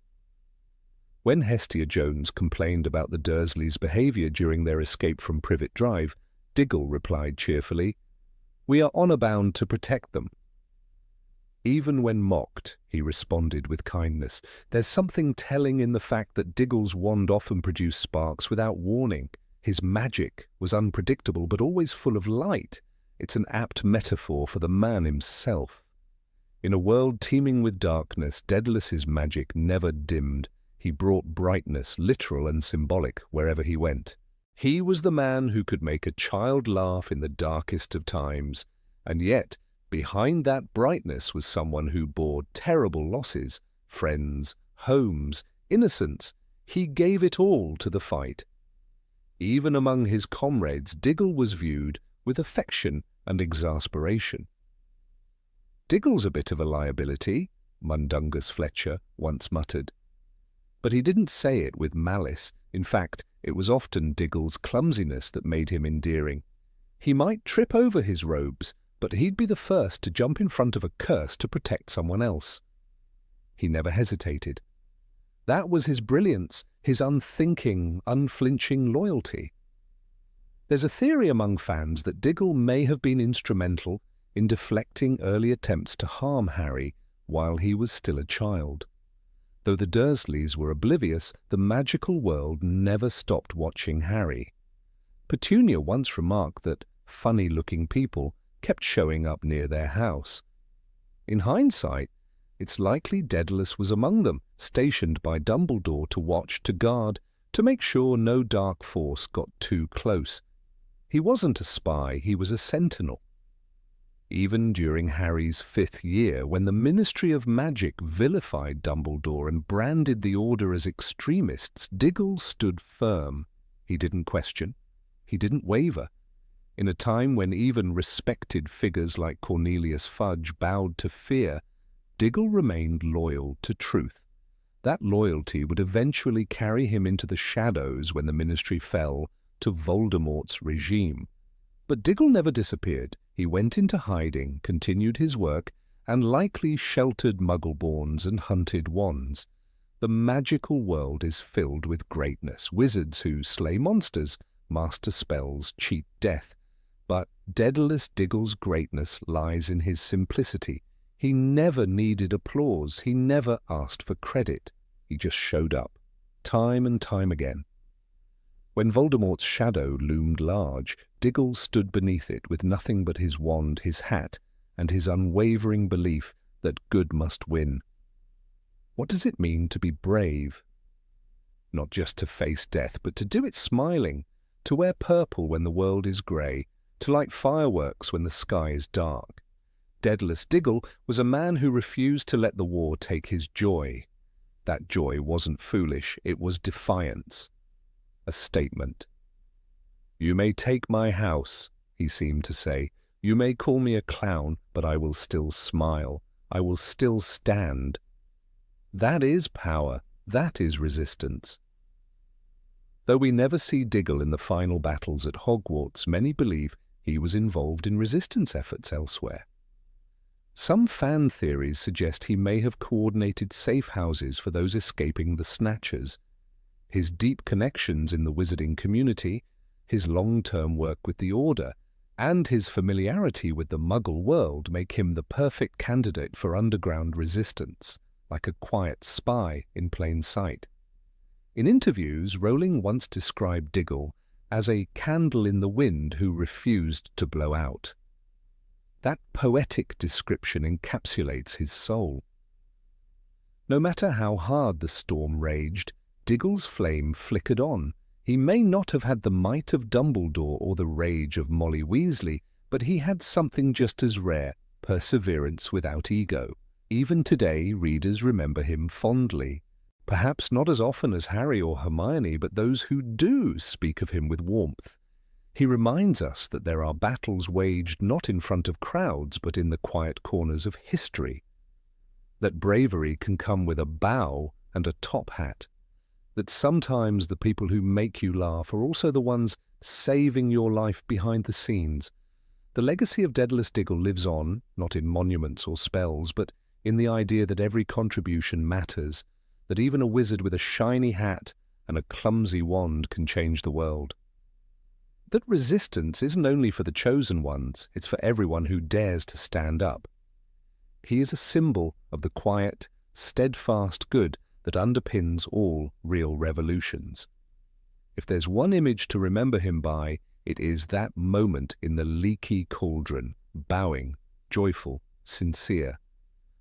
When Hestia Jones complained about the Dursleys' behaviour during their escape from Privet Drive, Diggle replied cheerfully, "We are honour-bound to protect them." Even when mocked, he responded with kindness. There's something telling in the fact that Diggle's wand often produced sparks without warning. His magic was unpredictable but always full of light. It's an apt metaphor for the man himself. In a world teeming with darkness, Daedalus's magic never dimmed. He brought brightness, literal and symbolic, wherever he went. He was the man who could make a child laugh in the darkest of times, and yet, behind that brightness was someone who bore terrible losses, friends, homes, innocence. He gave it all to the fight. Even among his comrades, Diggle was viewed with affection and exasperation. "Diggle's a bit of a liability," Mundungus Fletcher once muttered. But he didn't say it with malice. In fact, it was often Diggle's clumsiness that made him endearing. He might trip over his robes, but he'd be the first to jump in front of a curse to protect someone else. He never hesitated. That was his brilliance, his unthinking, unflinching loyalty. There's a theory among fans that Diggle may have been instrumental in deflecting early attempts to harm Harry while he was still a child. Though the Dursleys were oblivious, the magical world never stopped watching Harry. Petunia once remarked that funny-looking people kept showing up near their house. In hindsight, it's likely Dedalus was among them, stationed by Dumbledore to watch, to guard, to make sure no dark force got too close. He wasn't a spy, he was a sentinel. Even during Harry's 5th year, when the Ministry of Magic vilified Dumbledore and branded the Order as extremists, Diggle stood firm. He didn't question. He didn't waver. In a time when even respected figures like Cornelius Fudge bowed to fear, Diggle remained loyal to truth. That loyalty would eventually carry him into the shadows when the Ministry fell to Voldemort's regime. But Diggle never disappeared. He went into hiding, continued his work, and likely sheltered Muggleborns and hunted wands. The magical world is filled with greatness, wizards who slay monsters, master spells, cheat death. But Dedalus Diggle's greatness lies in his simplicity. He never needed applause. He never asked for credit. He just showed up, time and time again. When Voldemort's shadow loomed large, Diggle stood beneath it with nothing but his wand, his hat, and his unwavering belief that good must win. What does it mean to be brave? Not just to face death, but to do it smiling, to wear purple when the world is grey, to light fireworks when the sky is dark. Dedalus Diggle was a man who refused to let the war take his joy. That joy wasn't foolish, it was defiance. A statement. "You may take my house," he seemed to say. "You may call me a clown, but I will still smile. I will still stand." That is power. That is resistance. Though we never see Diggle in the final battles at Hogwarts, many believe he was involved in resistance efforts elsewhere. Some fan theories suggest he may have coordinated safe houses for those escaping the Snatchers. His deep connections in the wizarding community, his long-term work with the Order, and his familiarity with the Muggle world make him the perfect candidate for underground resistance, like a quiet spy in plain sight. In interviews, Rowling once described Diggle as a candle in the wind who refused to blow out. That poetic description encapsulates his soul. No matter how hard the storm raged, Diggle's flame flickered on. He may not have had the might of Dumbledore or the rage of Molly Weasley, but he had something just as rare, perseverance without ego. Even today, readers remember him fondly. Perhaps not as often as Harry or Hermione, but those who do speak of him with warmth. He reminds us that there are battles waged not in front of crowds, but in the quiet corners of history. That bravery can come with a bow and a top hat. That sometimes the people who make you laugh are also the ones saving your life behind the scenes. The legacy of Dedalus Diggle lives on, not in monuments or spells, but in the idea that every contribution matters, that even a wizard with a shiny hat and a clumsy wand can change the world. That resistance isn't only for the chosen ones, it's for everyone who dares to stand up. He is a symbol of the quiet, steadfast good that underpins all real revolutions. If there's one image to remember him by, it is that moment in the leaky cauldron, bowing, joyful, sincere.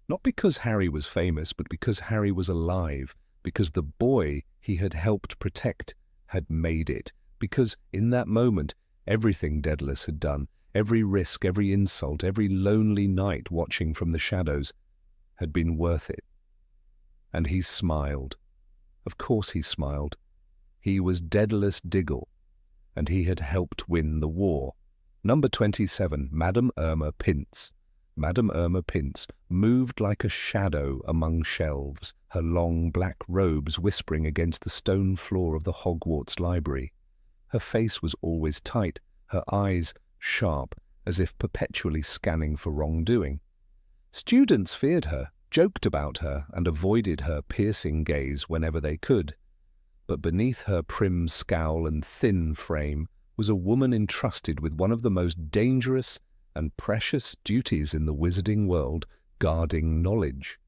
Not because Harry was famous, but because Harry was alive, because the boy he had helped protect had made it, because in that moment everything Dedalus had done, every risk, every insult, every lonely night watching from the shadows, had been worth it. And he smiled. Of course he smiled. He was Dedalus Diggle, and he had helped win the war. Number 27, Madame Irma Pince. Madame Irma Pince moved like a shadow among shelves, her long black robes whispering against the stone floor of the Hogwarts library. Her face was always tight, her eyes sharp, as if perpetually scanning for wrongdoing. Students feared her, joked about her, and avoided her piercing gaze whenever they could. But beneath her prim scowl and thin frame was a woman entrusted with one of the most dangerous and precious duties in the wizarding world, guarding knowledge.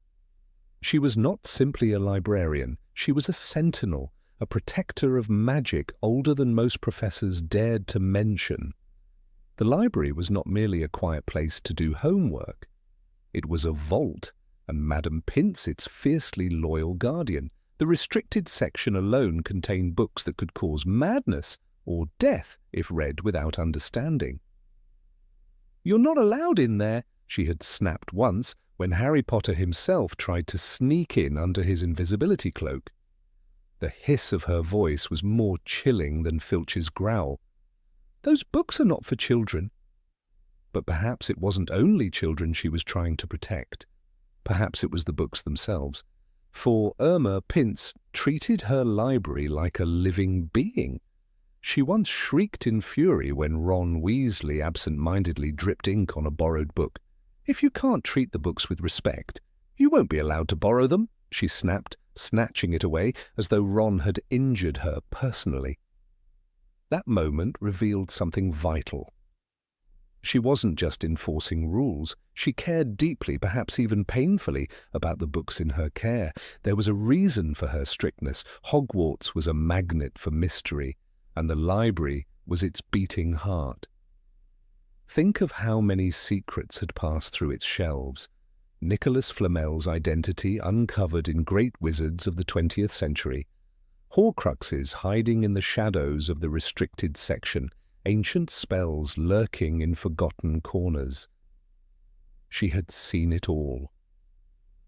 She was not simply a librarian, she was a sentinel, a protector of magic older than most professors dared to mention. The library was not merely a quiet place to do homework. It was a vault, and Madame Pince its fiercely loyal guardian. The restricted section alone contained books that could cause madness or death if read without understanding. "You're not allowed in there," she had snapped once when Harry Potter himself tried to sneak in under his invisibility cloak. The hiss of her voice was more chilling than Filch's growl. "Those books are not for children." But perhaps it wasn't only children she was trying to protect. Perhaps it was the books themselves. For Irma Pince treated her library like a living being. She once shrieked in fury when Ron Weasley absent-mindedly dripped ink on a borrowed book. "If you can't treat the books with respect, you won't be allowed to borrow them," she snapped, snatching it away as though Ron had injured her personally. That moment revealed something vital. She wasn't just enforcing rules. She cared deeply, perhaps even painfully, about the books in her care. There was a reason for her strictness. Hogwarts was a magnet for mystery, and the library was its beating heart. Think of how many secrets had passed through its shelves. Nicholas Flamel's identity uncovered in great wizards of the 20th century. Horcruxes hiding in the shadows of the restricted section. Ancient spells lurking in forgotten corners. She had seen it all.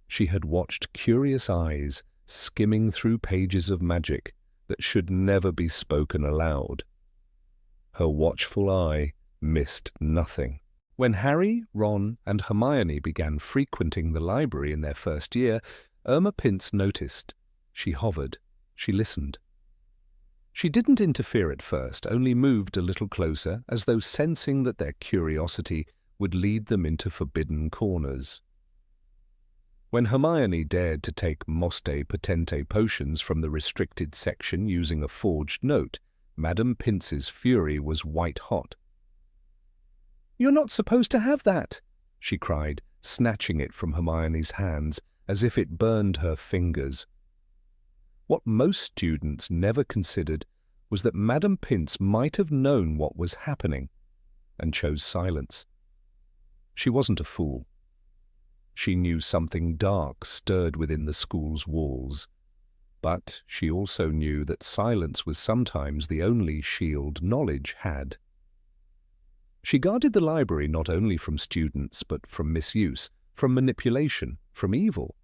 She had watched curious eyes skimming through pages of magic that should never be spoken aloud. Her watchful eye missed nothing. When Harry, Ron, and Hermione began frequenting the library in their first year, Irma Pince noticed. She hovered. She listened. She didn't interfere at first, only moved a little closer, as though sensing that their curiosity would lead them into forbidden corners. When Hermione dared to take Moste Potente potions from the restricted section using a forged note, Madame Pince's fury was white-hot. "You're not supposed to have that!" she cried, snatching it from Hermione's hands as if it burned her fingers. What most students never considered was that Madame Pince might have known what was happening and chose silence. She wasn't a fool. She knew something dark stirred within the school's walls, but she also knew that silence was sometimes the only shield knowledge had. She guarded the library not only from students, but from misuse, from manipulation, from evil.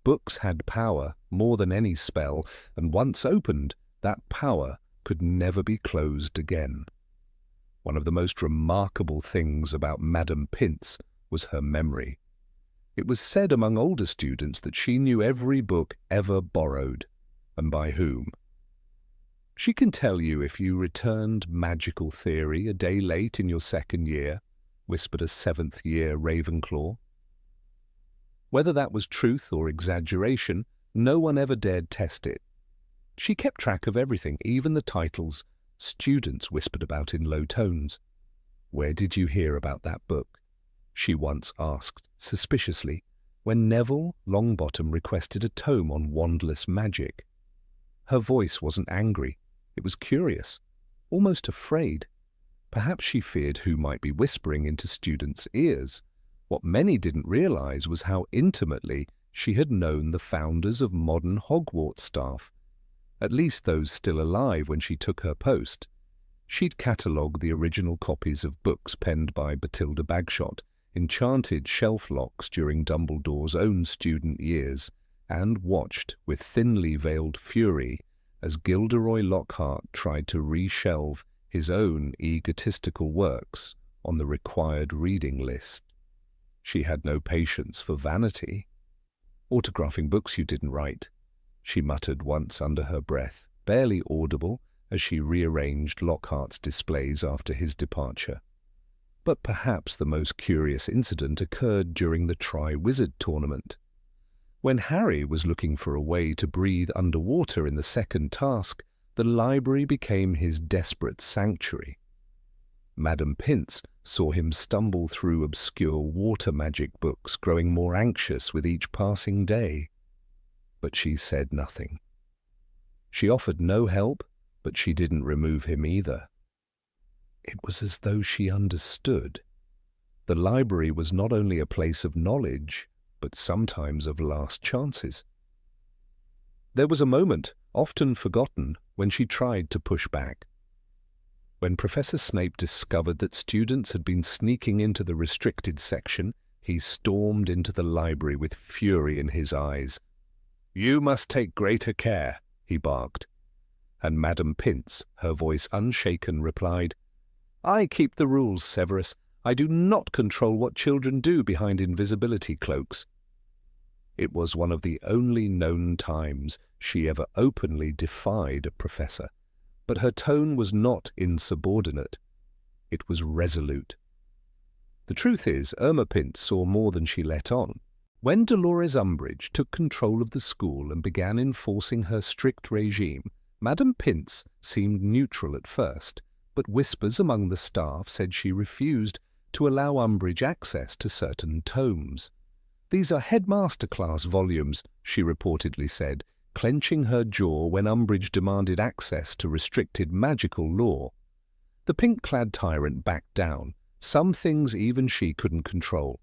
Books had power more than any spell, and once opened, that power could never be closed again. One of the most remarkable things about Madame Pince was her memory. It was said among older students that she knew every book ever borrowed, and by whom. She can tell you if you returned magical theory a day late in your second year, whispered a seventh-year Ravenclaw. Whether that was truth or exaggeration, no one ever dared test it. She kept track of everything, even the titles students whispered about in low tones. "Where did you hear about that book?" she once asked, suspiciously, when Neville Longbottom requested a tome on wandless magic. Her voice wasn't angry. It was curious, almost afraid. Perhaps she feared who might be whispering into students' ears. What many didn't realize was how intimately she had known the founders of modern Hogwarts staff, at least those still alive when she took her post. She'd catalogued the original copies of books penned by Bathilda Bagshot, enchanted shelf locks during Dumbledore's own student years, and watched with thinly veiled fury as Gilderoy Lockhart tried to reshelve his own egotistical works on the required reading list. She had no patience for vanity. "Autographing books you didn't write," she muttered once under her breath, barely audible as she rearranged Lockhart's displays after his departure. But perhaps the most curious incident occurred during the Tri-Wizard tournament. When Harry was looking for a way to breathe underwater in the second task, the library became his desperate sanctuary. Madame Pince saw him stumble through obscure water magic books, growing more anxious with each passing day. But she said nothing. She offered no help, but she didn't remove him either. It was as though she understood. The library was not only a place of knowledge, but sometimes of last chances. There was a moment, often forgotten, when she tried to push back. When Professor Snape discovered that students had been sneaking into the restricted section, he stormed into the library with fury in his eyes. "You must take greater care," he barked. And Madame Pince, her voice unshaken, replied, "I keep the rules, Severus. I do not control what children do behind invisibility cloaks." It was one of the only known times she ever openly defied a professor, but her tone was not insubordinate. It was resolute. The truth is, Irma Pince saw more than she let on. When Dolores Umbridge took control of the school and began enforcing her strict regime, Madame Pince seemed neutral at first, but whispers among the staff said she refused to allow Umbridge access to certain tomes. "These are headmaster-class volumes," she reportedly said, clenching her jaw when Umbridge demanded access to restricted magical lore. The pink-clad tyrant backed down. Some things even she couldn't control.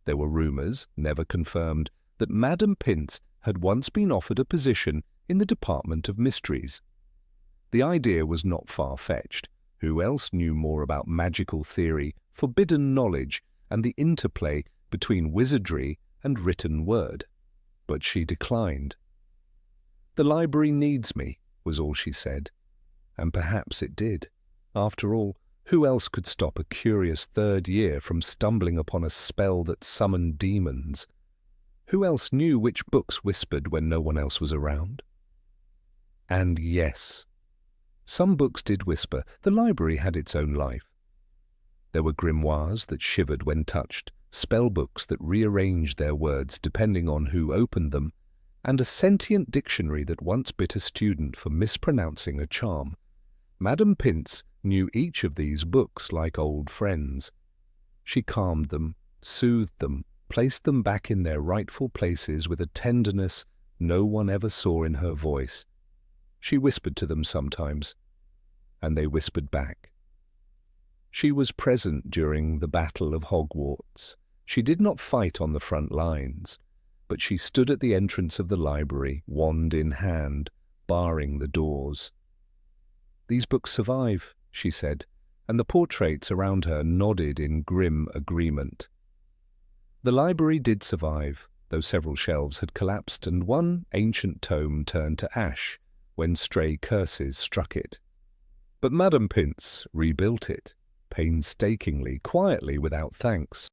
There were rumours, never confirmed, that Madame Pince had once been offered a position in the Department of Mysteries. The idea was not far-fetched. Who else knew more about magical theory, forbidden knowledge, and the interplay between wizardry and written word? But she declined. "The library needs me," was all she said. And perhaps it did. After all, who else could stop a curious third year from stumbling upon a spell that summoned demons? Who else knew which books whispered when no one else was around? And yes, some books did whisper. The library had its own life. There were grimoires that shivered when touched, spell books that rearranged their words depending on who opened them, and a sentient dictionary that once bit a student for mispronouncing a charm. Madame Pince knew each of these books like old friends. She calmed them, soothed them, placed them back in their rightful places with a tenderness no one ever saw in her voice. She whispered to them sometimes, and they whispered back. She was present during the Battle of Hogwarts. She did not fight on the front lines, but she stood at the entrance of the library, wand in hand, barring the doors. "These books survive," she said, and the portraits around her nodded in grim agreement. The library did survive, though several shelves had collapsed and one ancient tome turned to ash when stray curses struck it. But Madame Pince rebuilt it, painstakingly, quietly, without thanks.